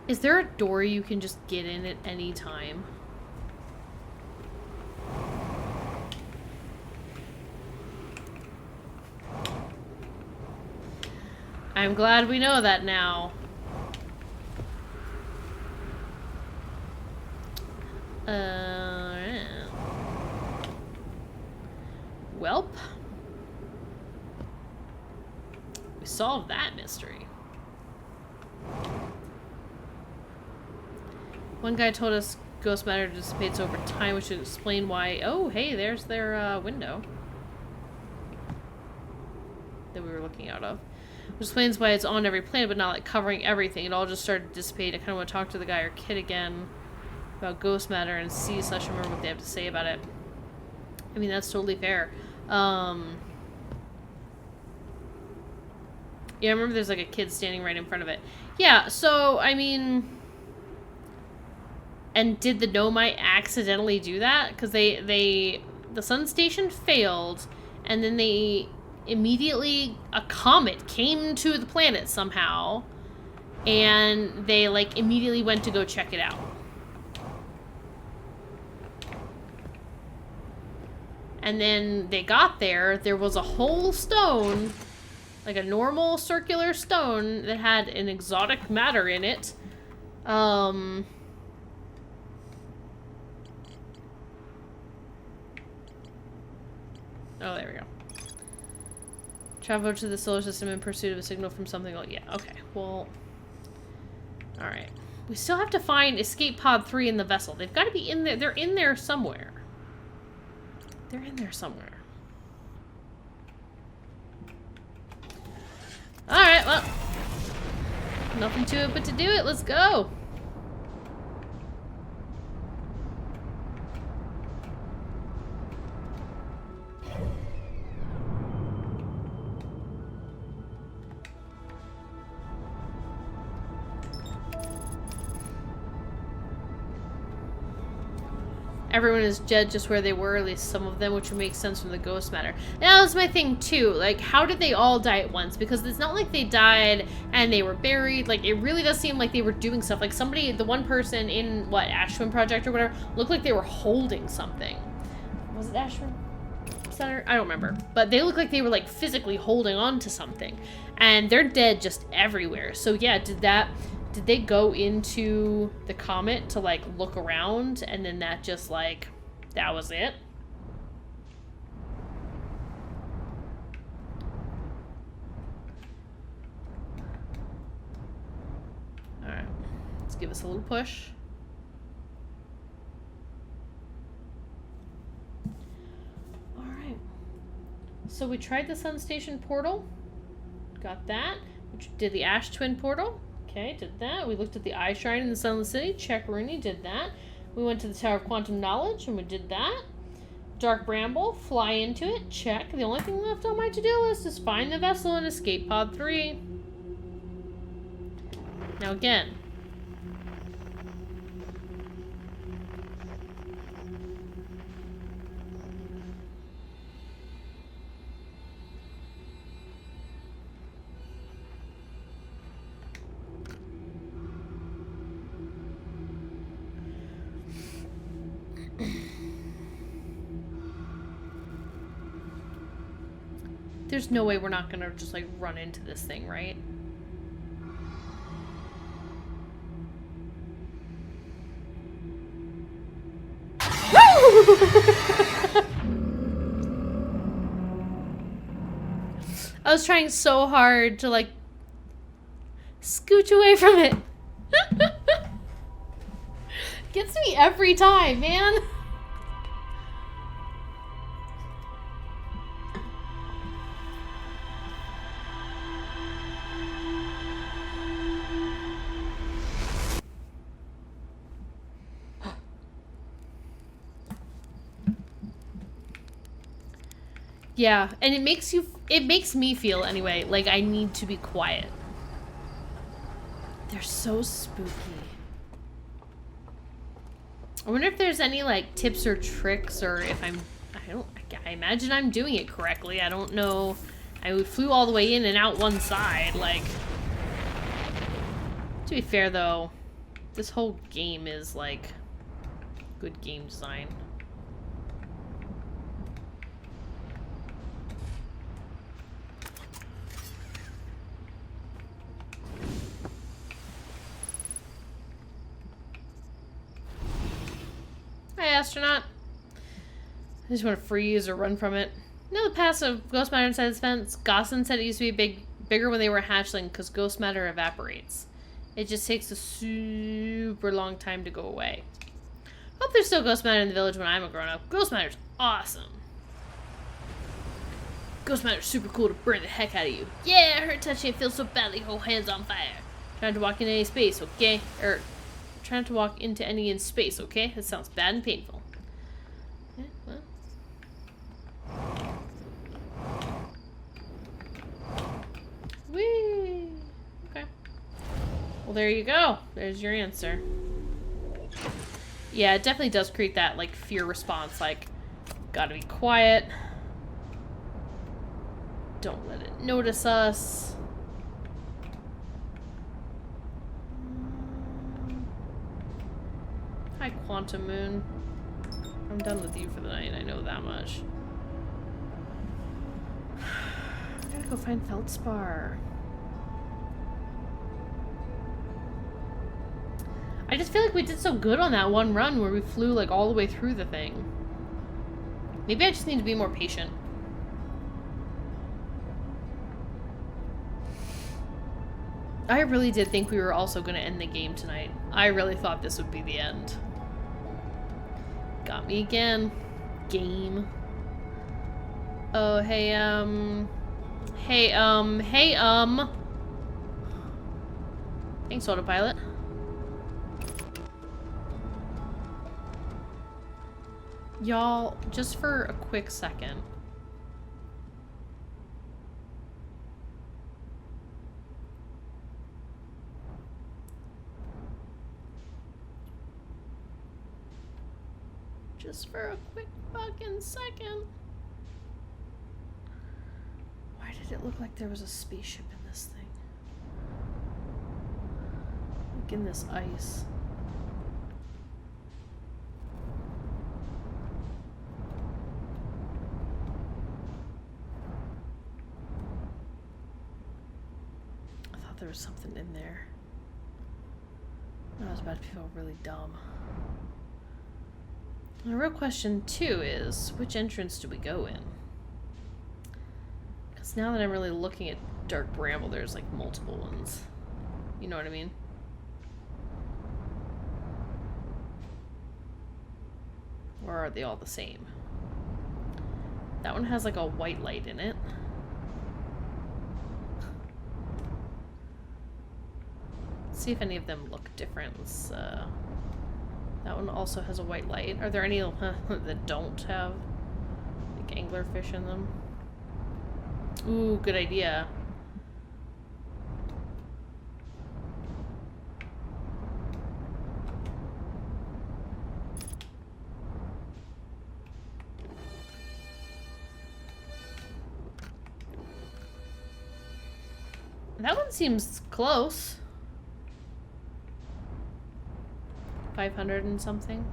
Is there a door you can just get in at any time? I'm glad we know that now. Welp. We solved that mystery. One guy told us ghost matter dissipates over time, which should explain why. Oh, hey, there's their window that we were looking out of. Which explains why it's on every planet, but not like covering everything. It all just started to dissipate. I kind of want to talk to the guy or kid again about ghost matter and see/remember what they have to say about it. I mean, that's totally fair. Yeah, I remember there's like a kid standing right in front of it. Yeah, so, I mean... And did the Nomite accidentally do that? Because the sun station failed, and then they immediately... A comet came to the planet somehow, and they, like, immediately went to go check it out. And then they got there, there was a whole stone... Like a normal circular stone that had an exotic matter in it. Oh, there we go. Travel to the solar system in pursuit of a signal from something like... Yeah, okay. Well... Alright. We still have to find Escape Pod 3 in the vessel. They've got to be in there. They're in there somewhere. They're in there somewhere. Alright, well, nothing to it but to do it. Let's go. Everyone is dead just where they were, at least some of them, which would make sense from the ghost matter. That was my thing, too. Like, how did they all die at once? Because it's not like they died and they were buried. Like, it really does seem like they were doing stuff. Like, somebody, the one person in, what, Ashwin Project or whatever, looked like they were holding something. Was it Ashwin Center? I don't remember. But they look like they were, like, physically holding on to something. And they're dead just everywhere. So, yeah, did they go into the comet to, like, look around, and then that just, like, that was it? Alright. Let's give us a little push. Alright. So we tried the Sun Station portal. Got that. We did the Ash Twin portal. Okay, did that. We looked at the Eye Shrine in the Sunless City. Check, Rooney, did that. We went to the Tower of Quantum Knowledge, and we did that. Dark Bramble, fly into it. Check. The only thing left on my to-do list is find the vessel and escape Pod 3. Now again. There's no way we're not gonna just, like, run into this thing, right? I was trying so hard to, like, scooch away from it. Gets me every time, man. Yeah, and it makes me feel, anyway, like I need to be quiet. They're so spooky. I wonder if there's any, like, tips or tricks, or if I imagine I'm doing it correctly. I don't know. I flew all the way in and out one side, like. To be fair, though, this whole game is, like, good game design. Hi, astronaut. I just want to freeze or run from it. No, the passive ghost matter inside this fence. Gosselin said it used to be bigger when they were hatchling because ghost matter evaporates. It just takes a super long time to go away. Hope there's still ghost matter in the village when I'm a grown-up. Ghost matter's awesome. Ghost matter's super cool to burn the heck out of you. Yeah, I heard touching it feels so badly, whole hands on fire. Trying to walk into any space, okay? Trying to walk into any in space, okay? That sounds bad and painful. Yeah, well. Whee! Okay. Well, there you go. There's your answer. Yeah, it definitely does create that, like, fear response. Like, gotta be quiet. Don't let it notice us. Hi, Quantum Moon. I'm done with you for the night, I know that much. I gotta go find Feldspar. I just feel like we did so good on that one run where we flew, like, all the way through the thing. Maybe I just need to be more patient. I really did think we were also going to end the game tonight. I really thought this would be the end. Got me again. Game. Oh, hey, Thanks, autopilot. Y'all, just for a quick second. Just for a quick fucking second. Why did it look like there was a spaceship in this thing? Like in this ice. I thought there was something in there. I was about to feel really dumb. The real question, too, is which entrance do we go in? Because now that I'm really looking at Dark Bramble, there's, like, multiple ones. You know what I mean? Or are they all the same? That one has, like, a white light in it. Let's see if any of them look different. Let's, that one also has a white light. Are there any that don't have, like, anglerfish in them? Ooh, good idea. That one seems close. 500 and something.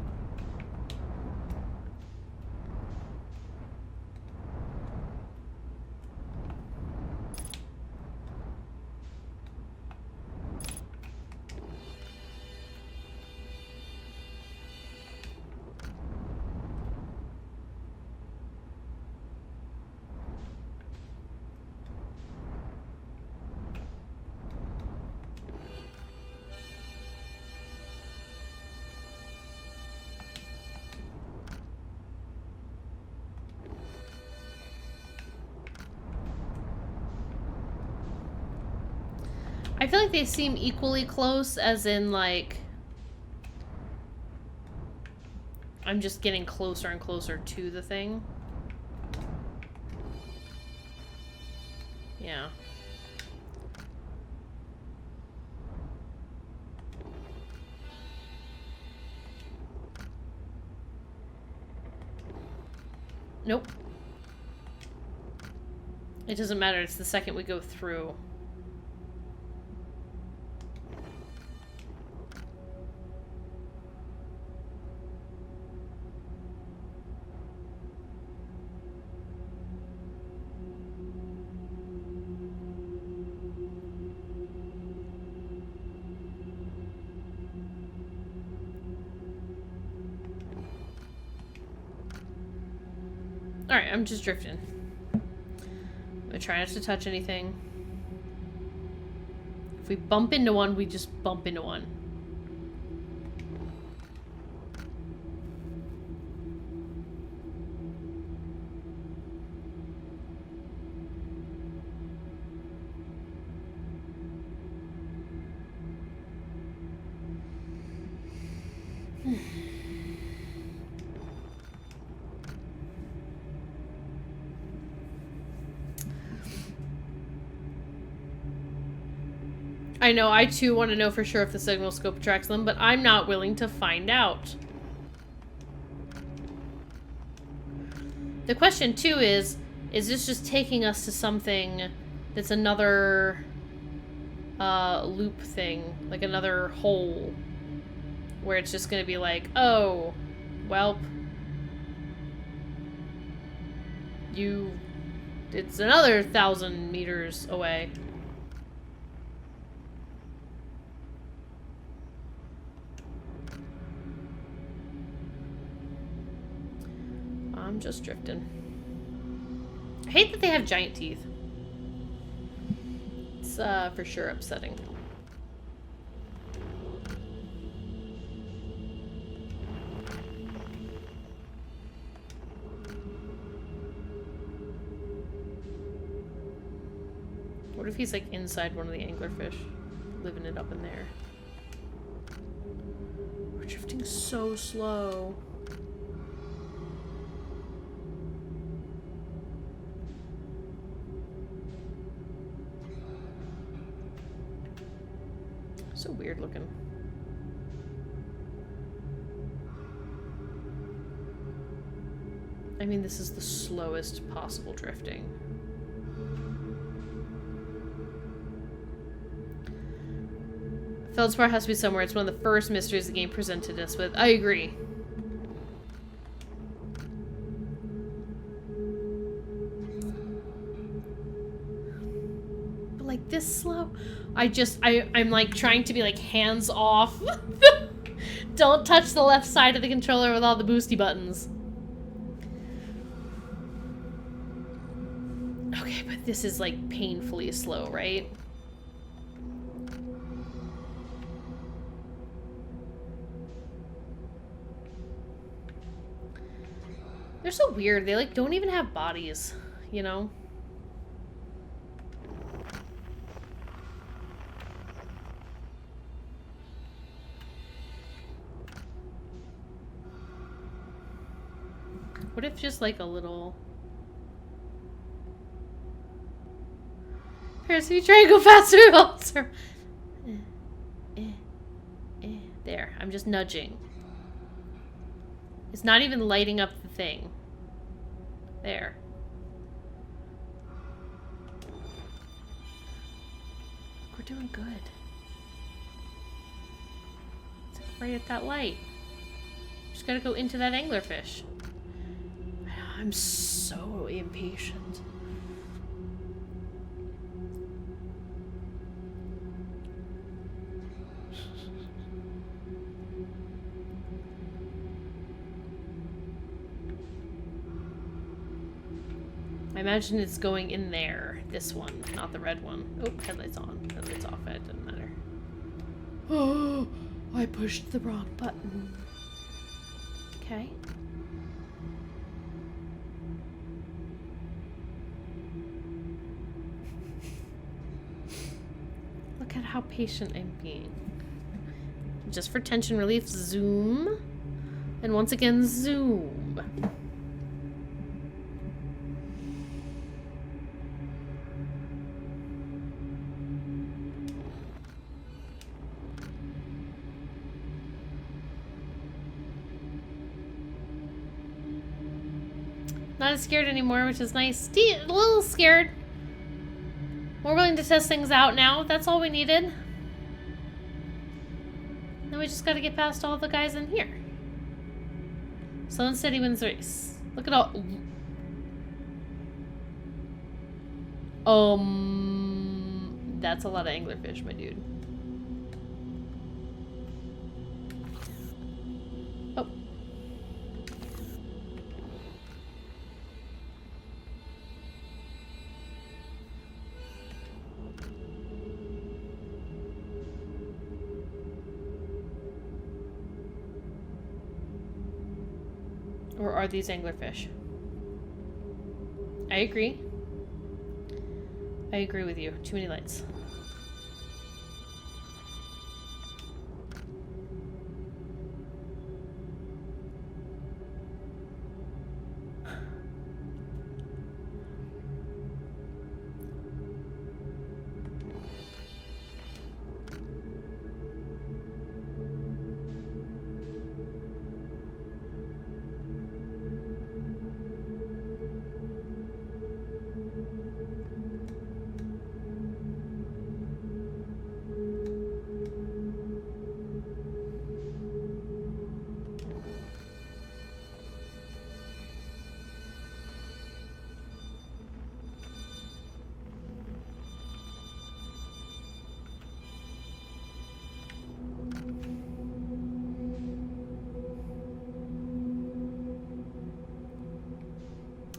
I feel like they seem equally close, as in, like... I'm just getting closer and closer to the thing. Yeah. Nope. It doesn't matter, it's the second we go through. Alright, I'm just drifting. I'm gonna try not to touch anything. If we bump into one, we just bump into one. I know, I too want to know for sure if the signal scope tracks them, but I'm not willing to find out. The question too is this just taking us to something that's another loop thing, like another hole, where it's just gonna be like, oh, welp, it's another 1,000 meters away. I'm just drifting. I hate that they have giant teeth. It's for sure upsetting. What if he's like inside one of the anglerfish, living it up in there? We're drifting so slow. So weird looking. I mean, this is the slowest possible drifting. Feldspar has to be somewhere. It's one of the first mysteries the game presented us with. I agree. But like this slow? I'm like trying to be like hands off. Don't touch the left side of the controller with all the boosty buttons. Okay, but this is like painfully slow, right? They're so weird. They like don't even have bodies, you know? What if just like a little... Paris, if you try to go faster, there, I'm just nudging. It's not even lighting up the thing. There. We're doing good. It's like right at that light. Just gotta go into that anglerfish. I'm so impatient. I imagine it's going in there. This one, not the red one. Oh, headlights on. Headlights off. It doesn't matter. Oh, I pushed the wrong button. Okay. Look at how patient I'm being. Just for tension relief, zoom. And once again, zoom. Not as scared anymore, which is nice. A little scared. More willing to test things out now. That's all we needed. Now we just gotta get past all the guys in here. Slow and steady wins the race. Look at all... That's a lot of anglerfish, my dude. Oh. Or are these anglerfish? I agree. I agree with you. Too many lights.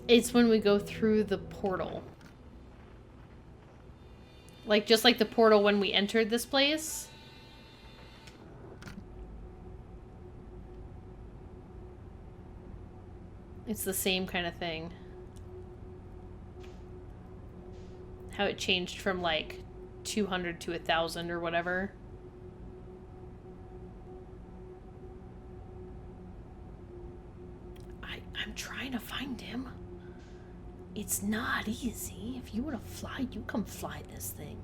It's when we go through the portal. Like, just like the portal when we entered this place. It's the same kind of thing. How it changed from, like, 200 to 1,000 or whatever. I'm trying to find him. It's not easy. If you want to fly, you come fly this thing.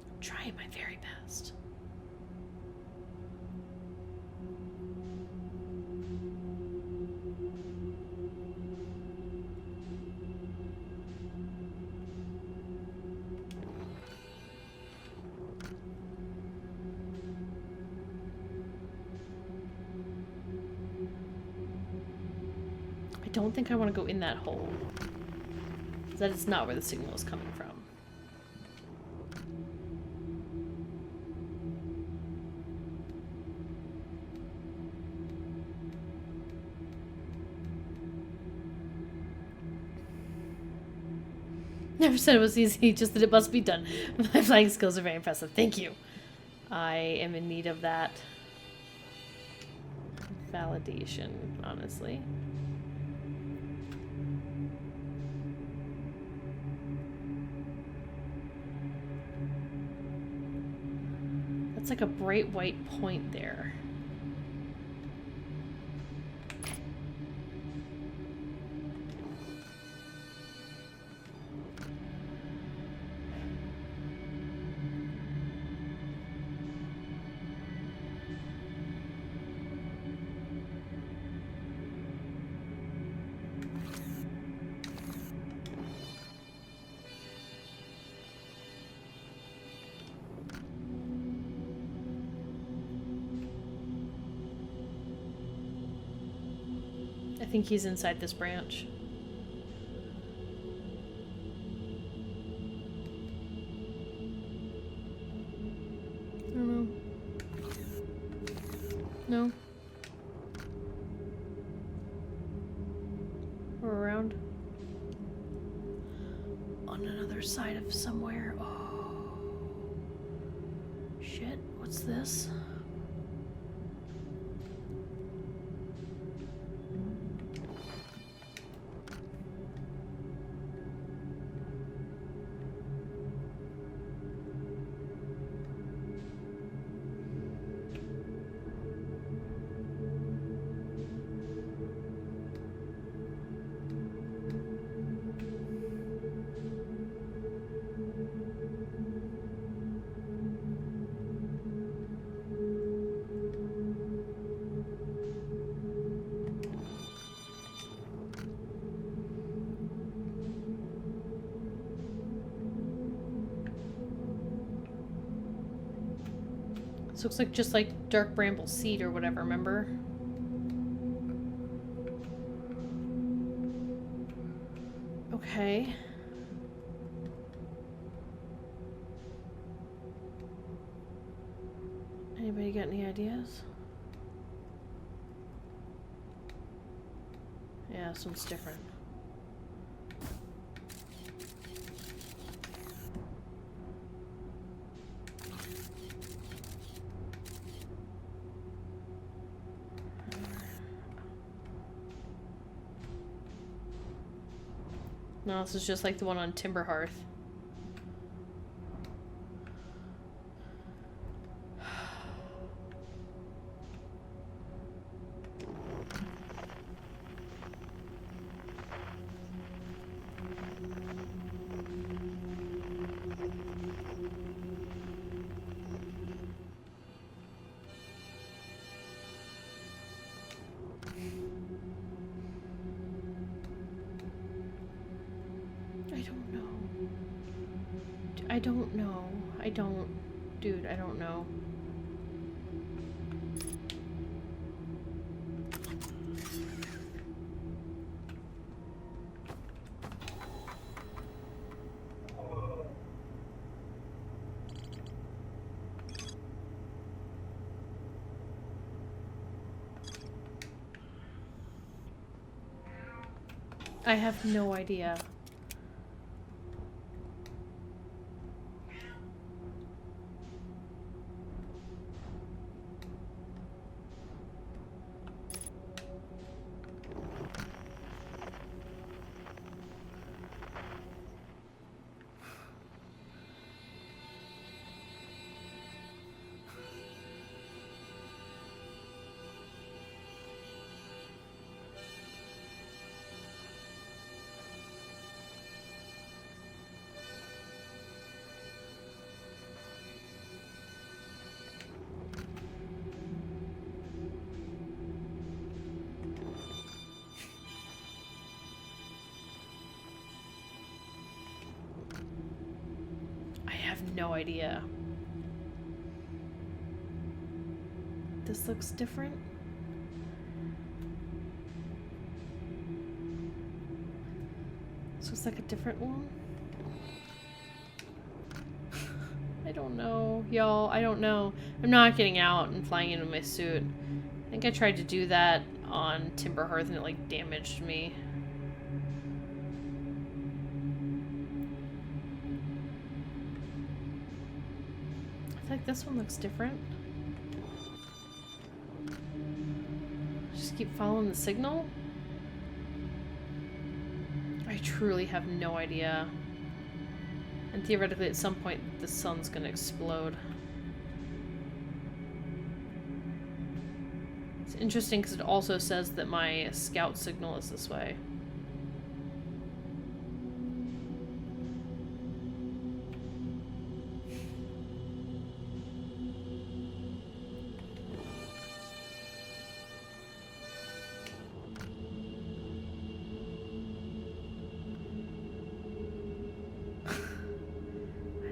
I'm trying my very best. I don't think I want to go in that hole. That is not where the signal is coming from. Never said it was easy, just that it must be done. My flying skills are very impressive. Thank you. I am in need of that validation, honestly. It's like a bright white point there. I think he's inside this branch. I don't know. No. Or around. On another side of somewhere. Oh. Shit, what's this? This looks like just like dark bramble seed or whatever, remember? Okay. Anybody got any ideas? Yeah, this one's different. No, this is just like the one on Timber Hearth. I don't know. Dude, I don't know. I have no idea. No idea. This looks different. This looks like a different one. I don't know, y'all. I don't know. I'm not getting out and flying into my suit. I think I tried to do that on Timber Hearth and it like damaged me. Like this one looks different. Just keep following the signal. I truly have no idea. And theoretically at some point the sun's gonna explode. It's interesting because it also says that my scout signal is this way.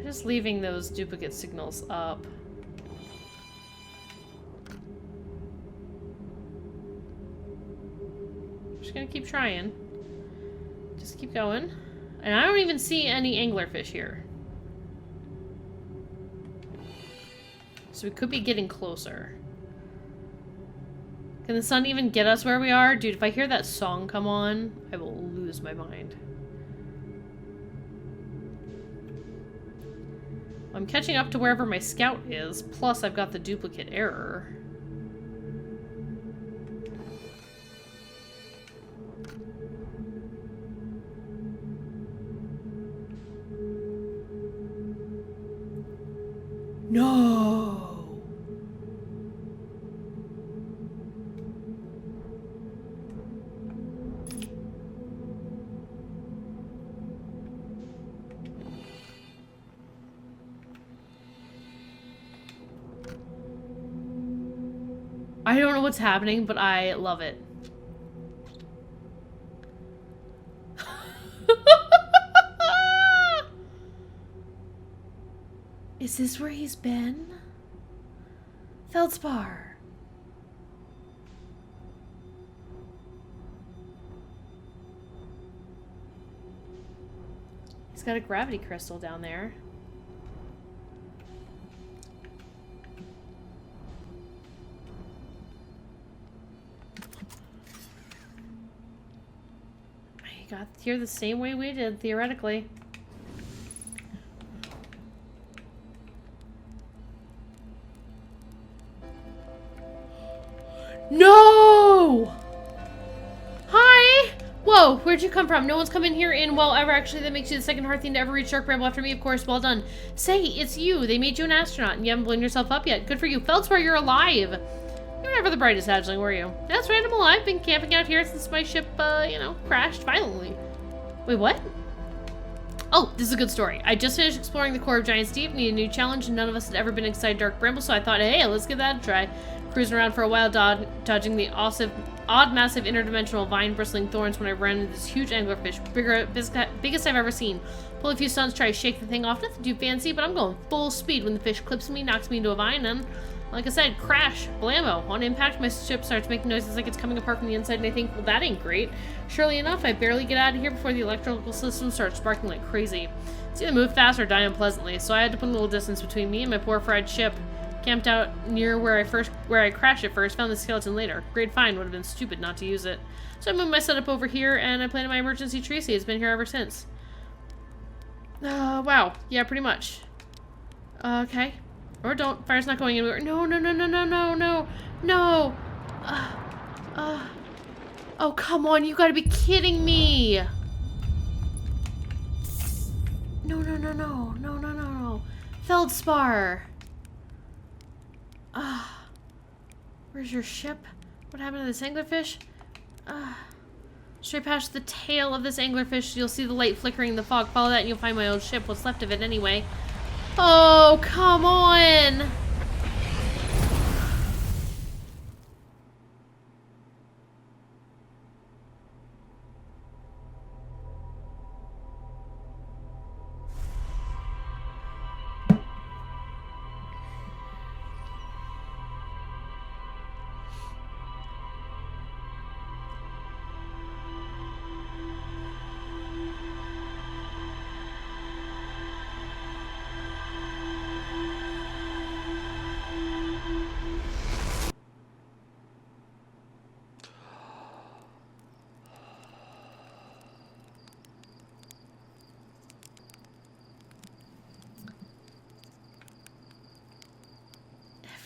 Just leaving those duplicate signals up. Just gonna keep trying. Just keep going. And I don't even see any anglerfish here. So we could be getting closer. Can the sun even get us where we are? Dude, if I hear that song come on, I will lose my mind. I'm catching up to wherever my scout is, plus I've got the duplicate error. No! I don't know what's happening, but I love it. Is this where he's been? Feldspar. He's got a gravity crystal down there. He got here the same way we did, theoretically. No! Hi! Whoa, where'd you come from? No one's come in here in, well, ever. Actually, that makes you the second hard thing to ever reach Dark Bramble after me, of course. Well done. Say, it's you. They made you an astronaut, and you haven't blown yourself up yet. Good for you. Feldspar, you're alive. You were never the brightest hatchling, were you? That's right, I'm alive. Been camping out here since my ship, you know, crashed violently. Wait, what? Oh, this is a good story. I just finished exploring the core of Giant's Deep, needed a new challenge, and none of us had ever been inside Dark Bramble, so I thought, hey, let's give that a try. Cruising around for a while, dodging the odd, massive, interdimensional, vine-bristling thorns when I ran into this huge anglerfish, biggest I've ever seen. Pull a few stunts, try to shake the thing off, nothing too fancy, but I'm going full speed when the fish clips me, knocks me into a vine, and, like I said, crash, blammo. On impact, my ship starts making noises like it's coming apart from the inside, and I think, well, that ain't great. Surely enough, I barely get out of here before the electrical system starts sparking like crazy. It's either move fast or die unpleasantly, so I had to put a little distance between me and my poor fried ship. Camped out near where I crashed at first, found the skeleton later. Great find, would have been stupid not to use it. So I moved my setup over here, and I planted my emergency tree seed. It's been here ever since. Wow. Yeah, pretty much. Okay. Or don't. Fire's not going anywhere. No, no, no, no, no, no, no, no. Oh, come on. You gotta be kidding me. No, no, no, no, no, no, no, no. Feldspar. Where's your ship? What happened to this anglerfish? Straight past the tail of this anglerfish, you'll see the light flickering in the fog. Follow that and you'll find my old ship. What's left of it anyway. Oh, come on!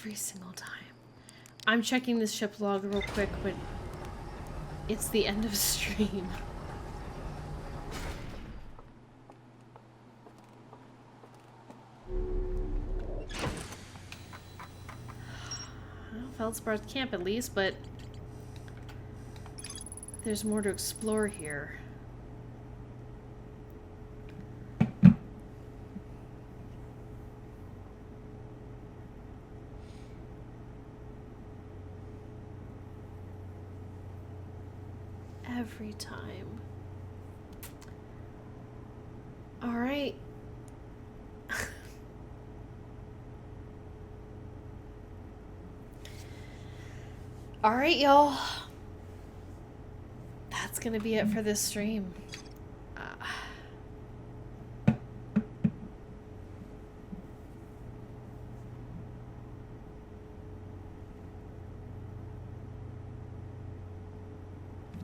Every single time. I'm checking this ship log real quick, but it's the end of stream. Well, Feldspar's camp at least, but there's more to explore here. Every time. All right. All right, y'all. That's gonna be it for this stream.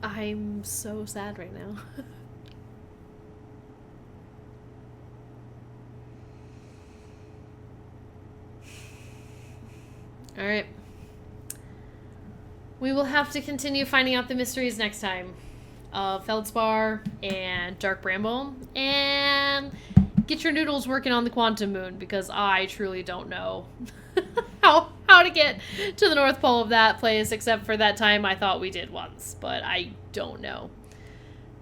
I'm so sad right now. Alright. We will have to continue finding out the mysteries next time of Feldspar and Dark Bramble. And get your noodles working on the Quantum Moon, because I truly don't know how to get to the North Pole of that place, except for that time I thought we did once, but I don't know.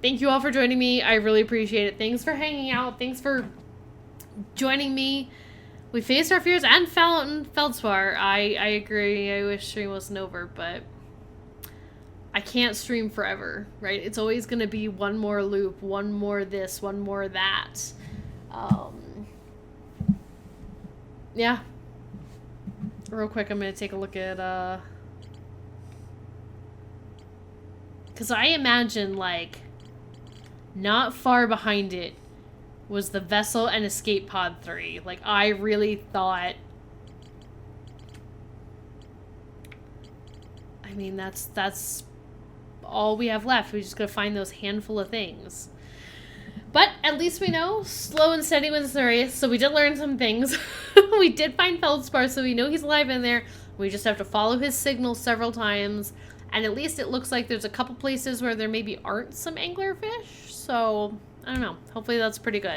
Thank you all for joining me. I really appreciate it. Thanks for hanging out. Thanks for joining me. We faced our fears and found Feldspar. I agree. I wish stream wasn't over, but I can't stream forever, right? It's always going to be one more loop, one more this, one more that. Yeah. Real quick, I'm going to take a look at, because I imagine, like, not far behind it was the vessel and escape pod 3. Like, I really thought... I mean, that's all we have left. We just gotta find those handful of things. But at least we know slow and steady wins the race, so we did learn some things. We did find Feldspar, so we know he's alive in there. We just have to follow his signals several times. And at least it looks like there's a couple places where there maybe aren't some anglerfish. So, I don't know. Hopefully that's pretty good.